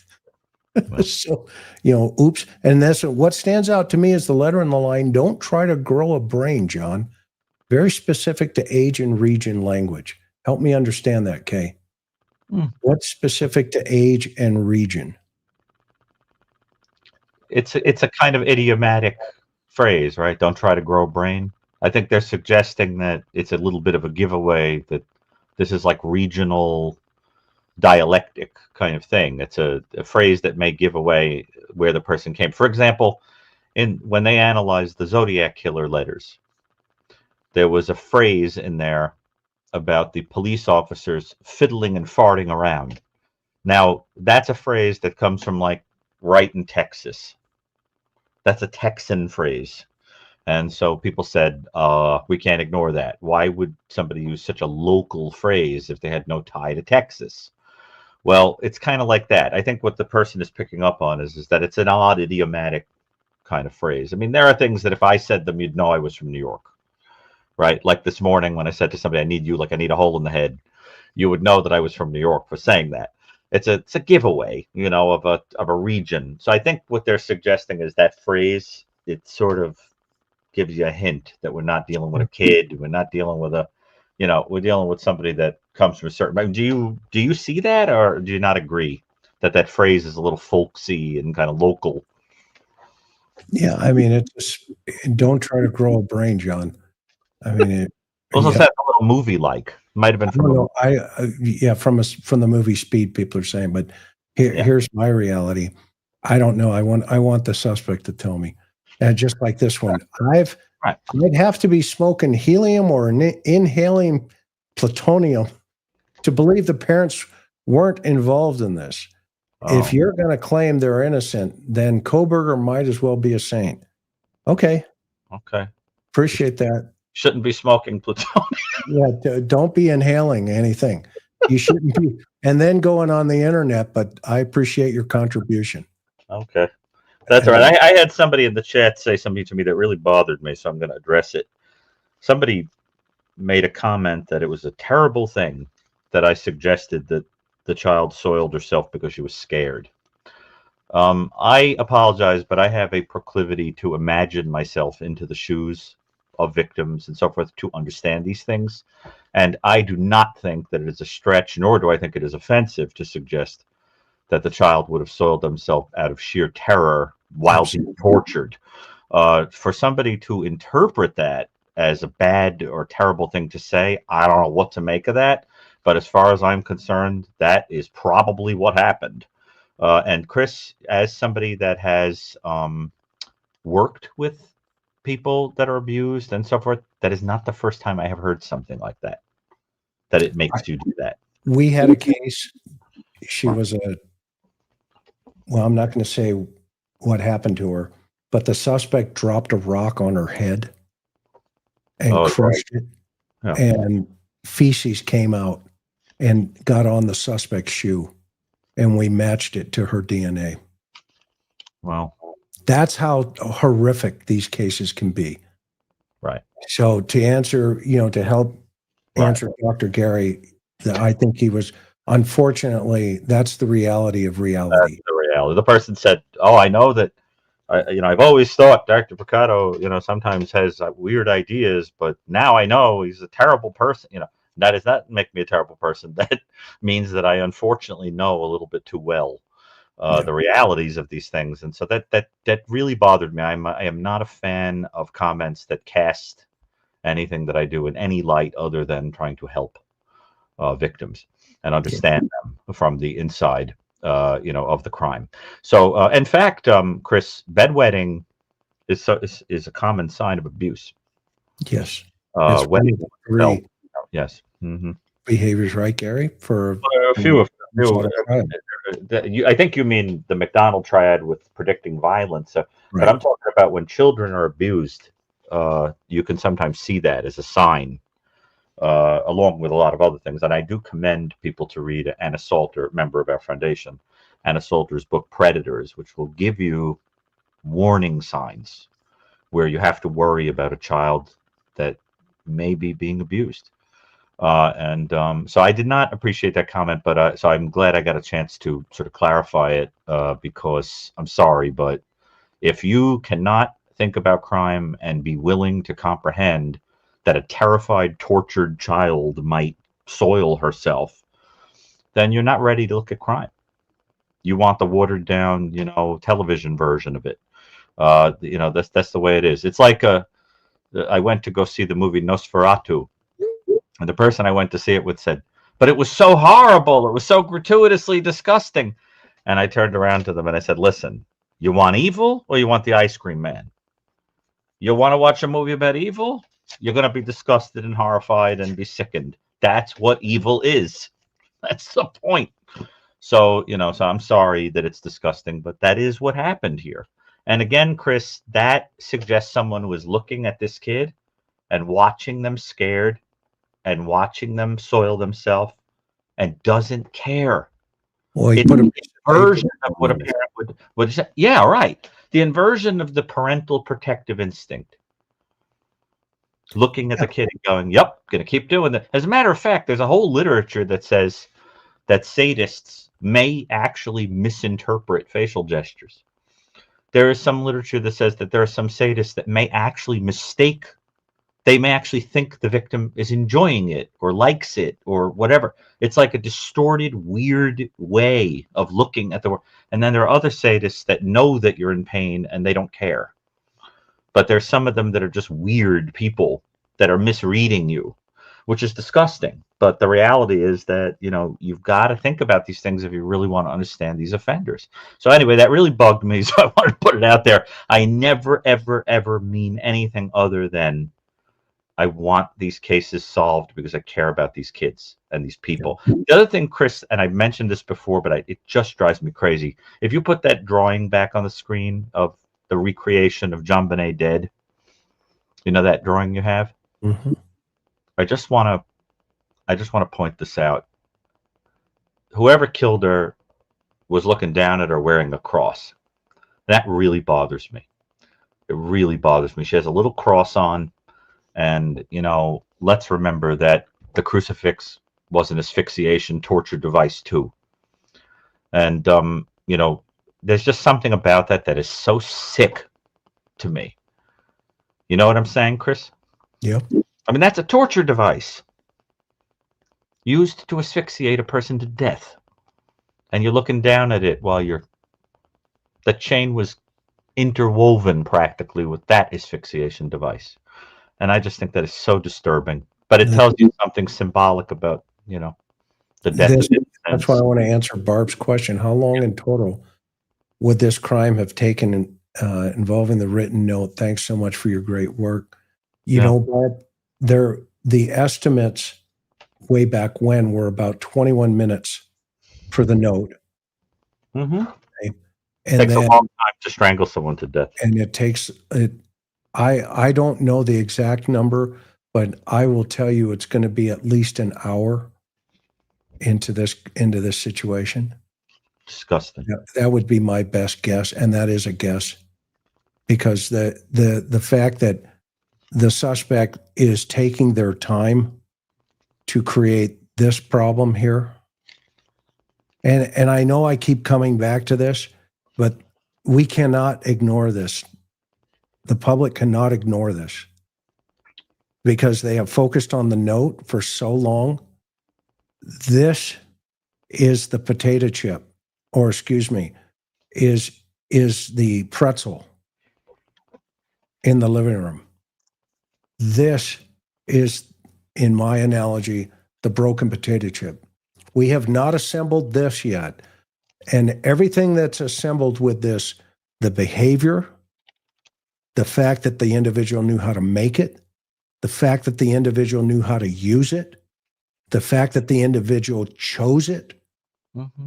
Speaker 1: So, oops. And that's what stands out to me is the letter in the line. Don't try to grow a brain, John. Very specific to age and region language. Help me understand that, Kay. What's specific to age and region?
Speaker 2: It's a kind of idiomatic phrase, right? Don't try to grow a brain. I think they're suggesting that it's a little bit of a giveaway that this is like regional dialectic kind of thing. It's a phrase that may give away where the person came. For example, when they analyzed the Zodiac killer letters, there was a phrase in there about the police officers fiddling and farting around. Now, that's a phrase that comes from like right in Texas. That's a Texan phrase. And so people said, we can't ignore that. Why would somebody use such a local phrase if they had no tie to Texas? Well, it's kind of like that. I think what the person is picking up on is that it's an odd idiomatic kind of phrase. There are things that if I said them, you'd know I was from New York, right? Like this morning when I said to somebody, I need you, like I need a hole in the head, you would know that I was from New York for saying that. It's a giveaway, of a region. So I think what they're suggesting is that phrase, it sort of gives you a hint that we're not dealing with a kid. We're not dealing with we're dealing with somebody that comes from a certain. Do you see that, or do you not agree that phrase is a little folksy and kind of local?
Speaker 1: Yeah, it's just, don't try to grow a brain, John. It
Speaker 2: also sounds a little movie-like. Might have been from
Speaker 1: from the movie Speed. People are saying, but here's my reality. I don't know. I want the suspect to tell me. And just like this one, I'd have to be smoking helium or inhaling plutonium to believe the parents weren't involved in this. If you're going to claim they're innocent, then Koberger might as well be a saint. Okay.
Speaker 2: Okay.
Speaker 1: Appreciate that.
Speaker 2: Shouldn't be smoking plutonium.
Speaker 1: Yeah, don't be inhaling anything. You shouldn't be. And then going on the internet, but I appreciate your contribution.
Speaker 2: Okay. That's all right. I had somebody in the chat say something to me that really bothered me, so I'm going to address it. Somebody made a comment that it was a terrible thing that I suggested that the child soiled herself because she was scared. I apologize, but I have a proclivity to imagine myself into the shoes of victims and so forth to understand these things. And I do not think that it is a stretch, nor do I think it is offensive to suggest that the child would have soiled themselves out of sheer terror while being tortured. For somebody to interpret that as a bad or terrible thing to say, I don't know what to make of that. But as far as I'm concerned, that is probably what happened. And Chris, as somebody that has worked with people that are abused and so forth, that is not the first time I have heard something like that, that it makes you do that.
Speaker 1: We had a case. She was well, I'm not going to say what happened to her, but the suspect dropped a rock on her head and crushed it.
Speaker 2: Yeah.
Speaker 1: And feces came out and got on the suspect's shoe. And we matched it to her DNA.
Speaker 2: Wow.
Speaker 1: That's how horrific these cases can be.
Speaker 2: Right.
Speaker 1: So to answer, to help answer Dr. Gary, I think he was, unfortunately, that's the reality of reality.
Speaker 2: That's the reality. The person said, oh, I know that, I've always thought Dr. Brucato, sometimes has weird ideas, but now I know he's a terrible person. That does not make me a terrible person. That means that I unfortunately know a little bit too well the realities of these things, and so that really bothered me. I am not a fan of comments that cast anything that I do in any light other than trying to help victims and understand them from the inside, of the crime. So, in fact, Chris, bedwetting is a common sign of abuse.
Speaker 1: Yes.
Speaker 2: Yes. Mm-hmm.
Speaker 1: Behaviors, right, Gary? For
Speaker 2: a few of I think you mean the McDonald triad with predicting violence. But I'm talking about when children are abused. You can sometimes see that as a sign, along with a lot of other things. And I do commend people to read Anna Salter, member of our foundation, Anna Salter's book Predators, which will give you warning signs where you have to worry about a child that may be being abused. So I did not appreciate that comment, but so I'm glad I got a chance to sort of clarify it, because I'm sorry, but if you cannot think about crime and be willing to comprehend that a terrified, tortured child might soil herself, then you're not ready to look at crime. You want the watered down, television version of it. That's the way it is. It's like I went to go see the movie Nosferatu. And the person I went to see it with said, but it was so horrible. It was so gratuitously disgusting. And I turned around to them and I said, listen, you want evil or you want the ice cream man? You want to watch a movie about evil? You're going to be disgusted and horrified and be sickened. That's what evil is. That's the point. So, so I'm sorry that it's disgusting, but that is what happened here. And again, Chris, that suggests someone was looking at this kid and watching them scared and watching them soil themselves and doesn't care.
Speaker 1: Well,
Speaker 2: it's the inversion of what a parent would say. Yeah, right. The inversion of the parental protective instinct. Looking at the kid and going, yep, going to keep doing that. As a matter of fact, there's a whole literature that says that sadists may actually misinterpret facial gestures. There is some literature that says that there are some sadists that may actually they may actually think the victim is enjoying it or likes it or whatever. It's like a distorted, weird way of looking at the world. And then there are other sadists that know that you're in pain and they don't care. But there's some of them that are just weird people that are misreading you, which is disgusting. But the reality is that, you've got to think about these things if you really want to understand these offenders. So anyway, that really bugged me. So I wanted to put it out there. I never, ever, ever mean anything other than I want these cases solved because I care about these kids and these people. The other thing, Chris, and I mentioned this before, but it just drives me crazy. If you put that drawing back on the screen of the recreation of JonBenet dead, you know that drawing you have?
Speaker 1: Mm-hmm.
Speaker 2: I just want to point this out. Whoever killed her was looking down at her wearing a cross. That really bothers me. It really bothers me. She has a little cross on, and let's remember that the crucifix was an asphyxiation torture device too. And there's just something about that is so sick to me. You know what I'm saying, Chris?
Speaker 1: Yeah.
Speaker 2: I mean, that's a torture device used to asphyxiate a person to death. And you're looking down at it while the chain was interwoven practically with that asphyxiation device. And I just think that is so disturbing. But it tells you something symbolic about, the death.
Speaker 1: That's why I want to answer Barb's question. How long in total would this crime have taken involving the written note? Thanks so much for your great work. You know, Barb, the estimates way back when were about 21 minutes for the note.
Speaker 2: Mm-hmm.
Speaker 1: Okay?
Speaker 2: It takes a long time to strangle someone to death.
Speaker 1: And it takes I don't know the exact number, but I will tell you it's going to be at least an hour into this situation.
Speaker 2: Disgusting.
Speaker 1: That would be my best guess, and that is a guess, because the fact that the suspect is taking their time to create this problem here, and I know I keep coming back to this, but we cannot ignore this. The public cannot ignore this because they have focused on the note for so long. This is the potato chip, or excuse me, is the pretzel in the living room. This is, in my analogy, the broken potato chip. We have not assembled this yet. And everything that's assembled with this, the behavior, the fact that the individual knew how to make it, the fact that the individual knew how to use it, the fact that the individual chose it,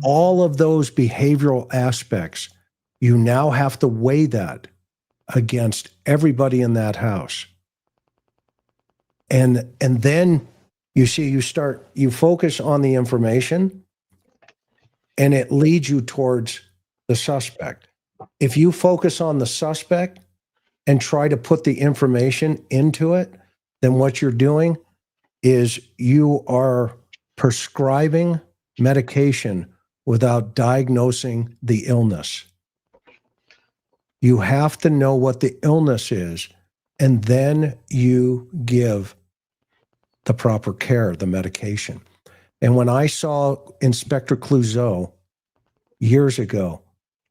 Speaker 1: all of those behavioral aspects, you now have to weigh that against everybody in that house. And then you see, you focus on the information and it leads you towards the suspect. If you focus on the suspect and try to put the information into it, then what you're doing is you are prescribing medication without diagnosing the illness. You have to know what the illness is, and then you give the proper care, the medication. And when I saw Inspector Clouseau years ago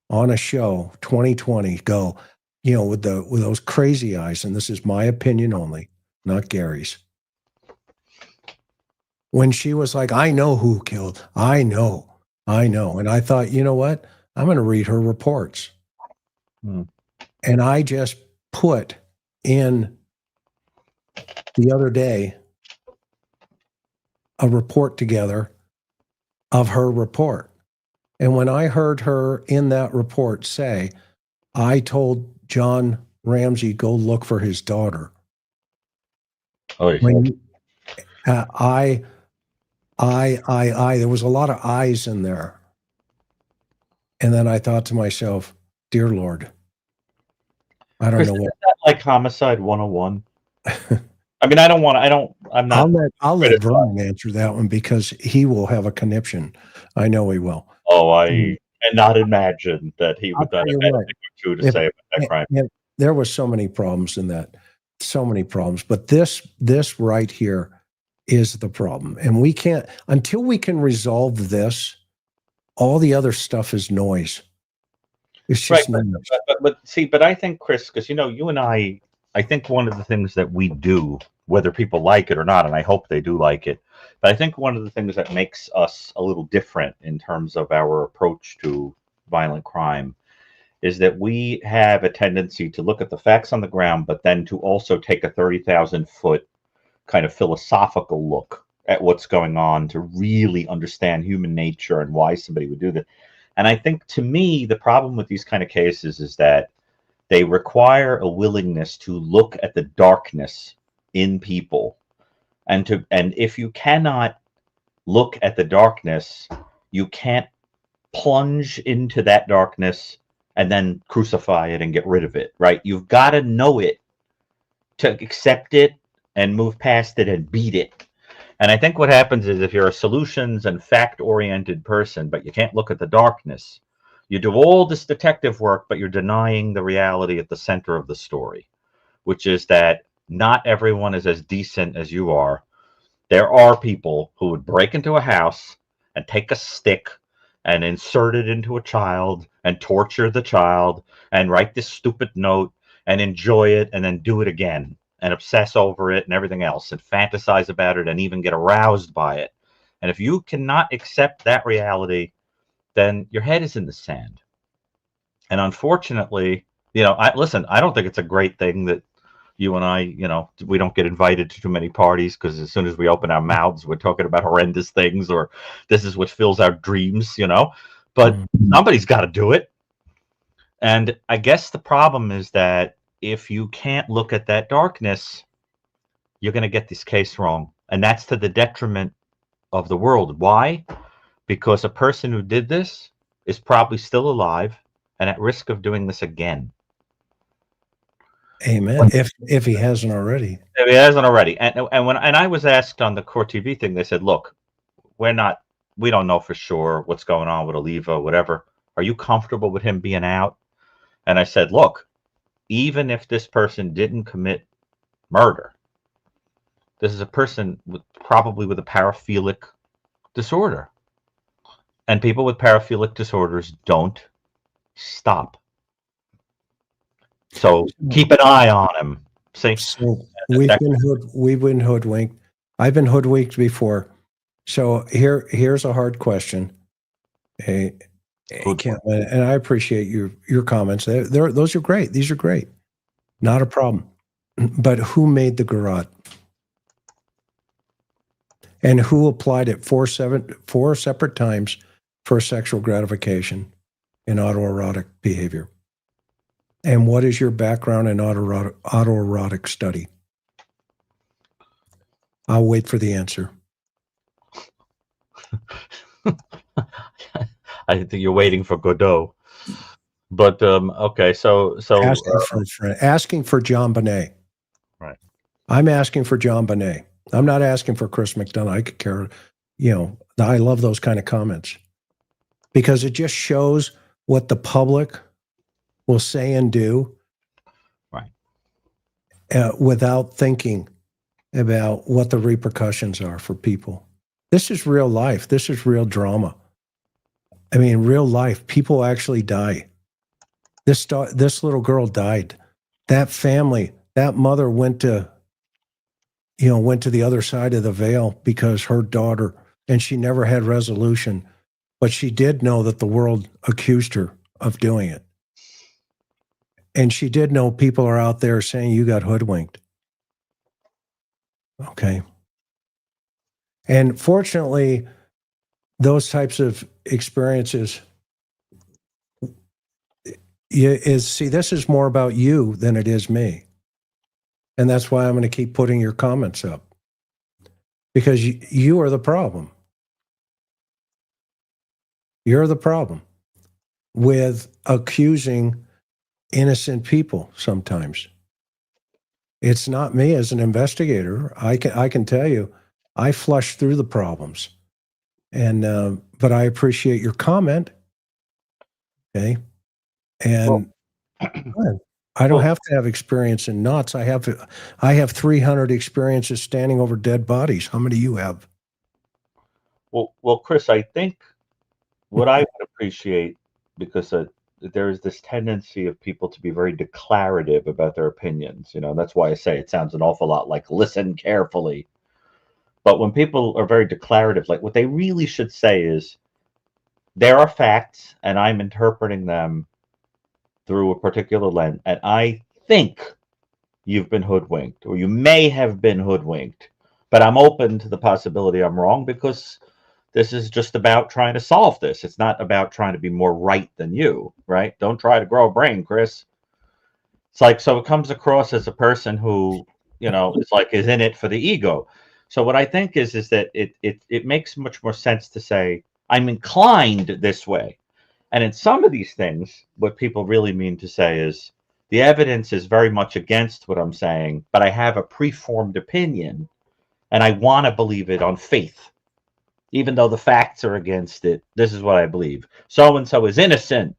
Speaker 1: on a show, 2020, go, with those crazy eyes, and this is my opinion only, not Gary's. When she was like, I know who killed, I know. And I thought, you know what? I'm going to read her reports. And I just put in the other day a report together of her report. And when I heard her in that report say, I told John Ramsey, go look for his daughter.
Speaker 2: Oh, yeah.
Speaker 1: There was a lot of I's in there. And then I thought to myself, dear Lord, I don't know what.
Speaker 2: Is that like Homicide 101? I mean, I'm not.
Speaker 1: I'll let Vern answer that one because he will have a conniption. I know he will.
Speaker 2: Oh, I cannot imagine that he would have anything or two to say about that crime.
Speaker 1: There were so many problems in that, so many problems. But this right here is the problem. And we can't, until we can resolve this, all the other stuff is noise. It's just
Speaker 2: noise. But I think, Chris, because you and I think one of the things that we do, whether people like it or not, and I hope they do like it, but I think one of the things that makes us a little different in terms of our approach to violent crime is that we have a tendency to look at the facts on the ground, but then to also take a 30,000-foot kind of philosophical look at what's going on to really understand human nature and why somebody would do that. And I think, to me, the problem with these kind of cases is that they require a willingness to look at the darkness in people, and if you cannot look at the darkness, you can't plunge into that darkness and then crucify it and get rid of it, right? You've got to know it to accept it and move past it and beat it. And I think what happens is, if you're a solutions and fact-oriented person, but you can't look at the darkness, you do all this detective work, but you're denying the reality at the center of the story, which is that not everyone is as decent as you are. There are people who would break into a house and take a stick and insert it into a child and torture the child and write this stupid note and enjoy it and then do it again and obsess over it and everything else and fantasize about it and even get aroused by it. And if you cannot accept that reality, then your head is in the sand. And unfortunately, I don't think it's a great thing that you and I, we don't get invited to too many parties, because as soon as we open our mouths, we're talking about horrendous things, or this is what fills our dreams, but somebody's got to do it. And I guess the problem is that if you can't look at that darkness, you're going to get this case wrong. And that's to the detriment of the world. Why? Because a person who did this is probably still alive and at risk of doing this again.
Speaker 1: Amen. If he hasn't already.
Speaker 2: If he hasn't already. And when I was asked on the Core TV thing, they said, look, we don't know for sure what's going on with Oliva, whatever. Are you comfortable with him being out? And I said, look, even if this person didn't commit murder, this is a person probably with a paraphilic disorder. And people with paraphilic disorders don't stop. So keep an eye on him. See?
Speaker 1: So we've been hoodwinked. I've been hoodwinked before. So here's a hard question. Hey, and I appreciate your comments. Those are great. These are great. Not a problem. But who made the garrote? And who applied it four separate times for sexual gratification in autoerotic behavior? And what is your background in autoerotic study? I'll wait for the answer.
Speaker 2: I think you're waiting for Godot. But okay, so
Speaker 1: asking for JonBenet.
Speaker 2: Right.
Speaker 1: I'm asking for JonBenet. I'm not asking for Chris McDonough. I could care. I love those kind of comments, because it just shows what the public will say and do,
Speaker 2: right,
Speaker 1: without thinking about what the repercussions are for people. This is real life. This is real drama. I mean, real life. People actually die. This little girl died. That family, that mother went to the other side of the veil because her daughter, and she never had resolution, but she did know that the world accused her of doing it. And she did know people are out there saying you got hoodwinked. Okay. And fortunately, those types of experiences this is more about you than it is me. And that's why I'm going to keep putting your comments up, because you are the problem. You're the problem with accusing innocent people sometimes. It's not me as an investigator. I can tell you, I flush through the problems. And but I appreciate your comment. Okay. And I don't have to have experience in knots. I have 300 experiences standing over dead bodies. How many do you have?
Speaker 2: Well, Chris, I think what I would appreciate, because there is this tendency of people to be very declarative about their opinions. That's why I say it sounds an awful lot like listen carefully. But when people are very declarative, like, what they really should say is, there are facts and I'm interpreting them through a particular lens, and I think you've been hoodwinked, or you may have been hoodwinked, But I'm open to the possibility I'm wrong, because this is just about trying to solve this. It's not about trying to be more right than you, right? Don't try to grow a brain, Chris. It's like, so it comes across as a person who, is in it for the ego. So what I think is that it makes much more sense to say, I'm inclined this way. And in some of these things, what people really mean to say is, the evidence is very much against what I'm saying, but I have a preformed opinion and I want to believe it on faith. Even though the facts are against it, this is what I believe. So and so is innocent.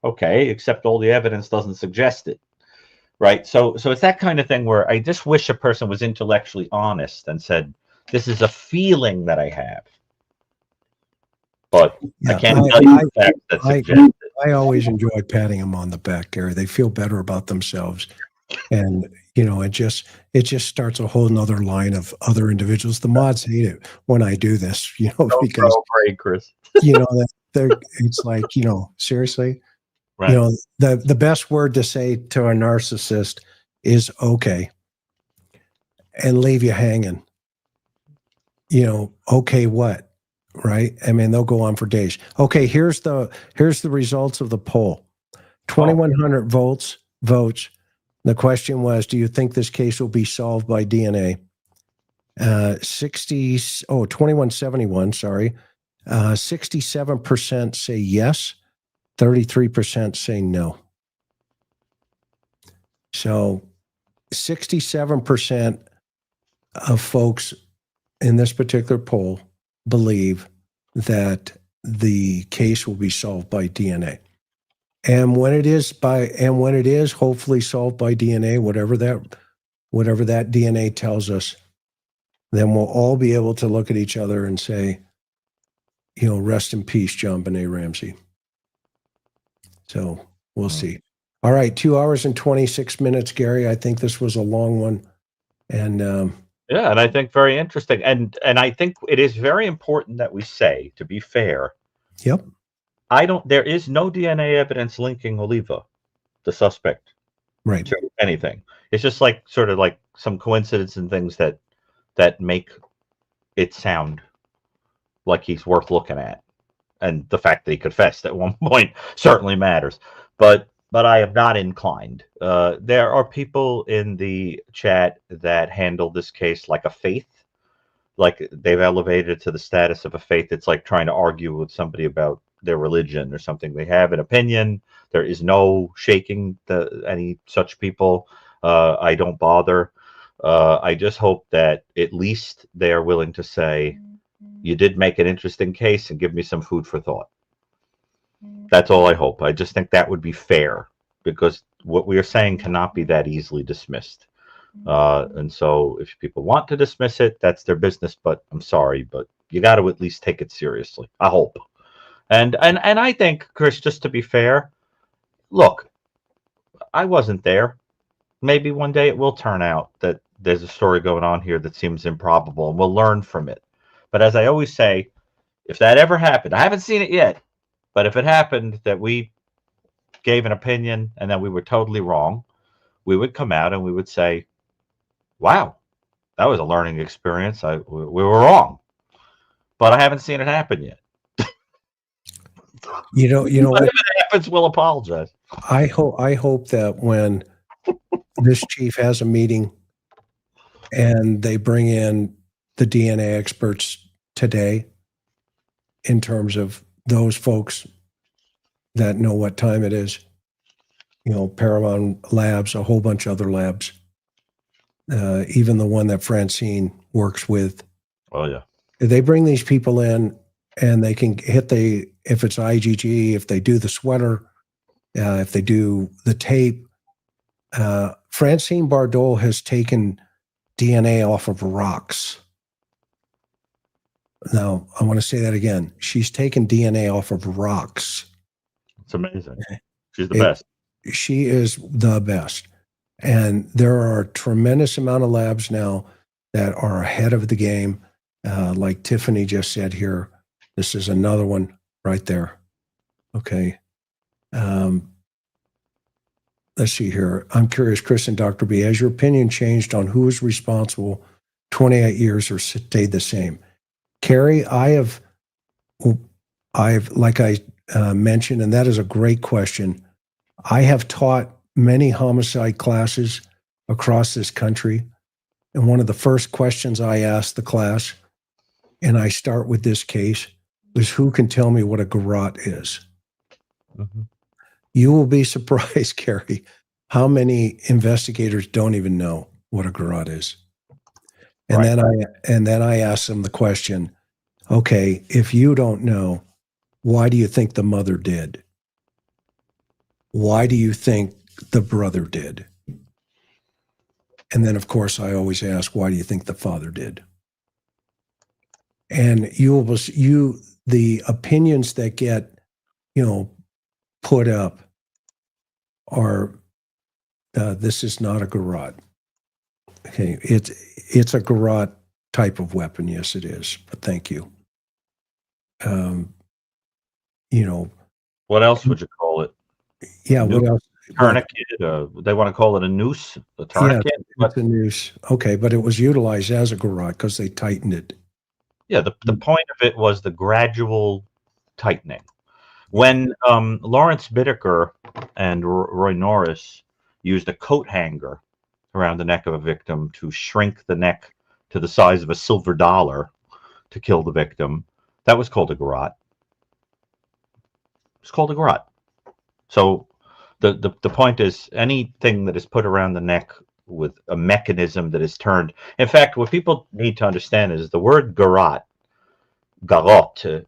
Speaker 2: Okay, except all the evidence doesn't suggest it. Right? So it's that kind of thing where I just wish a person was intellectually honest and said, this is a feeling that I have. But I can't tell you the facts that suggest it.
Speaker 1: I always enjoy patting them on the back, Gary. They feel better about themselves. And, it just starts a whole nother line of other individuals. The mods hate it when I do this, because,
Speaker 2: Chris.
Speaker 1: it's like, seriously,
Speaker 2: Right.
Speaker 1: the best word to say to a narcissist is okay, and leave you hanging. Okay, what? Right? I mean, they'll go on for days. Okay, here's the results of the poll. 2,100 votes. The question was, do you think this case will be solved by DNA? 2171, sorry. 67% say yes, 33% say no. So 67% of folks in this particular poll believe that the case will be solved by DNA. And when it is hopefully solved by DNA, whatever that DNA tells us, then we'll all be able to look at each other and say, rest in peace, JonBenet Ramsey. So we'll see. All right, 2 hours and 26 minutes, Gary. I think this was a long one. And
Speaker 2: yeah, and I think very interesting. And I think it is very important that we say, to be fair.
Speaker 1: Yep.
Speaker 2: There is no DNA evidence linking Oliva, the suspect,
Speaker 1: right,
Speaker 2: to anything. It's just sort of like some coincidence and things that make it sound like he's worth looking at. And the fact that he confessed at one point certainly matters. But I am not inclined. There are people in the chat that handle this case like a faith. Like they've elevated it to the status of a faith. It's like trying to argue with somebody about their religion or something. They have an opinion. There is no shaking any such people. I don't bother. I just hope that at least they are willing to say, you did make an interesting case and give me some food for thought. That's all I hope. I just think that would be fair, because what we are saying cannot be that easily dismissed. And so if people want to dismiss it, that's their business, but I'm sorry, but you got to at least take it seriously. I hope. And I think, Chris, just to be fair, look, I wasn't there. Maybe one day it will turn out that there's a story going on here that seems improbable, and we'll learn from it. But as I always say, if that ever happened, I haven't seen it yet, but if it happened that we gave an opinion and that we were totally wrong, we would come out and we would say, wow, that was a learning experience. We were wrong, but I haven't seen it happen yet.
Speaker 1: What?
Speaker 2: If it happens, we'll apologize.
Speaker 1: I hope that when this chief has a meeting and they bring in the DNA experts today, in terms of those folks that know what time it is, Paramount Labs, a whole bunch of other labs, even the one that Francine works with.
Speaker 2: Oh, yeah.
Speaker 1: If they bring these people in and they can hit if it's IgG, if they do the sweater, if they do the tape, Francine Bardot has taken DNA off of rocks. Now, I want to say that again. She's taken DNA off of rocks.
Speaker 2: It's amazing. She's the best.
Speaker 1: She is the best. And there are a tremendous amount of labs now that are ahead of the game. Like Tiffany just said here, this is another one right there. Okay. Let's see here. I'm curious, Chris and Dr. B, has your opinion changed on who is responsible 28 years or stayed the same? Carrie, I've like I mentioned, and that is a great question. I have taught many homicide classes across this country. And one of the first questions I ask the class, and I start with this case, is who can tell me what a garrote is?
Speaker 2: Mm-hmm.
Speaker 1: You will be surprised, Carrie, how many investigators don't even know what a garrote is. And then I ask them the question, okay, if you don't know, why do you think the mother did? Why do you think the brother did? And then, of course, I always ask, why do you think the father did? And the opinions that get, put up are, this is not a garrote. Okay, it's a garrote type of weapon. Yes, it is. But thank you.
Speaker 2: What else would you call it?
Speaker 1: Yeah. What else?
Speaker 2: Tourniquet. They want to call it a noose. A tourniquet.
Speaker 1: Yeah, it's a noose. Okay, but it was utilized as a garrote because they tightened it.
Speaker 2: Yeah, the point of it was the gradual tightening. When Lawrence Bittaker and Roy Norris used a coat hanger around the neck of a victim to shrink the neck to the size of a silver dollar to kill the victim, that was called a garrote. It's called a garrote. So the point is, anything that is put around the neck with a mechanism that is turned. In fact, what people need to understand is the word garrote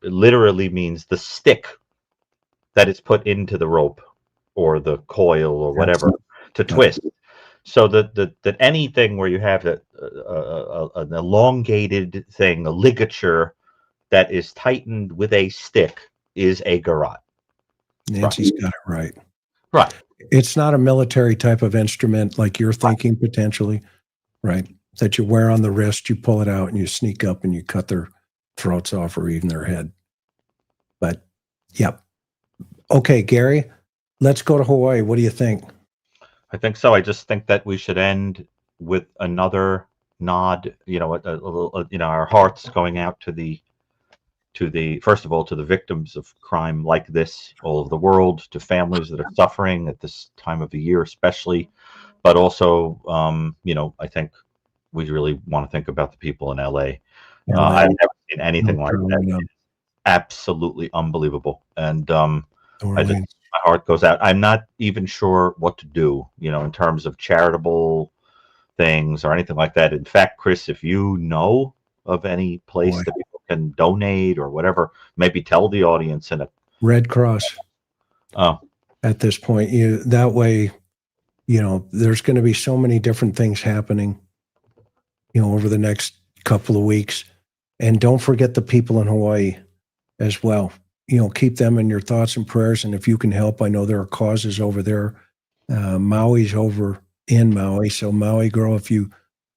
Speaker 2: literally means the stick that is put into the rope or the coil or whatever to twist. So that anything where you have an elongated thing, a ligature that is tightened with a stick, is a garrote.
Speaker 1: Nancy's got it right.
Speaker 2: Right.
Speaker 1: It's not a military type of instrument like you're thinking potentially, right? That you wear on the wrist, you pull it out and you sneak up and you cut their throats off or even their head. But, yep. Okay, Gary, let's go to Hawaii. What do you think?
Speaker 2: I think so. I just think that we should end with another nod, our hearts going out to the first of all, to the victims of crime like this all over the world, to families that are suffering at this time of the year, especially, but also, I think we really want to think about the people in LA. I've never seen anything like that. It's absolutely unbelievable. And my heart goes out. I'm not even sure what to do, in terms of charitable things or anything like that. In fact, Chris, if you know of any place that people can donate or whatever, maybe tell the audience.
Speaker 1: Red Cross.
Speaker 2: Oh,
Speaker 1: at this point, that way, there's going to be so many different things happening, over the next couple of weeks. And don't forget the people in Hawaii as well. Keep them in your thoughts and prayers. And if you can help, I know there are causes over there. Maui's over in Maui. So Maui girl, if you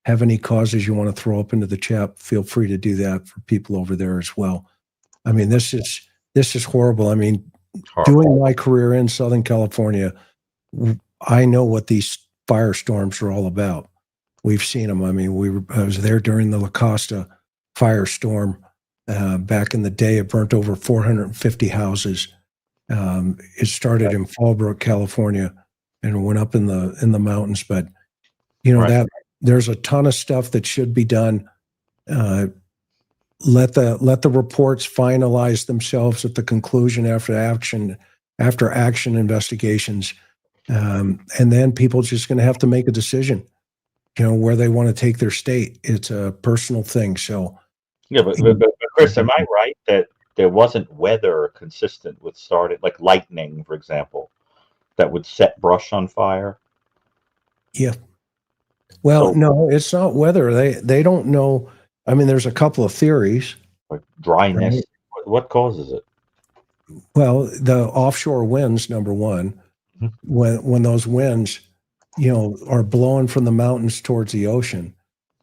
Speaker 1: have any causes you want to throw up into the chat, feel free to do that for people over there as well. I mean, this is horrible. I mean, doing my career in Southern California, I know what these firestorms are all about. We've seen them. I mean, I was there during the La Costa firestorm back in the day. It burnt over 450 houses. It started in Fallbrook, California, and went up in the mountains. But that there's a ton of stuff that should be done. Let the reports finalize themselves at the conclusion after action investigations, and then people just going to have to make a decision. Where they want to take their state. It's a personal thing. So,
Speaker 2: yeah, but Chris, am I right that there wasn't weather consistent with like lightning, for example, that would set brush on fire?
Speaker 1: Yeah. Well, no, it's not weather. They don't know. I mean, there's a couple of theories.
Speaker 2: Like dryness. Right? What causes it?
Speaker 1: Well, the offshore winds, number one. When those winds, are blowing from the mountains towards the ocean.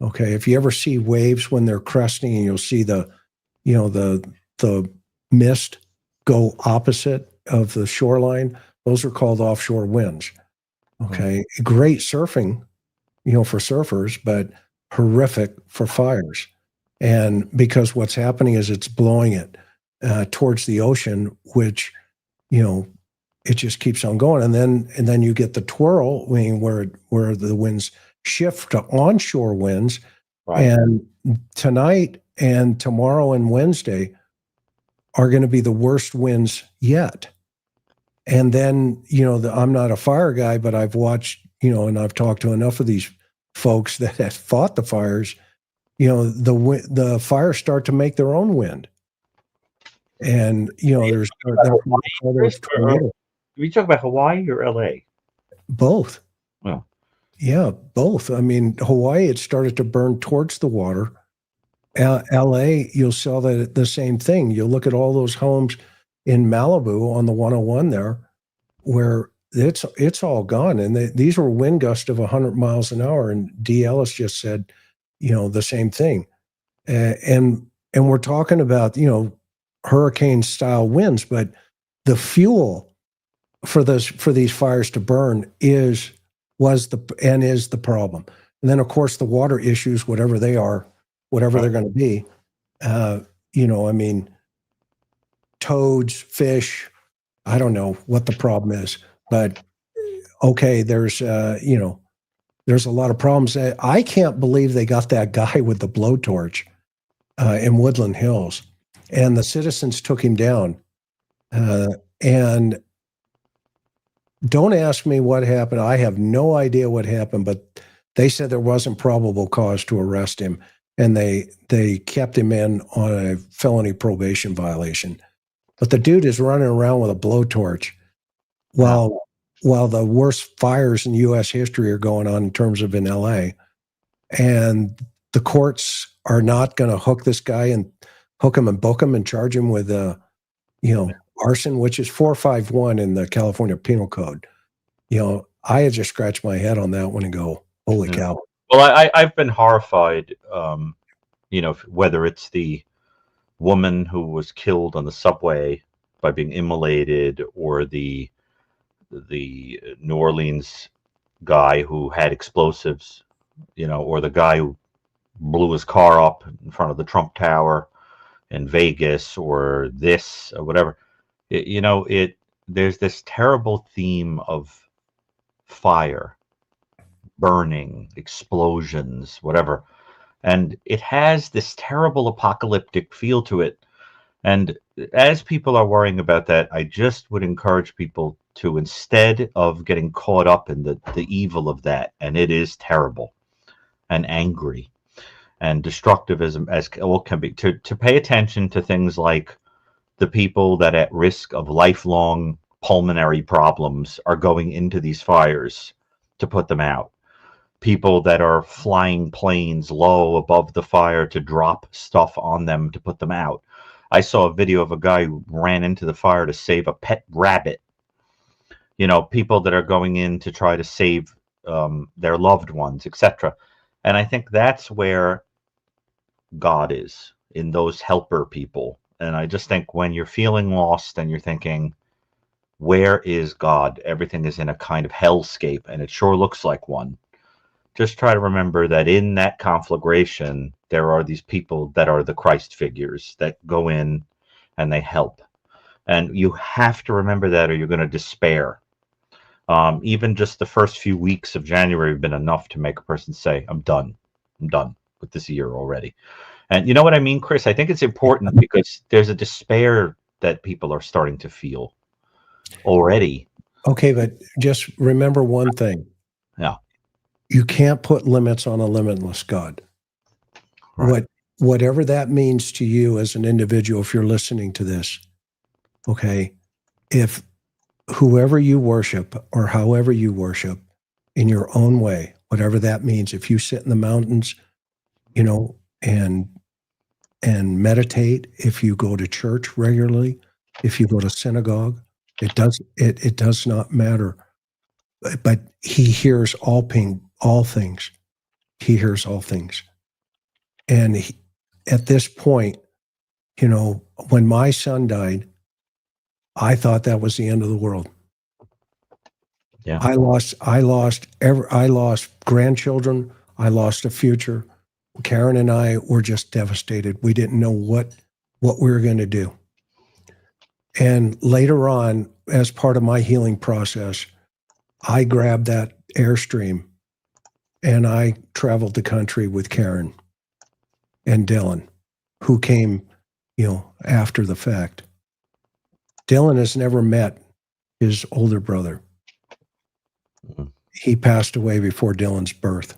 Speaker 1: Okay. If you ever see waves when they're cresting and you'll see the mist go opposite of the shoreline, those are called offshore winds. Okay. Great surfing, for surfers, but horrific for fires. And because what's happening is it's blowing it towards the ocean, which, it just keeps on going. And then you get the twirl, where the winds shift to onshore winds.
Speaker 2: Right.
Speaker 1: And tonight and tomorrow and Wednesday are going to be the worst winds yet. And then, I'm not a fire guy, but I've watched, and I've talked to enough of these folks that have fought the fires. The fires start to make their own wind. And, there's tornadoes.
Speaker 2: Are you talking about Hawaii or LA?
Speaker 1: Both.
Speaker 2: Well,
Speaker 1: yeah, both. I mean, Hawaii, it started to burn towards the water. LA, you'll saw the same thing. You'll look at all those homes in Malibu on the 101 there, where it's all gone. And these were wind gusts of 100 miles an hour. And D. Ellis just said, the same thing. And we're talking about, hurricane style winds, but the fuel for these fires to burn is the problem. And then of course the water issues, whatever they are, whatever they're going to be, toads, fish, I don't know what the problem is, but okay, there's a lot of problems. I can't believe they got that guy with the blowtorch in Woodland Hills, and the citizens took him down. And don't ask me what happened. I have no idea what happened, but they said there wasn't probable cause to arrest him, and they kept him in on a felony probation violation. But the dude is running around with a blowtorch while the worst fires in U.S. history are going on in terms of in L.A. And the courts are not going to hook this guy and hook him and book him and charge him with arson, which is 451 in the California Penal Code. I had just scratched my head on that one and go, holy cow.
Speaker 2: Well, I've been horrified, whether it's the woman who was killed on the subway by being immolated, or the New Orleans guy who had explosives, or the guy who blew his car up in front of the Trump Tower in Vegas, or this or whatever. There's this terrible theme of fire, burning, explosions, whatever. And it has this terrible apocalyptic feel to it. And as people are worrying about that, I just would encourage people to, instead of getting caught up in the evil of that, and it is terrible and angry and destructive as all can be, to pay attention to things like the people that at risk of lifelong pulmonary problems are going into these fires to put them out. People that are flying planes low above the fire to drop stuff on them to put them out. I saw a video of a guy who ran into the fire to save a pet rabbit. People that are going in to try to save their loved ones, etc. And I think that's where God is, in those helper people. And I just think when you're feeling lost and you're thinking, where is God? Everything is in a kind of hellscape, and it sure looks like one. Just try to remember that in that conflagration, there are these people that are the Christ figures that go in and they help. And you have to remember that, or you're going to despair. Even just the first few weeks of January have been enough to make a person say, I'm done with this year already. And you know what I mean, Chris? I think it's important because there's a despair that people are starting to feel already.
Speaker 1: Okay, but just remember one thing.
Speaker 2: Yeah.
Speaker 1: You can't put limits on a limitless God.
Speaker 2: Right.
Speaker 1: Whatever that means to you as an individual, if you're listening to this, okay, if whoever you worship or however you worship in your own way, whatever that means, if you sit in the mountains, and meditate, if you go to church regularly, if you go to synagogue, it does not matter. But he hears all things. He hears all things. And at this point, when my son died, I thought that was the end of the world.
Speaker 2: Yeah.
Speaker 1: I lost grandchildren. I lost a future. Karen and I were just devastated. We didn't know what we were going to do. And later on, as part of my healing process, I grabbed that Airstream and I traveled the country with Karen and Dylan, who came, after the fact. Dylan has never met his older brother. He passed away before Dylan's birth.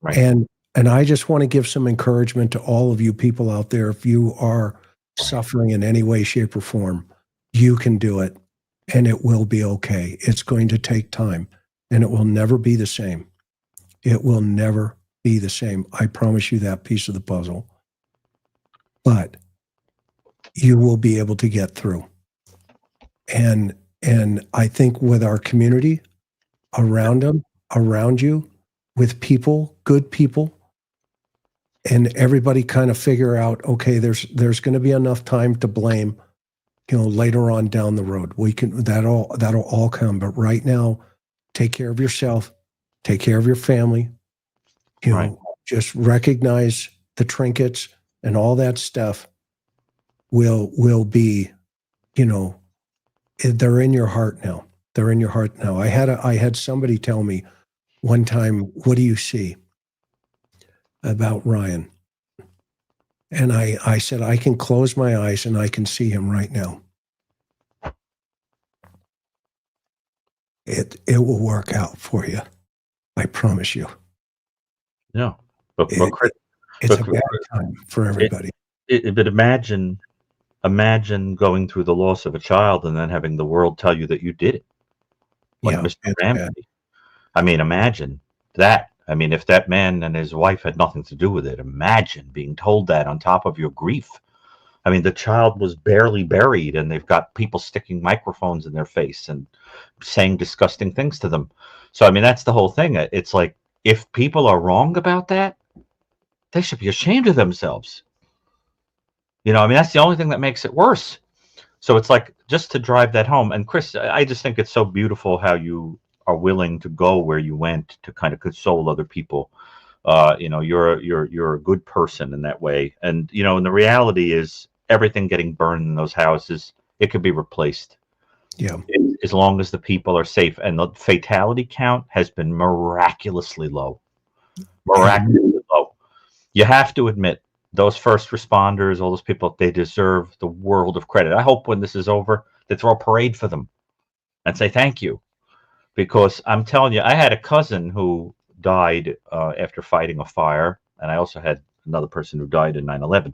Speaker 2: Right.
Speaker 1: And I just want to give some encouragement to all of you people out there. If you are suffering in any way, shape, or form, you can do it, and it will be okay. It's going to take time, and it will never be the same. It will never be the same. I promise you that piece of the puzzle. But you will be able to get through. And I think with our community around them, around you, with people, good people, and everybody kind of figure out, okay, there's going to be enough time to blame, later on down the road. That'll all come. But right now, take care of yourself, take care of your family. Just recognize the trinkets and all that stuff will be, they're in your heart now. They're in your heart now. I had somebody tell me one time, what do you see about Ryan? And I said, I can close my eyes and I can see him right now. It will work out for you. I promise you.
Speaker 2: Yeah. But
Speaker 1: it's a bad time for everybody.
Speaker 2: But imagine going through the loss of a child and then having the world tell you that you did it. Like Mr. Ramsey. Bad. I mean, imagine that. I mean, if that man and his wife had nothing to do with it, imagine being told that on top of your grief. I mean, the child was barely buried and they've got people sticking microphones in their face and saying disgusting things to them. So, I mean, that's the whole thing. It's like, if people are wrong about that, they should be ashamed of themselves. I mean, that's the only thing that makes it worse. So it's like, just to drive that home. And Chris, I just think it's so beautiful how you are willing to go where you went to kind of console other people. You're a good person in that way. And, and the reality is everything getting burned in those houses, it could be replaced.
Speaker 1: Yeah.
Speaker 2: As long as the people are safe. And the fatality count has been miraculously low. Miraculously low. You have to admit, those first responders, all those people, they deserve the world of credit. I hope when this is over, they throw a parade for them and say thank you. Because I'm telling you, I had a cousin who died after fighting a fire. And I also had another person who died in 9/11.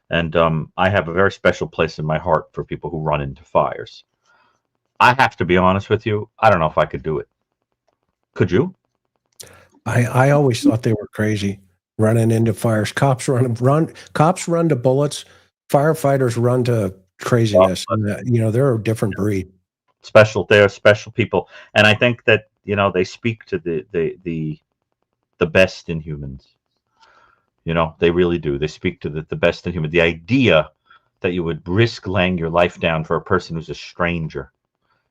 Speaker 2: And I have a very special place in my heart for people who run into fires. I have to be honest with you. I don't know if I could do it. Could you?
Speaker 1: I always thought they were crazy running into fires. Cops run to bullets. Firefighters run to craziness. They're a different breed.
Speaker 2: They're special people. And I think that, they speak to the best in humans. They really do. They speak to the best in humans. The idea that you would risk laying your life down for a person who's a stranger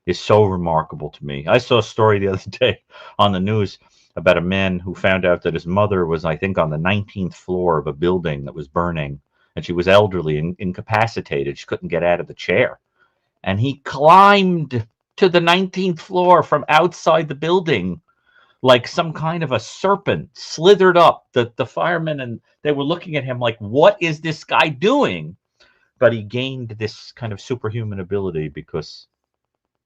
Speaker 2: is so remarkable to me. I saw a story the other day on the news about a man who found out that his mother was, I think, on the 19th floor of a building that was burning, and she was elderly and incapacitated. She couldn't get out of the chair. And he climbed to the 19th floor from outside the building like some kind of a serpent, slithered up. The firemen, and they were looking at him like, what is this guy doing? But he gained this kind of superhuman ability because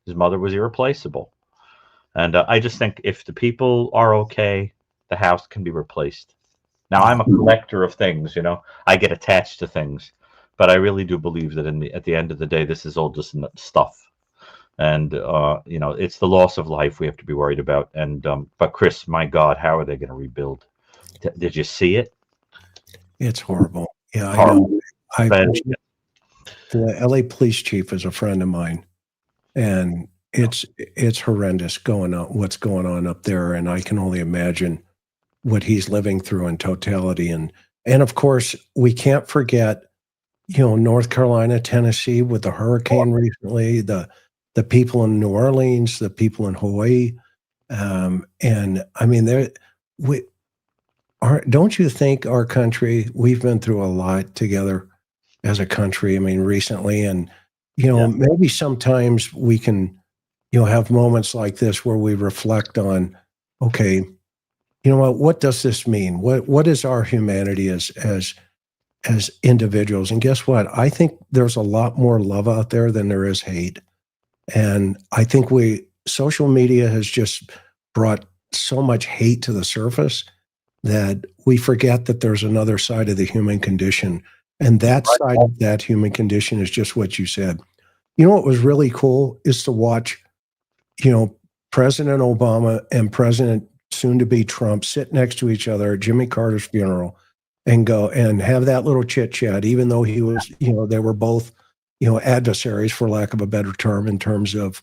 Speaker 2: his mother was irreplaceable. And I just think if the people are okay, the house can be replaced. Now, I'm a collector of things, I get attached to things, but I really do believe that at the end of the day, this is all just stuff. And, it's the loss of life we have to be worried about. And, but Chris, my God, how are they going to rebuild? Did you see it?
Speaker 1: It's horrible. Yeah,
Speaker 2: horrible.
Speaker 1: I know. The LA police chief is a friend of mine, and it's horrendous what's going on up there. And I can only imagine what he's living through in totality. And of course, we can't forget, North Carolina, Tennessee with the hurricane recently, the people in New Orleans, the people in Hawaii. And I mean, don't you think our country, we've been through a lot together as a country, I mean, recently, and,
Speaker 2: Yeah.
Speaker 1: maybe sometimes we can, have moments like this where we reflect on, okay, what does this mean? What is our humanity as individuals? And guess what? I think there's a lot more love out there than there is hate. And I think social media has just brought so much hate to the surface that we forget that there's another side of the human condition. And that side of that human condition is just what you said. What was really cool is to watch, President Obama and President soon to be Trump sit next to each other at Jimmy Carter's funeral and go and have that little chit chat, even though he was, they were both, adversaries, for lack of a better term, in terms of,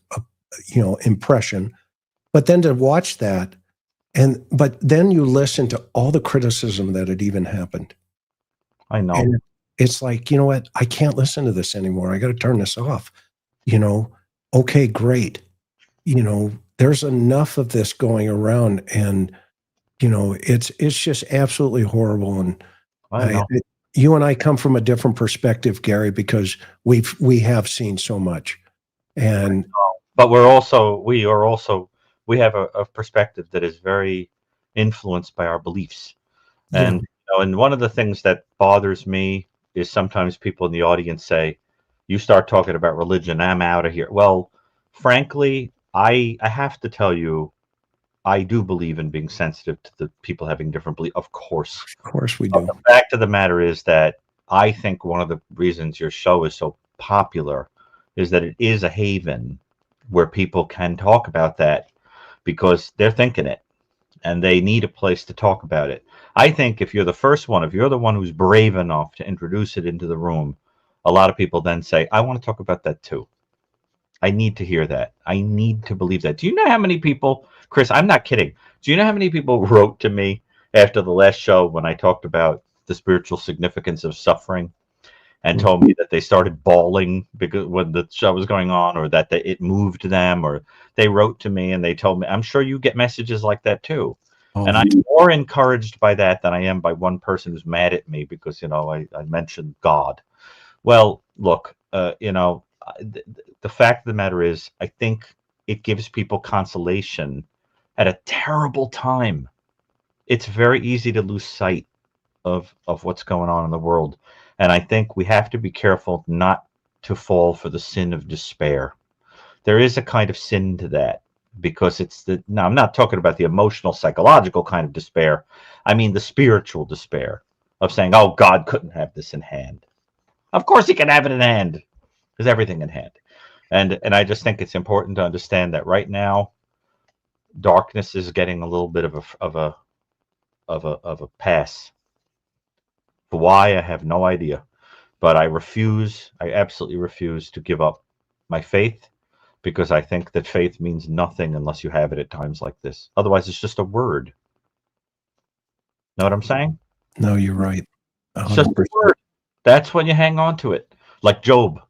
Speaker 1: impression. But then to watch that, but then you listen to all the criticism that had even happened.
Speaker 2: I know.
Speaker 1: And it's like, you know what? I can't listen to this anymore. I got to turn this off. Okay, great. There's enough of this going around, and it's just absolutely horrible. And
Speaker 2: I know.
Speaker 1: you and I come from a different perspective, Gary, because we have seen so much. And
Speaker 2: but we have a perspective that is very influenced by our beliefs. And and one of the things that bothers me is sometimes people in the audience say, you start talking about religion, I'm out of here. Well, frankly, I have to tell you, I do believe in being sensitive to the people having different beliefs. Of course
Speaker 1: we do.
Speaker 2: The fact of the matter is that I think one of the reasons your show is so popular is that it is a haven where people can talk about that because they're thinking it and they need a place to talk about it. I think if you're the first one, if you're the one who's brave enough to introduce it into the room, a lot of people then say, I want to talk about that too. I need to hear that. I need to believe that. Do you know how many people, Chris, I'm not kidding. Do you know how many people wrote to me after the last show when I talked about the spiritual significance of suffering and told me that they started bawling because when the show was going on, or that it moved them, or they wrote to me and they told me, I'm sure you get messages like that too. And I'm more encouraged by that than I am by one person who's mad at me because, I mentioned God. Well, look, the fact of the matter is, I think it gives people consolation at a terrible time. It's very easy to lose sight of what's going on in the world. And I think we have to be careful not to fall for the sin of despair. There is a kind of sin to that because now I'm not talking about the emotional, psychological kind of despair. I mean the spiritual despair of saying, oh, God couldn't have this in hand. Of course he can have it in hand. There's everything in hand. And I just think it's important to understand that right now, darkness is getting a little bit of a pass. Why, I have no idea. But I absolutely refuse to give up my faith, because I think that faith means nothing unless you have it at times like this. Otherwise, it's just a word. Know what I'm saying?
Speaker 1: No, you're right.
Speaker 2: It's just a word. That's when you hang on to it, like Job.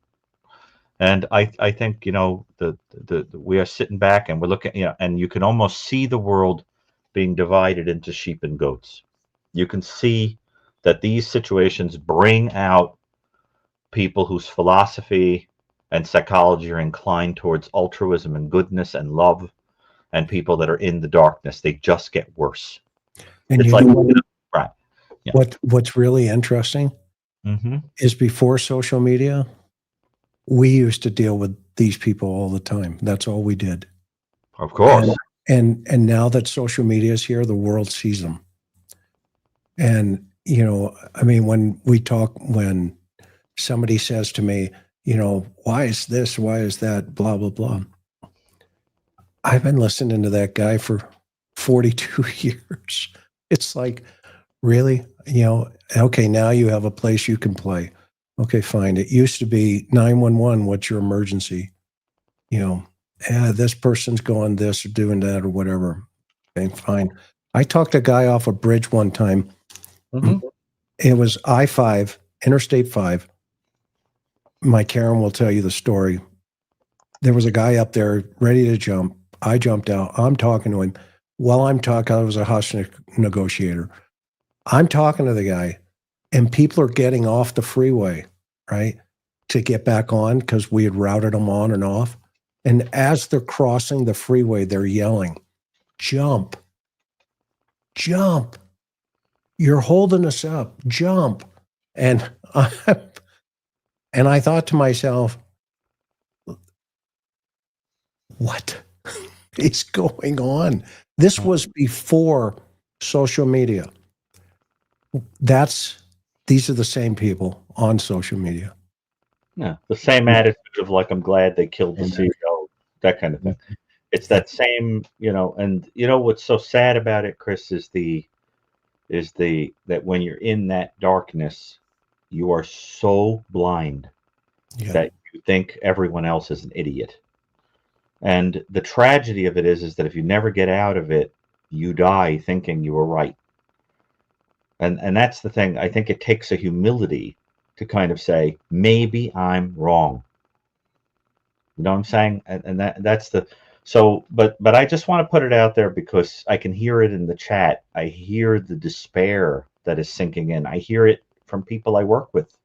Speaker 2: And I think, we are sitting back and we're looking, and you can almost see the world being divided into sheep and goats. You can see that these situations bring out people whose philosophy and psychology are inclined towards altruism and goodness and love, and people that are in the darkness. They just get worse.
Speaker 1: And
Speaker 2: it's right.
Speaker 1: Yeah. What's really interesting is before social media, we used to deal with these people all the time. That's all we did.
Speaker 2: Of course.
Speaker 1: And now that social media is here, the world sees them. And, I mean, when somebody says to me, why is this? Why is that? Blah, blah, blah. I've been listening to that guy for 42 years. It's like, really? Okay, now you have a place you can play. Okay, fine. It used to be 911. What's your emergency? This person's going this or doing that or whatever. Okay, fine. I talked a guy off a bridge one time. It was I-5, Interstate 5. My Karen will tell you the story. There was a guy up there ready to jump. I jumped out. I'm talking to him. While I'm talking, I was a hostage negotiator. I'm talking to the guy, and people are getting off the freeway, right, to get back on because we had routed them on and off. And as they're crossing the freeway, they're yelling, "Jump, jump. You're holding us up. Jump." And I thought to myself, what is going on? This was before social media. These are the same people on social media.
Speaker 2: Yeah, the same attitude of like, I'm glad they killed the CEO, that kind of thing. It's that same, and what's so sad about it, Chris, is that when you're in that darkness, you are so blind that you think everyone else is an idiot. And the tragedy of it is that if you never get out of it, you die thinking you were right. And that's the thing. I think it takes a humility to kind of say, maybe I'm wrong. You know what I'm saying? And that's the but I just want to put it out there because I can hear it in the chat. I hear the despair that is sinking in. I hear it from people I work with.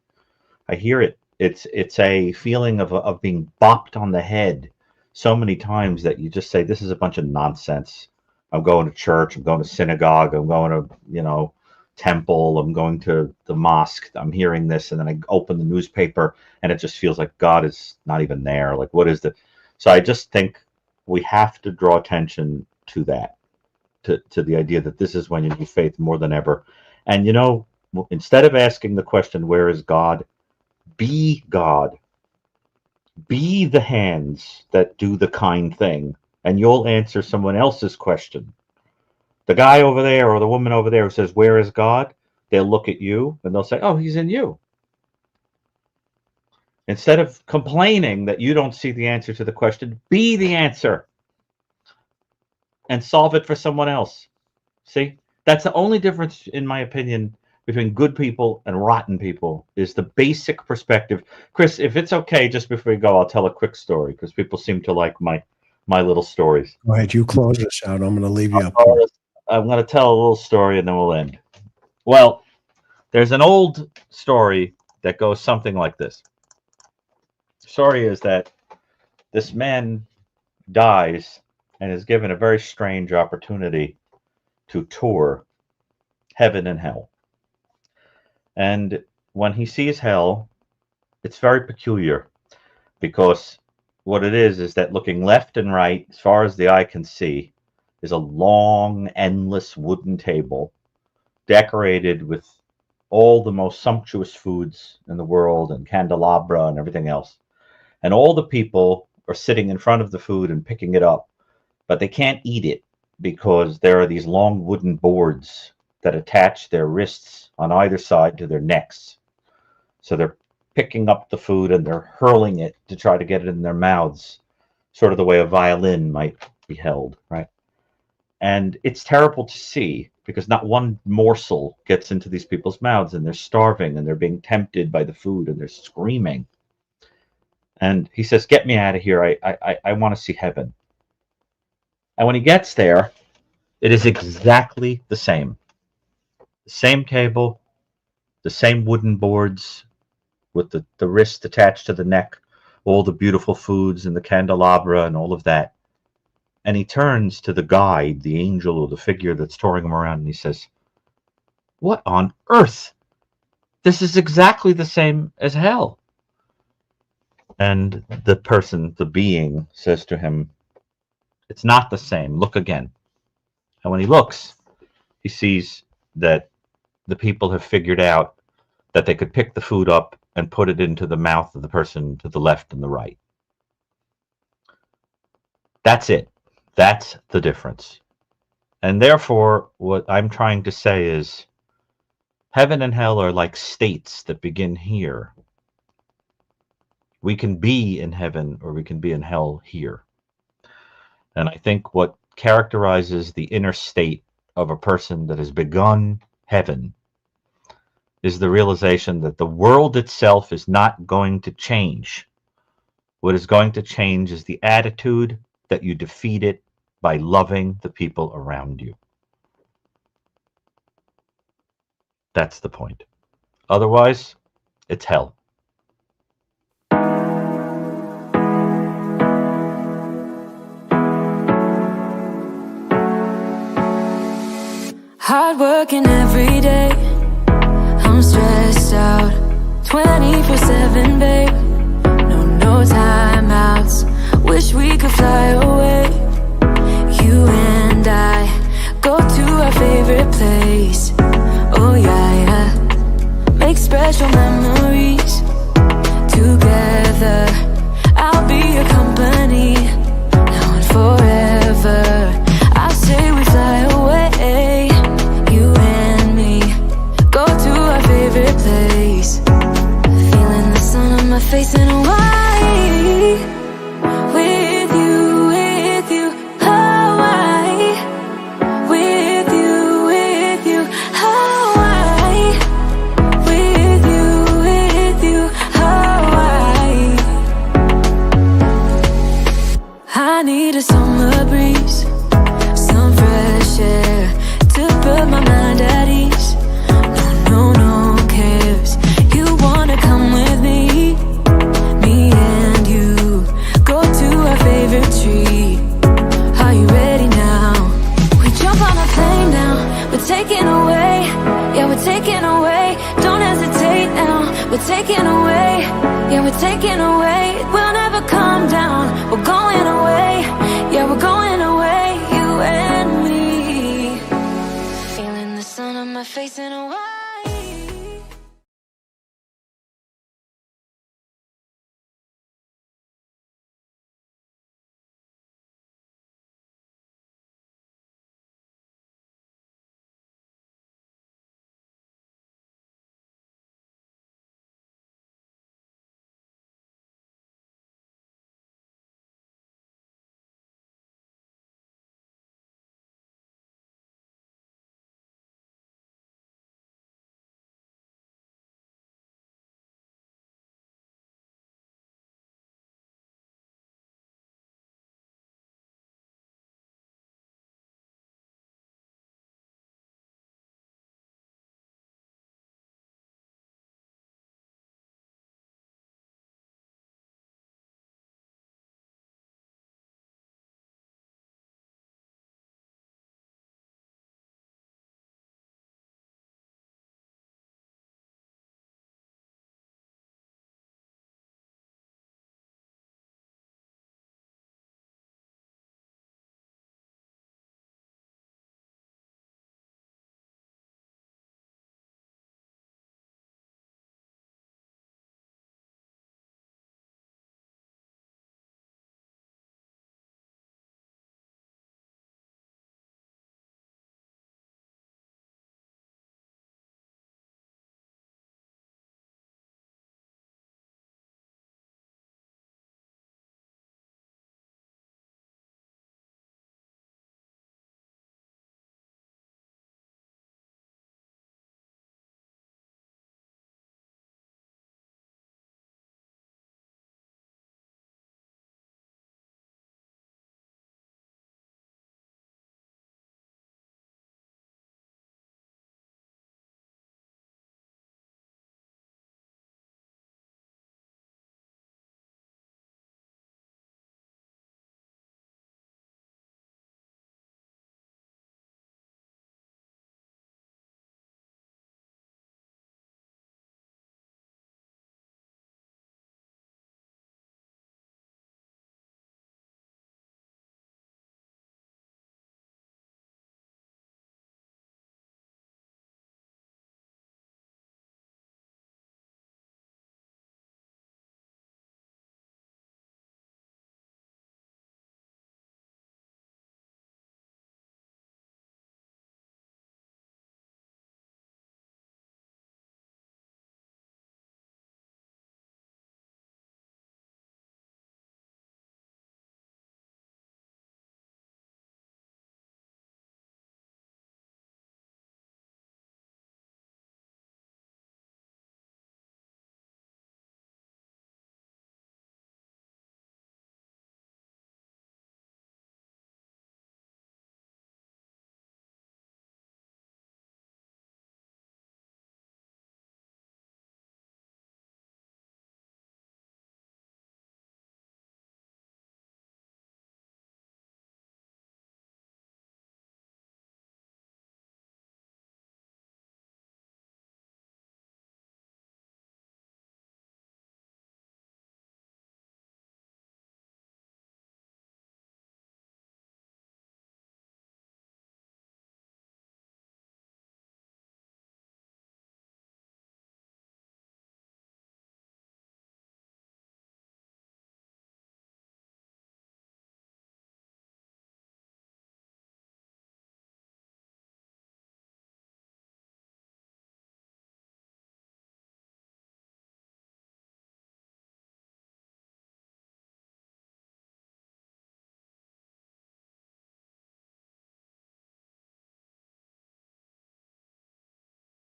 Speaker 2: I hear it. It's a feeling of being bopped on the head so many times that you just say, this is a bunch of nonsense. I'm going to church, I'm going to synagogue, I'm going to, temple, I'm going to the mosque, I'm hearing this, and then I open the newspaper and it just feels like God is not even there. Like, what is the so I just think we have to draw attention to that, to the idea that this is when you need faith more than ever. And instead of asking the question, where is God? Be God. Be the hands that do the kind thing, and you'll answer someone else's question. The guy over there or the woman over there who says, where is God? They'll look at you and they'll say, oh, he's in you. Instead of complaining that you don't see the answer to the question, be the answer and solve it for someone else. See, that's the only difference, in my opinion, between good people and rotten people, is the basic perspective. Chris, if it's okay, just before we go, I'll tell a quick story because people seem to like my little stories.
Speaker 1: Go ahead, you close this out. I'm going to leave you up.
Speaker 2: I'm going to tell a little story and then we'll end. Well, there's an old story that goes something like this. The story is that this man dies and is given a very strange opportunity to tour heaven and hell. And when he sees hell, it's very peculiar because what it is that looking left and right, as far as the eye can see, is a long, endless wooden table decorated with all the most sumptuous foods in the world and candelabra and everything else. And all the people are sitting in front of the food and picking it up, but they can't eat it because there are these long wooden boards that attach their wrists on either side to their necks. So they're picking up the food and they're hurling it to try to get it in their mouths, sort of the way a violin might be held, right? And it's terrible to see because not one morsel gets into these people's mouths, and they're starving and they're being tempted by the food and they're screaming. And he says, get me out of here. I want to see heaven. And when he gets there, it is exactly the same. The same table, the same wooden boards with the wrist attached to the neck, all the beautiful foods and the candelabra and all of that. And he turns to the guide, the angel or the figure that's touring him around, and he says, what on earth? This is exactly the same as hell. And the person, the being, says to him, it's not the same. Look again. And when he looks, he sees that the people have figured out that they could pick the food up and put it into the mouth of the person to the left and the right. That's it. That's the difference. And therefore, what I'm trying to say is, heaven and hell are like states that begin here. We can be in heaven or we can be in hell here. And I think what characterizes the inner state of a person that has begun heaven is the realization that the world itself is not going to change. What is going to change is the attitude that you defeat it by loving the people around you. That's the point. Otherwise, it's hell.
Speaker 3: Hard working every day, I'm stressed out 24/7, babe. No timeouts, wish we could fly away. You and I go to our favorite place. Oh yeah, yeah. Make special memories together. I'll be your company now and forever. I say we fly away, you and me, go to our favorite place. Feeling the sun on my face in Hawaii. With you, Hawaii. With you, Hawaii. With you, Hawaii. I need a summer breeze, some fresh air to put my mind at ease. No cares. You wanna come with me? Me and you go to our favorite tree. Are you ready now? We jump on a plane now. We're taking away. Yeah, we're taking away. Don't hesitate now. We're taking away. Yeah, we're taking away. We'll